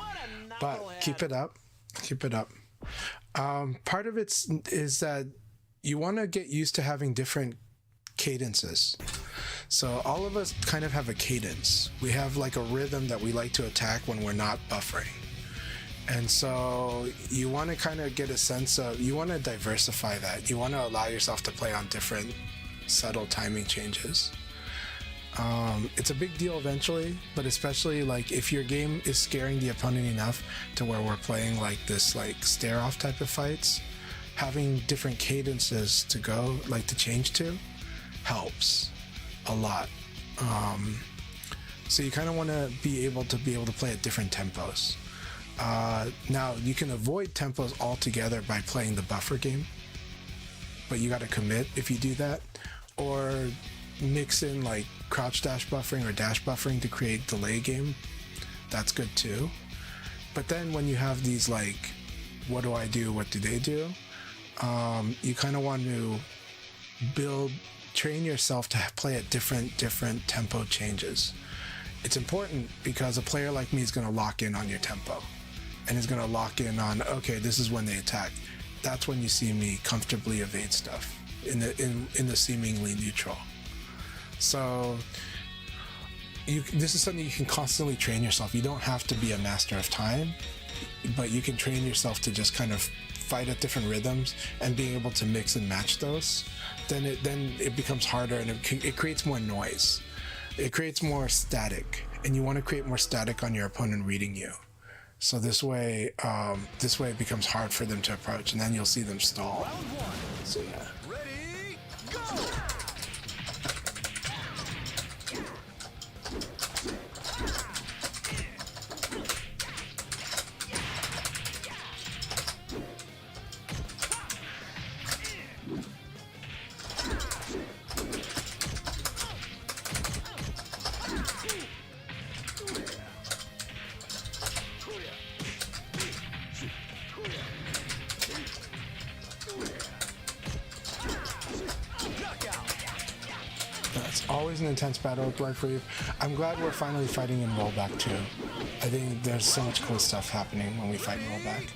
But keep it up. Keep it up. Part of it is that you want to get used to having different cadences. So all of us kind of have a cadence. We have like a rhythm that we like to attack when we're not buffering. And so you want to kind of get a sense of, you want to diversify that. You want to allow yourself to play on different subtle timing changes. It's a big deal eventually, but especially like if your game is scaring the opponent enough to where we're playing like this like stare off type of fights, having different cadences to go, like to change to, helps a lot. So you kind of want to be able to play at different tempos. Now you can avoid tempos altogether by playing the buffer game, but you got to commit if you do that, or mix in like crouch dash buffering or dash buffering to create delay game. That's good too. But then when you have these like, what do I do, what do they do, you kind of want to train yourself to play at different tempo changes. It's important because a player like me is going to lock in on your tempo and is going to lock in on, okay, this is when they attack. That's when you see me comfortably evade stuff in the seemingly neutral. So this is something you can constantly train yourself. You don't have to be a master of time, but you can train yourself to just kind of fight at different rhythms and being able to mix and match those. Then it becomes harder, and it creates more noise. It creates more static, and you want to create more static on your opponent reading you. So this way it becomes hard for them to approach, and then you'll see them stall. So yeah. Ready, go! It's always an intense battle with Life Wave. I'm glad we're finally fighting in rollback too. I think there's so much cool stuff happening when we fight in rollback.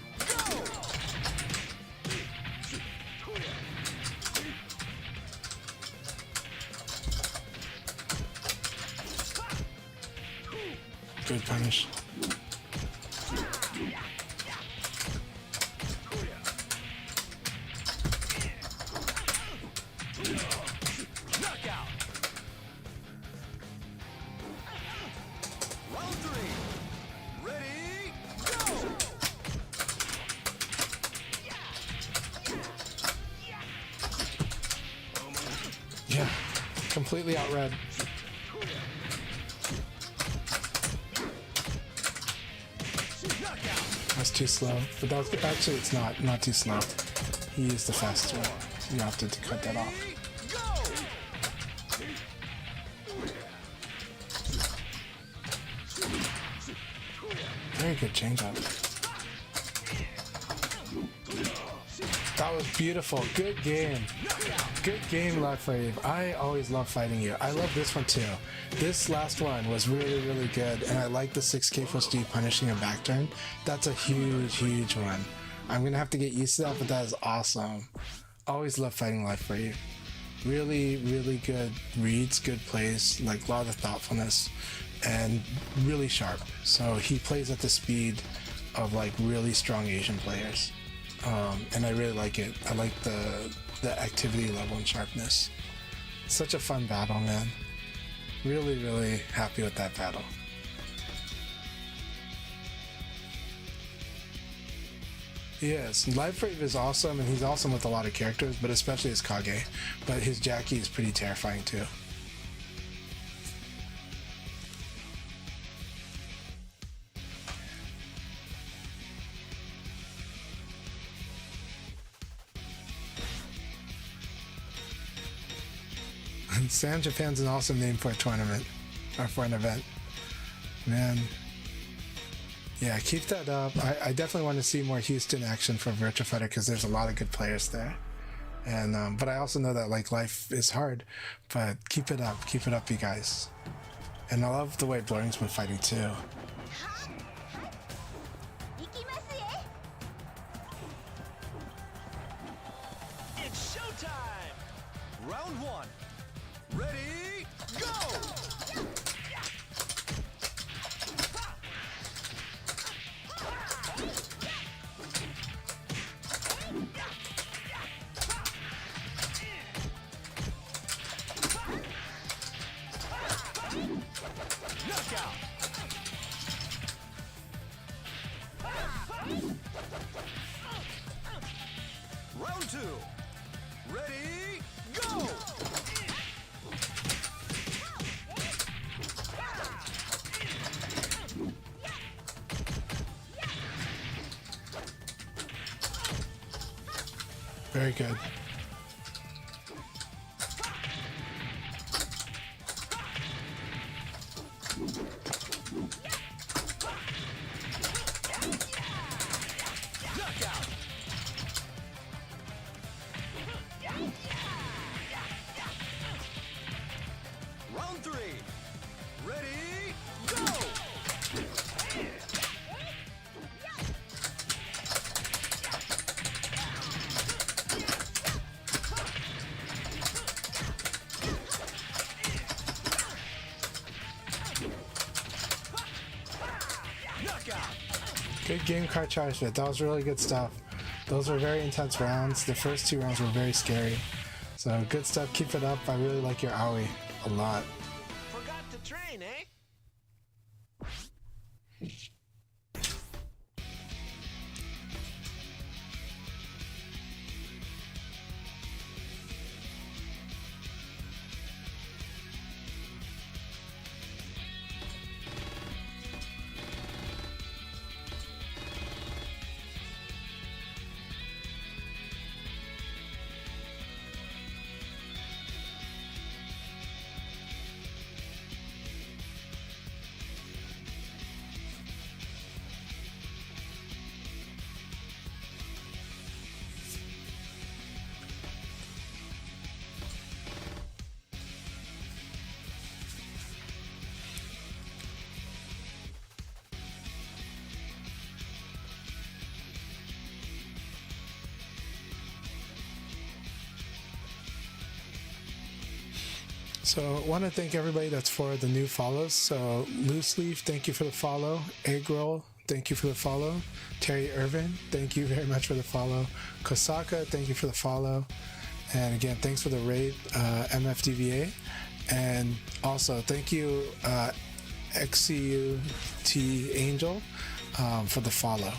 Good punish. Yeah, completely outread. That's too slow, but that was, actually it's not too slow. He used the fastest one, so you have to cut that off. Very good change-up. That was beautiful. Good game. Good game, Life Wave. I always love fighting you. I love this one too. This last one was really, really good, and I like the 6K plus D punishing a back turn. That's a huge, huge one. I'm gonna have to get used to that, but that is awesome. Always love fighting Life Wave. Really, really good reads, good plays, like a lot of thoughtfulness, and really sharp. So he plays at the speed of like really strong Asian players. And I really like it. I like the activity level and sharpness. Such a fun battle, man. Really, really happy with that battle. Yes, Life Wave is awesome, and he's awesome with a lot of characters, but especially as Kage. But his Jackie is pretty terrifying too. Sam Japan's an awesome name for a tournament, or for an event. Man. Yeah, keep that up. I definitely want to see more Houston action for Virtua Fighter because there's a lot of good players there. And but I also know that like life is hard, but keep it up, you guys. And I love the way Blurring's been fighting too. It's showtime! Round one. Ready, go! Knockout! Round Ready, go! Very good. Round 3. Ready, go! Knockout! Good game, Card Charge Fit. That was really good stuff. Those were very intense rounds. The first 2 rounds were very scary. So good stuff. Keep it up. I really like your owie a lot. Forgot to train, eh? So I want to thank everybody that's for the new follows. So Loose Leaf, thank you for the follow. Egg Roll, thank you for the follow. Terry Irvin, thank you very much for the follow. Kosaka, thank you for the follow. And again, thanks for the raid, MFDVA. And also thank you, XCUT Angel, for the follow.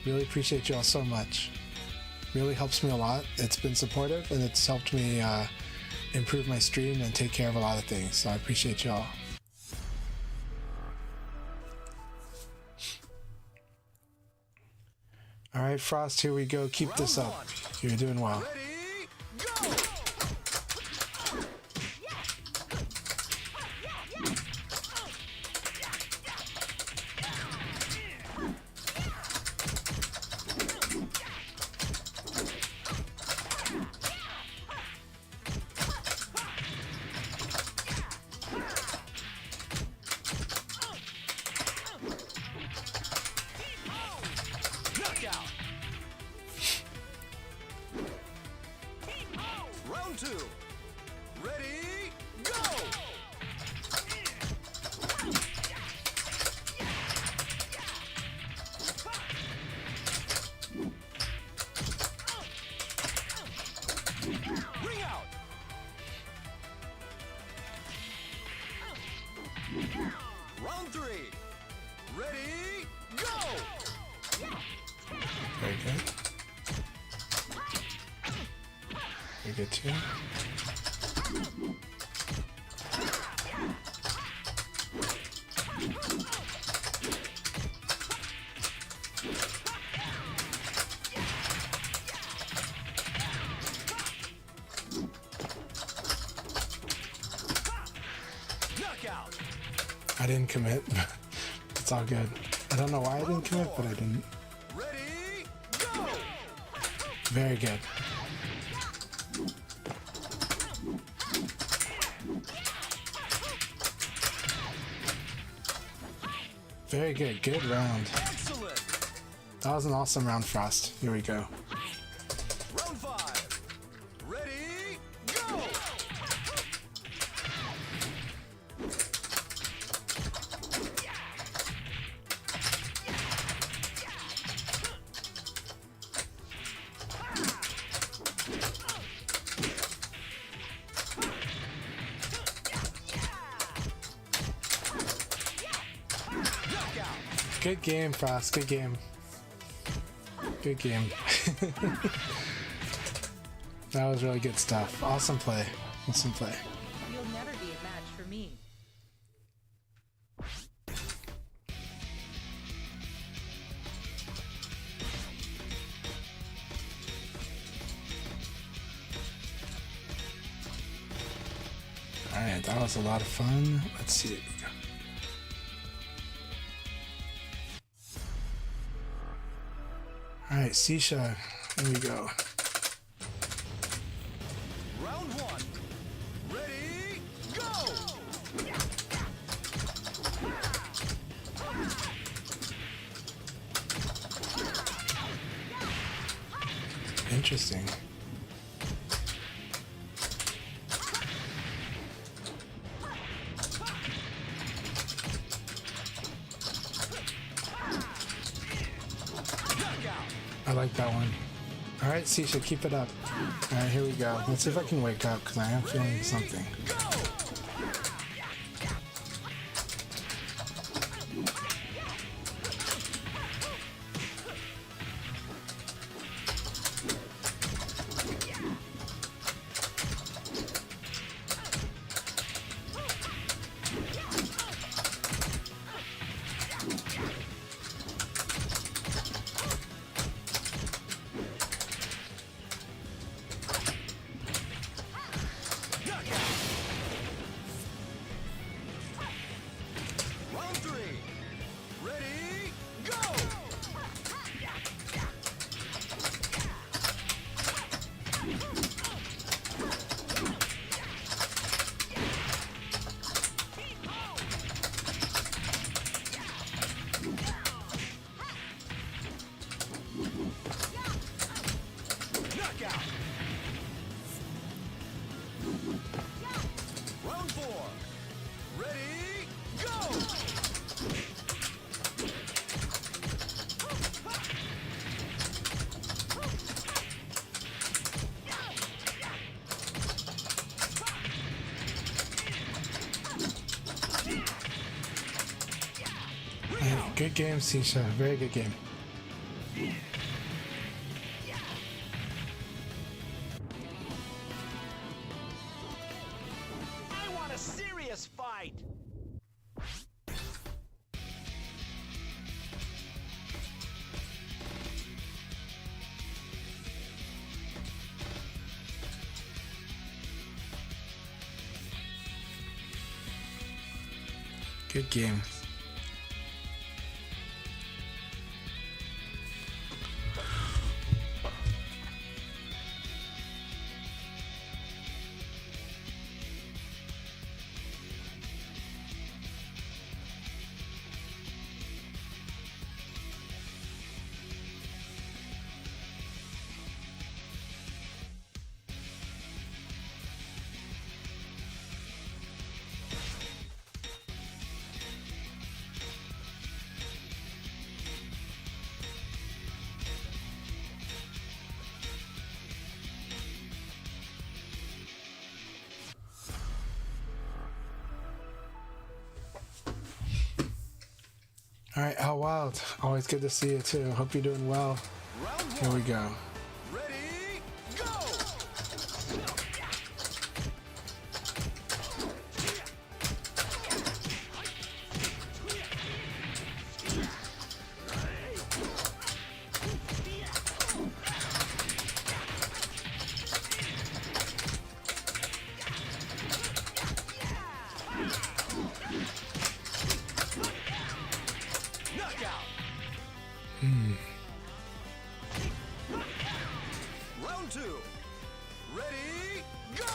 Really appreciate you all so much. Really helps me a lot. It's been supportive and it's helped me improve my stream and take care of a lot of things. So I appreciate y'all. All right, Frost, here we go. Keep this up. You're doing well. Ready, go! Knockout! Round 2. Ready, go! Ring out! Round 3. Ready, go! Very good. Very good too. Knockout! I didn't commit, but it's all good. I don't know why I didn't commit, but I didn't. Ready, go! Very good. Very good. Good round. Excellent! That was an awesome round, Frost. Here we go. Round 5. Ready, go! Good game, Frost. Good game. Good game. That was really good stuff. Awesome play. Awesome play. You'll never be a match for me. Alright, that was a lot of fun. Let's see. Alright, Sisha, here we go. Round one. Ready, go! Interesting. I like that one. Alright, Sisha, keep it up. Alright, here we go. Let's see if I can wake up, because I am feeling something. Round three. Ready, go! Knockout. Round four. Ready, go! Alright, good game, Sisha. Very good game. I want a serious fight. Good game. Alright, How Wild. Always good to see you too. Hope you're doing well. Round Here one. we go. Ready, go! Knockout. Round two. Ready, go!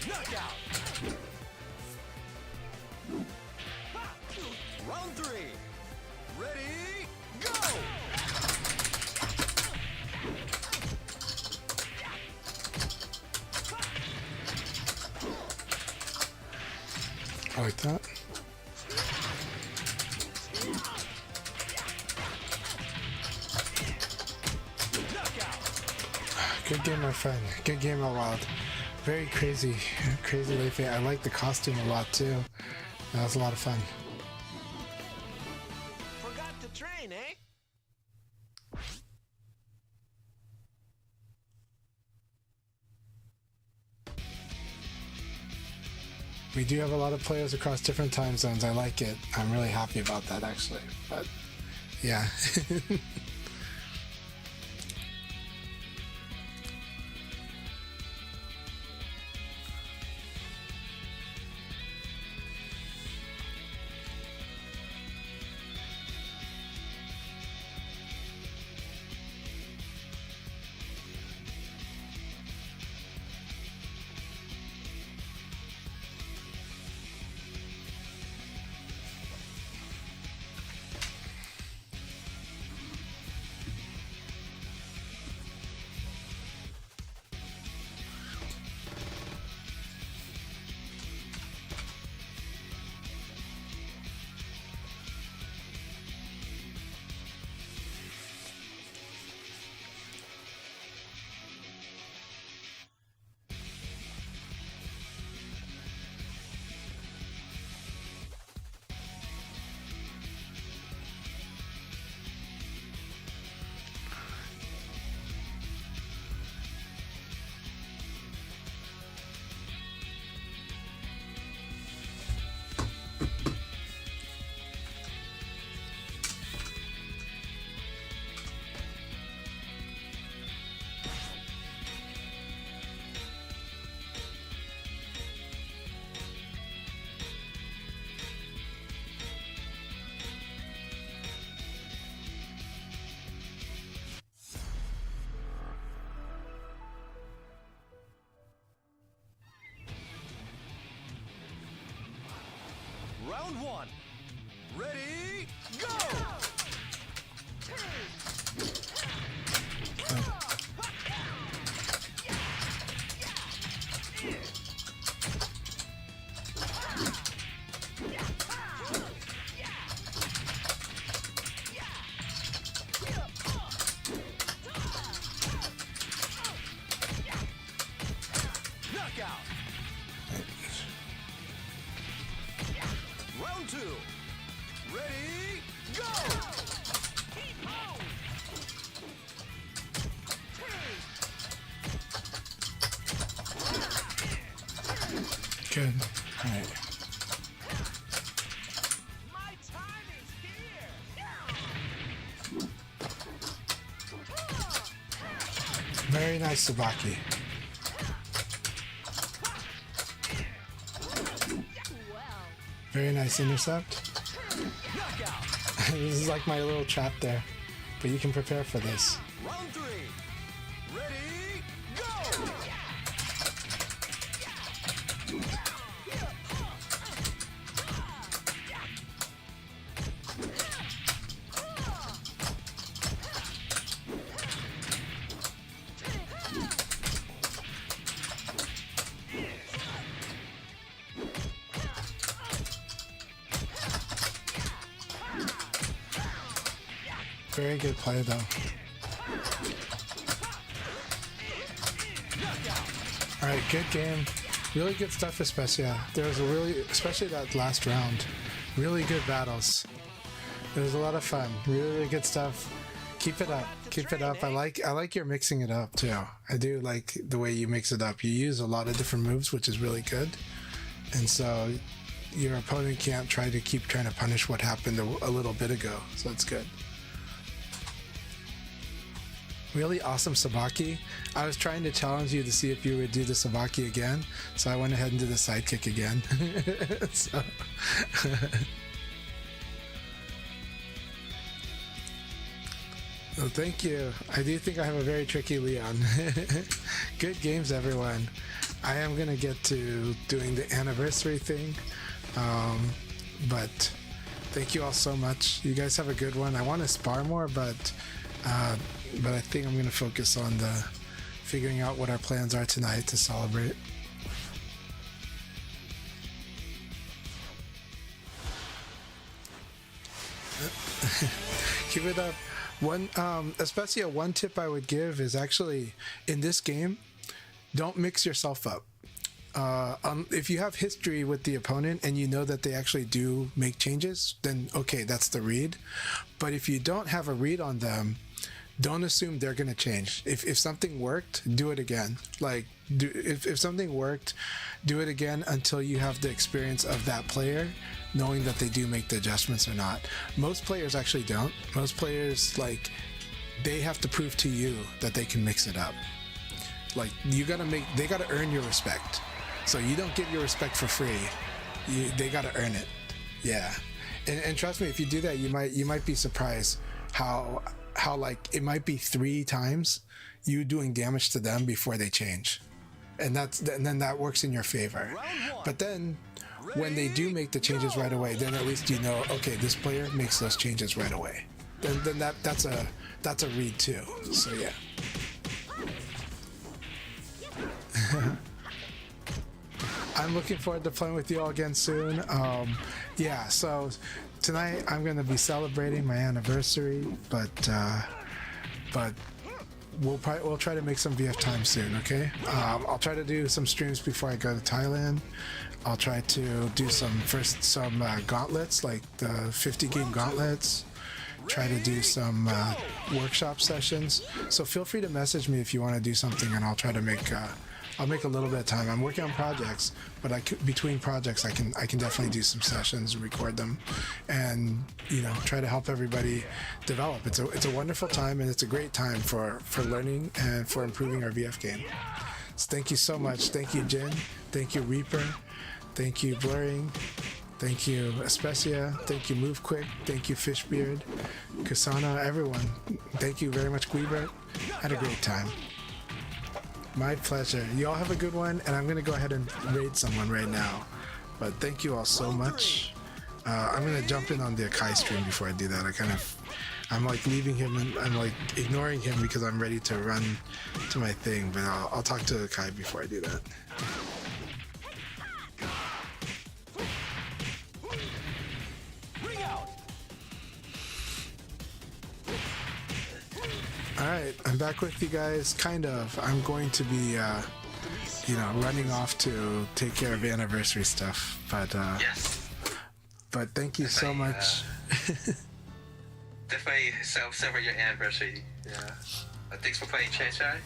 Knockout. Round three. Ready, go! I like that. Knockout. Good game, my friend. Good game, out wild. Very crazy, crazy late fate. I like the costume a lot too. That was a lot of fun. Forgot to train, eh? We do have a lot of players across different time zones. I like it. I'm really happy about that, actually. But yeah. Round one. Ready, go! Knockout. Round two. Ready, go! Good. All right. My time is here. Very nice, Sabaki. Well, Very nice intercept. This is like my little trap there, but you can prepare for this. Round three. Ready, go! Very good play though. All right, good game. Really good stuff, especially. Yeah, there was a especially that last round, really good battles. It was a lot of fun. Really, really good stuff. Keep it up. Keep it up. I like your mixing it up too. I do like the way you mix it up. You use a lot of different moves, which is really good. And so your opponent can't try to keep trying to punish what happened a little bit ago. So it's good. Really awesome Sabaki. I was trying to challenge you to see if you would do the Sabaki again, so I went ahead and did the sidekick again. So well, thank you. I do think I have a very tricky Leon. Good games, everyone. I am going to get to doing the anniversary thing, but thank you all so much. You guys have a good one. I want to spar more, but I think I'm going to focus on figuring out what our plans are tonight to celebrate. Keep it up. One, especially one tip I would give is actually in this game, don't mix yourself up. If you have history with the opponent and you know that they actually do make changes, then okay, that's the read. But if you don't have a read on them, don't assume they're going to change. If something worked, do it again. Like, if something worked, do it again until you have the experience of that player, knowing that they do make the adjustments or not. Most players actually don't. Most players, like, they have to prove to you that they can mix it up. Like, they gotta earn your respect. So you don't get your respect for free. They gotta earn it. Yeah. And trust me, if you do that, you might be surprised how like it might be 3 times you doing damage to them before they change, and then that works in your favor. But then when they do make the changes right away, then at least you know, okay, this player makes those changes right away. Then that's a read too. So yeah. I'm looking forward to playing with you all again soon. Yeah, so tonight I'm gonna be celebrating my anniversary, but we'll try to make some VF time soon. Okay, I'll try to do some streams before I go to Thailand. I'll try to do some gauntlets, like the 50 game gauntlets. Try to do some workshop sessions. So feel free to message me if you want to do something, and I'll try to make. I'll make a little bit of time. I'm working on projects, but between projects, I can definitely do some sessions, record them, and try to help everybody develop. It's a wonderful time, and it's a great time for learning and for improving our VF game. So thank you so much. Thank you, Jin. Thank you, Reaper. Thank you, Blurring. Thank you, Especia. Thank you, Move Quick. Thank you, Fishbeard, Kusana, everyone. Thank you very much, Guibert. Had a great time. My pleasure. You all have a good one, and I'm going to go ahead and raid someone right now. But thank you all so much. I'm going to jump in on the Akai stream before I do that. I'm like leaving him, and I'm like ignoring him because I'm ready to run to my thing. But I'll talk to Akai before I do that. Alright, I'm back with you guys, kind of. I'm going to be, running off to take care of anniversary stuff, but, Yes. But thank you so much. Definitely celebrate your anniversary. Yeah. Thanks for playing Chai Chai.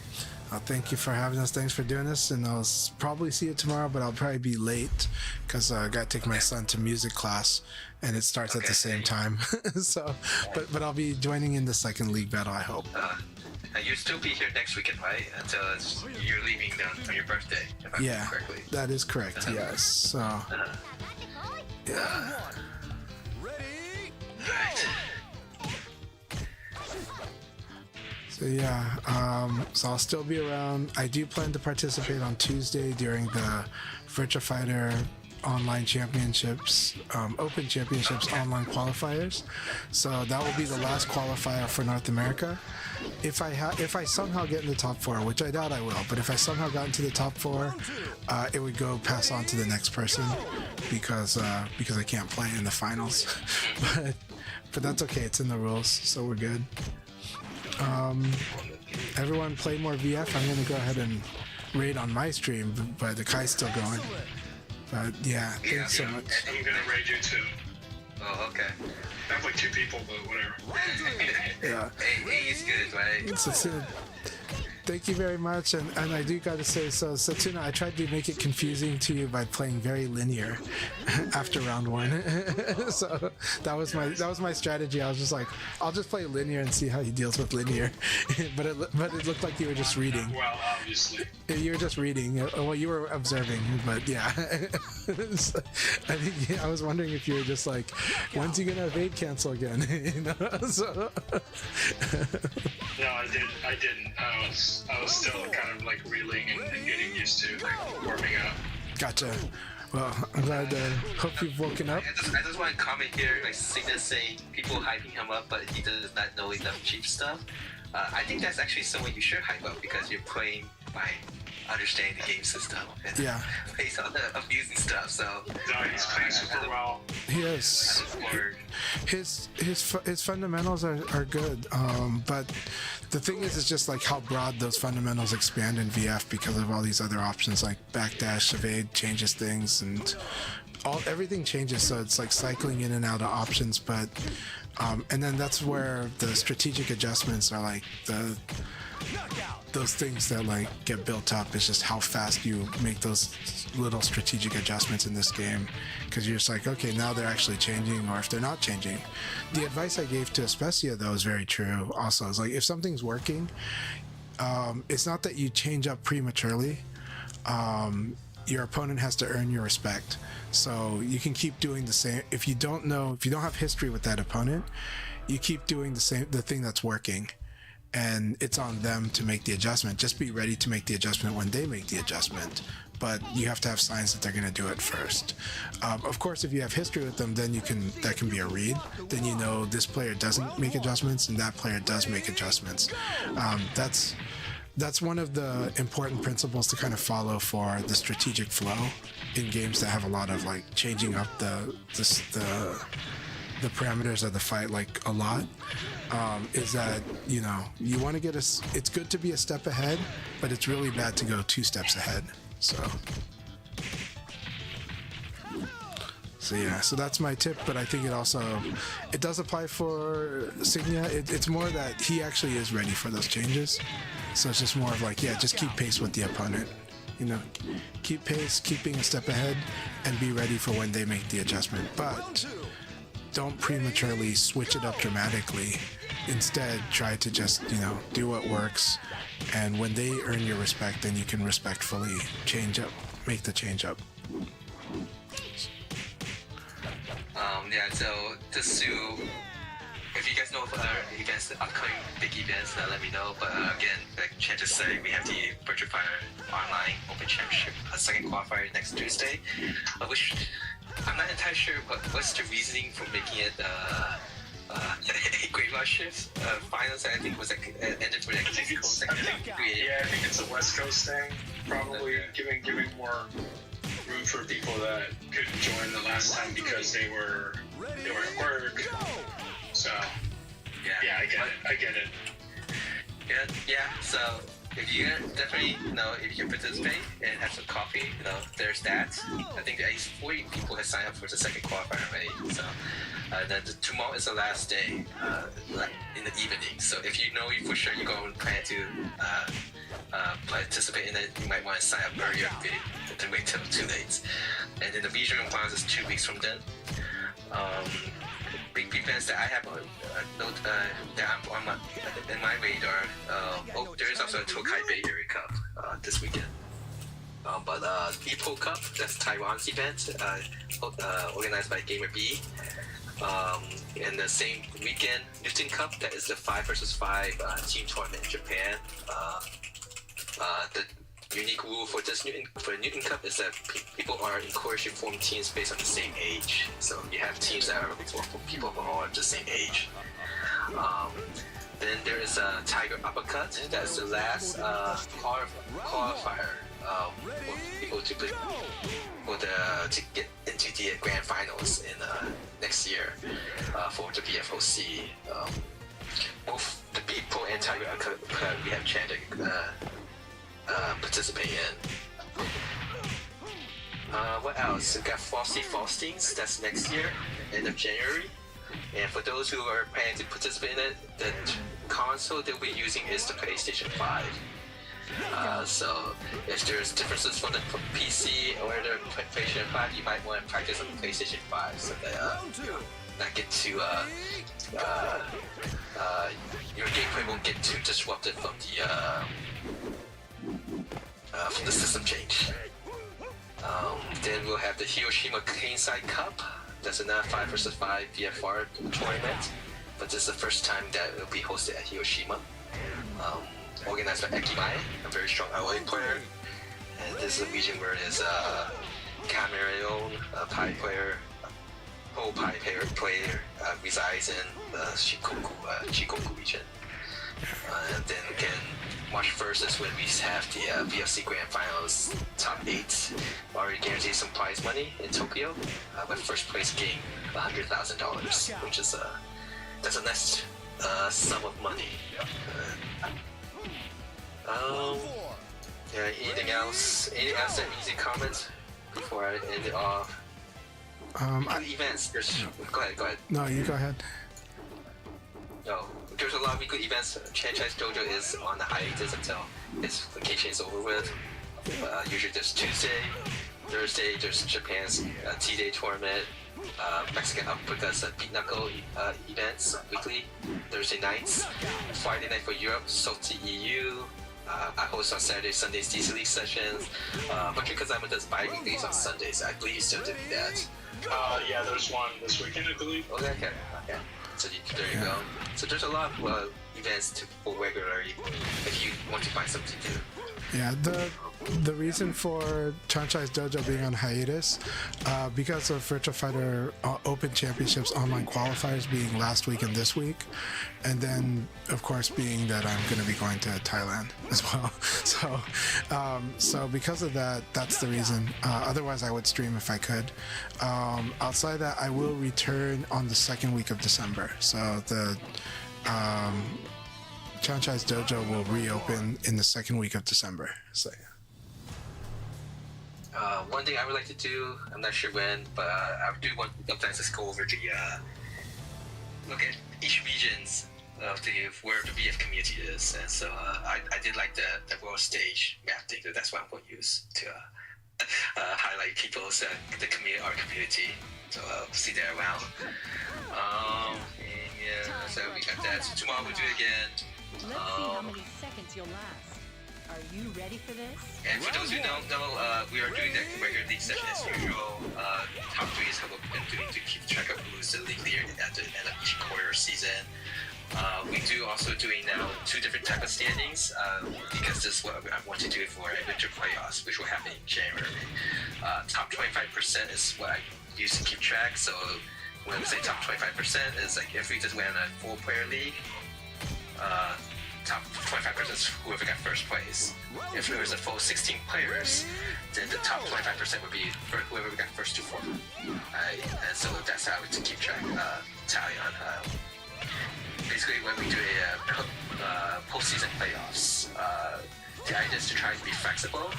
Thank you for having us. Thanks for doing this, and I'll probably see you tomorrow, but I'll probably be late because I got to take my son to music class, and it starts at the same time. So, but I'll be joining in the second league battle, I hope. You'll still be here next weekend, right? Until you're leaving on your birthday, if I remember correctly. That is correct. Yes. So. Yeah. Ready? Right. So yeah, so I'll still be around. I do plan to participate on Tuesday during the Virtua Fighter online championships, open championships online qualifiers. So that will be the last qualifier for North America. If I somehow get in the top 4, which I doubt I will, but if I somehow got into the top 4, it would go pass on to the next person because I can't play in the finals. but that's okay. It's in the rules, so we're good. Everyone play more VF. I'm gonna go ahead and raid on my stream, but the Kai's still going. But yeah, thanks so much. I'm gonna raid you too. Oh, okay. I have like 2 people, but whatever. Yeah. Hey, it's good, right? Thank you very much, and I do gotta say, so Satsuna, I tried to make it confusing to you by playing very linear after round 1. So that was my strategy. I was just like, I'll just play linear and see how he deals with linear. but it looked like you were just reading. Well, obviously. You were just reading. Well, you were observing, but yeah. I think I was wondering if you were just like, when's he gonna evade cancel again? So. No, I didn't. I was still kind of like reeling and getting used to like warming up. Gotcha. Well, I'm glad. Hope you've woken up. I just want to comment here, like Signa saying people hyping him up, but he does not know enough cheap stuff. I think that's actually someone you should hype up because you're playing by understanding the game system and Yeah. based on the abusing stuff. So No, he's playing super well. He I is. look forward. His fundamentals are good, but the thing is, it's just like how broad those fundamentals expand in VF because of all these other options like backdash, evade changes things, and everything changes. So it's like cycling in and out of options, but and then that's where the strategic adjustments are like those things that like get built up. Is just how fast you make those little strategic adjustments in this game, because you're just like, okay, now they're actually changing, or if they're not changing. The advice I gave to Especia though is very true also. Is like, if something's working, it's not that you change up prematurely. Your opponent has to earn your respect, so you can keep doing the same. If you don't have history with that opponent, you keep doing the thing that's working, and it's on them to make the adjustment. Just be ready to make the adjustment when they make the adjustment, but you have to have signs that they're going to do it first. Of course, if you have history with them, then that can be a read. Then you know this player doesn't make adjustments and that player does make adjustments. That's one of the important principles to kind of follow for the strategic flow in games that have a lot of like changing up the parameters of the fight like a lot. Is that you want to get it's good to be a step ahead, but it's really bad to go 2 steps ahead. So yeah, so that's my tip, but I think it does apply for Signia. It's more that he actually is ready for those changes. So it's just more of like, yeah, just keep pace with the opponent. Keep pace, keep being a step ahead, and be ready for when they make the adjustment. But don't prematurely switch it up dramatically. Instead, try to just, do what works. And when they earn your respect, then you can respectfully make the change up. Yeah, so just to, if you guys know of other events, upcoming big events, let me know. But again, like Chen just said, we have the Virtual Fire Online Open Championship, second qualifier next Tuesday, which I'm not entirely sure, but what's the reasoning for making it a graveyard shift finals? I think was like ended with like I think it's a West Coast thing. Probably giving more room for people that couldn't join the last time because they were at work. So yeah, I get it. Yeah. So if you definitely if you can participate and have some coffee, there's that. I think at least 40 people have signed up for the second qualifier already. So then tomorrow is the last day in the evening. So if you know for sure you're going to plan to participate in it, you might want to sign up earlier to wait till too late. And then the regional finals is 2 weeks from then. Big events that I have that I'm on in my radar. There is also a Tokai Bay Area Cup this weekend. But Ipo Cup, that's Taiwan's event, organized by Gamer B. And the same weekend, Newton Cup, that is the 5 versus 5 team tournament in Japan. The unique rule for Newton Cup is that people are encouraged to form teams based on the same age. So you have teams that are people who are the same age. Then there is a Tiger Uppercut. That's the last qualifier for people to get into the grand finals in next year for the BFOC. Both the Beat Pro and Tiger Uppercut we have Chandler participate in. What else? We got Frosty Faustings. That's next year, end of January. And for those who are planning to participate in it, the console they'll be using is the PlayStation 5. So if there's differences from the PC or the PlayStation 5, you might want to practice on the PlayStation 5 so that not get too your gameplay won't get too disrupted from the system change. Then we'll have the Hiroshima Keinsai Cup. That's another 5 versus 5 VFR tournament, but this is the first time that it will be hosted at Hiroshima. Organized by Ekimai, a very strong LA player. And this is a region where there's Cameron, a Pi player, whole Pi player resides in the Shikoku region. And then again, March 1st is when we have the VFC Grand Finals top 8. Already guaranteed some prize money in Tokyo, with first place getting $100,000, which is that's a nice sum of money. Yeah, anything else? Any other easy comments before I end it off? Events. Go ahead. No, you go ahead. No, there's a lot of weekly events. Franchise Dojo is on the hiatus until its vacation is over with. Usually there's Tuesday, Thursday, there's Japan's T-Day tournament, Mexican Africa's Beat Knuckle events weekly, Thursday nights, Friday night for Europe, Salty EU. I host on Saturdays, Sundays, DC League sessions. But because I'm does bi-weeklies on Sundays, I believe you still doing that. Yeah, there's one this weekend, I believe. Okay. So there you go. So there's a lot of events for regularly if you want to find something to do. Yeah, the reason for Franchise Dojo being on hiatus, because of Virtua Fighter Open Championships online qualifiers being last week and this week, and then of course being that I'm going to be going to Thailand as well. So because of that, that's the reason. Otherwise, I would stream if I could. Outside that, I will return on the second week of December. So the Franchise Dojo will reopen in the second week of December. So yeah. One thing I would like to do, I'm not sure when, but I do want sometimes just go over the look at each regions of where the VF community is, and so I did like the world stage map thing. So that's what I'm going to use to highlight people's the community, our community. So see that around. And yeah, so we got that. So tomorrow we'll do it again. Let's see how many seconds you'll last. Are you ready for this? And for those who don't know, we are doing the regular league session as usual. Top 3 is how we've been doing to keep track of who's the league leader at the end of each quarter season. We do also doing now 2 different type of standings because this is what I want to do for winter playoffs, which will happen in January. Top 25% is what I use to keep track. So when we say top 25%, is like if we just went on a 4-player league. Top 25% is whoever got first place. If there was a full 16 players, then the top 25% would be for whoever got first to 4. And so that's how to keep track, tally on. Basically, when we do a postseason playoffs, the idea is to try to be flexible.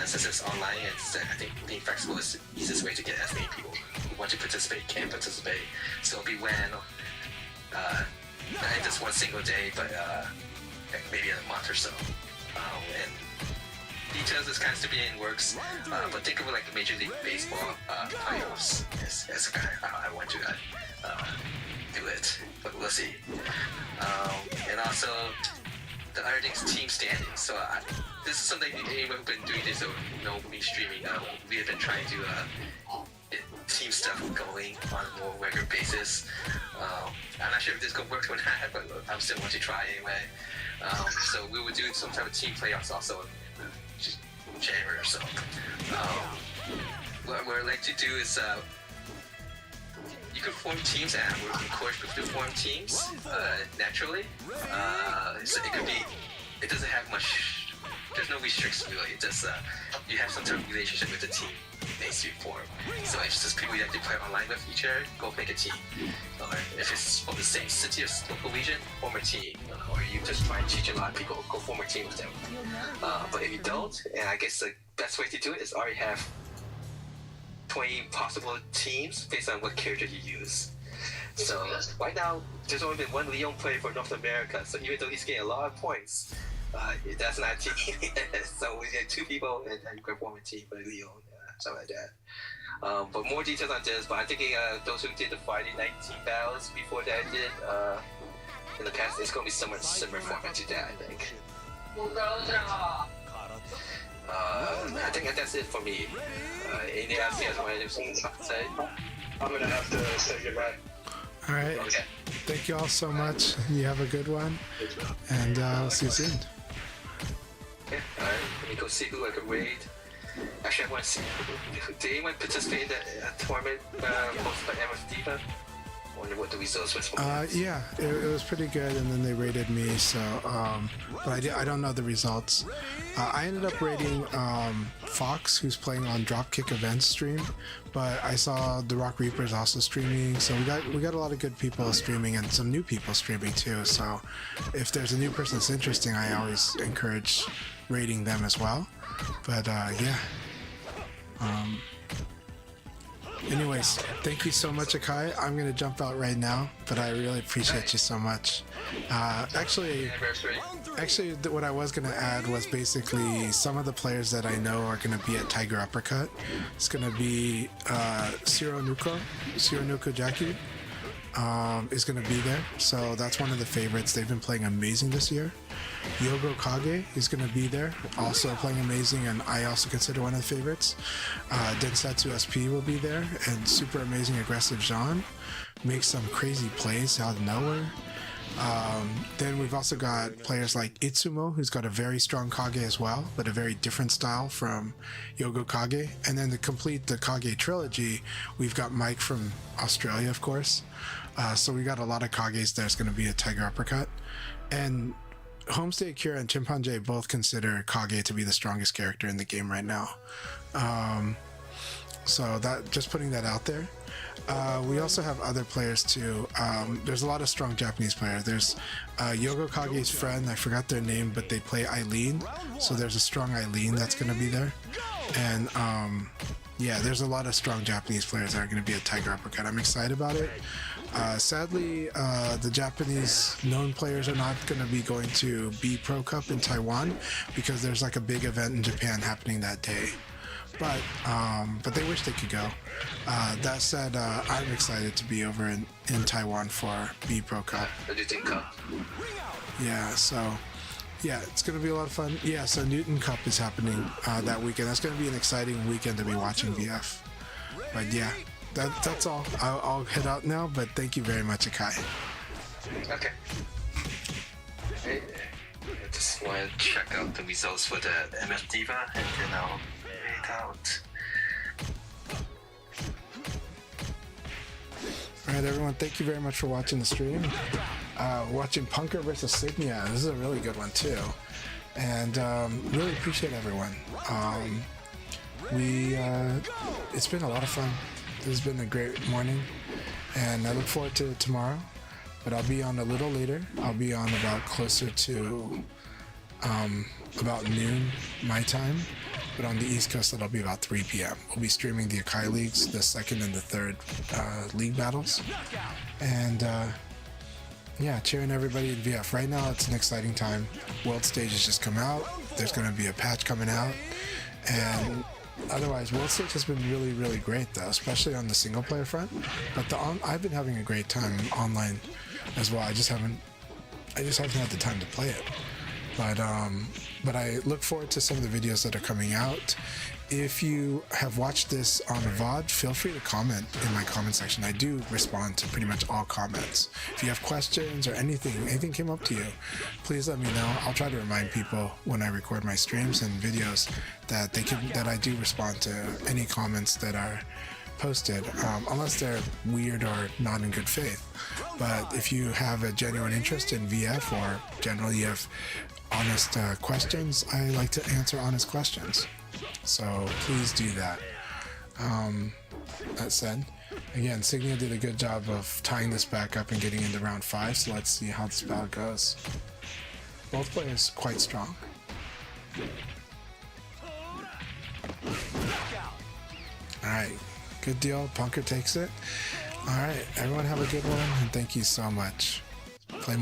Since it's online, I think being flexible is the easiest way to get as many people who want to participate can participate. So it'll be when. Not just one single day, but maybe in a month or so. And details is kind of still being in works, but think of it like the Major League Baseball playoffs as kind of how I want to do it. But we'll see. And also, the other thing is team standing. So this is something anyone who's been doing this or me streaming. We have been trying to get team stuff going on a more regular basis. I'm not sure if this is going to work or not, but I'm still want to try anyway. So we will do some type of team playoffs also in January or so. What we'd like to do is you can form teams, and we're encouraged to form teams naturally. So it could be, it doesn't have much, there's no restrictions really. It just you have some type of relationship with the team needs to be formed. So if it's just people you have to play online with each other, go make a team. Or if it's from the same city or local region, form a team. Or you just try and teach a lot of people, go form a team with them. But if you don't, and I guess the best way to do it is already have 20 possible teams based on what character you use. So right now, there's only been one Leon player for North America, so even though he's getting a lot of points, that's not a team. So we get 2 people and you can form a team for Leon, something like that. But more details on this, but I'm thinking those who did the Friday night team battles before that did in the past, it's going to be somewhat similar format to that, I think. I think that's it for me. Anything else you guys want to say? I'm going to have to say goodbye. All right. Okay. Thank you all so much. You have a good one, and I'll see you soon. Okay, alright. Let me go see who I can raid. Actually, I want to see. Did anyone participate in the tournament hosted by MF Diva? wonder what the results was for Yeah, it was pretty good, and then they rated me. So, but I don't know the results. I ended up rating Fox, who's playing on Dropkick Events stream, but I saw the Rock Reapers also streaming. So we got a lot of good people streaming and some new people streaming too. So if there's a new person that's interesting, I always encourage rating them as well. But yeah. Anyways, thank you so much, Akai. I'm gonna jump out right now, but I really appreciate you so much. Actually, what I was gonna add was basically some of the players that I know are gonna be at Tiger Uppercut. It's gonna be Sironuko Jackie is gonna be there, so that's one of the favorites. They've been playing amazing this year. Yogo Kage is going to be there, also playing amazing, and I also consider one of the favorites. Densatsu SP will be there, and super amazing aggressive Jean makes some crazy plays out of nowhere. Then we've also got players like Itsumo, who's got a very strong Kage as well, but a very different style from Yogo Kage. And then to complete the Kage trilogy, we've got Mike from Australia, of course. So we got a lot of Kages there's going to be a Tiger Uppercut. And Homestay Akira and Chimpanzee both consider Kage to be the strongest character in the game right now. So that, just putting that out there. We also have other players too. There's a lot of strong Japanese players. There's Yogo Kage's friend, I forgot their name, but they play Eileen. So there's a strong Eileen that's going to be there. And yeah, there's a lot of strong Japanese players that are going to be at Tiger Uppercut. I'm excited about it. Sadly, the Japanese known players are not going to be going to B Pro Cup in Taiwan because there's like a big event in Japan happening that day. But they wish they could go. That said, I'm excited to be over in Taiwan for B Pro Cup. Yeah, so yeah, it's going to be a lot of fun. Yeah, so Newton Cup is happening that weekend. That's going to be an exciting weekend to be watching VF. But yeah, that's all. I'll head out now, but thank you very much, Akai. Okay. I just want to check out the results for the MF Diva, and then I'll head out. Alright everyone, thank you very much for watching the stream. Watching Punker versus Signia. This is a really good one too. And really appreciate everyone. It's been a lot of fun. This has been a great morning. And I look forward to tomorrow. But I'll be on a little later. I'll be on about closer to about noon my time. But on the East Coast, it'll be about 3 p.m. We'll be streaming the Akai Leagues, the second and the third league battles. And yeah, cheering everybody in VF. Right now, it's an exciting time. World Stage has just come out. There's going to be a patch coming out. And otherwise, World Stage has been really, really great, though, especially on the single player front. But I've been having a great time online as well. I just haven't had the time to play it. But I look forward to some of the videos that are coming out. If you have watched this on VOD, feel free to comment in my comment section. I do respond to pretty much all comments. If you have questions or anything came up to you, please let me know. I'll try to remind people when I record my streams and videos that I do respond to any comments that are posted, unless they're weird or not in good faith. But if you have a genuine interest in VF, or generally you have honest questions, I like to answer honest questions. So please do that. That said, again, Signia did a good job of tying this back up and getting into round 5, so let's see how this battle goes. Both players quite strong. Alright, good deal. Punker takes it. Alright, everyone have a good one, and thank you so much. Play more.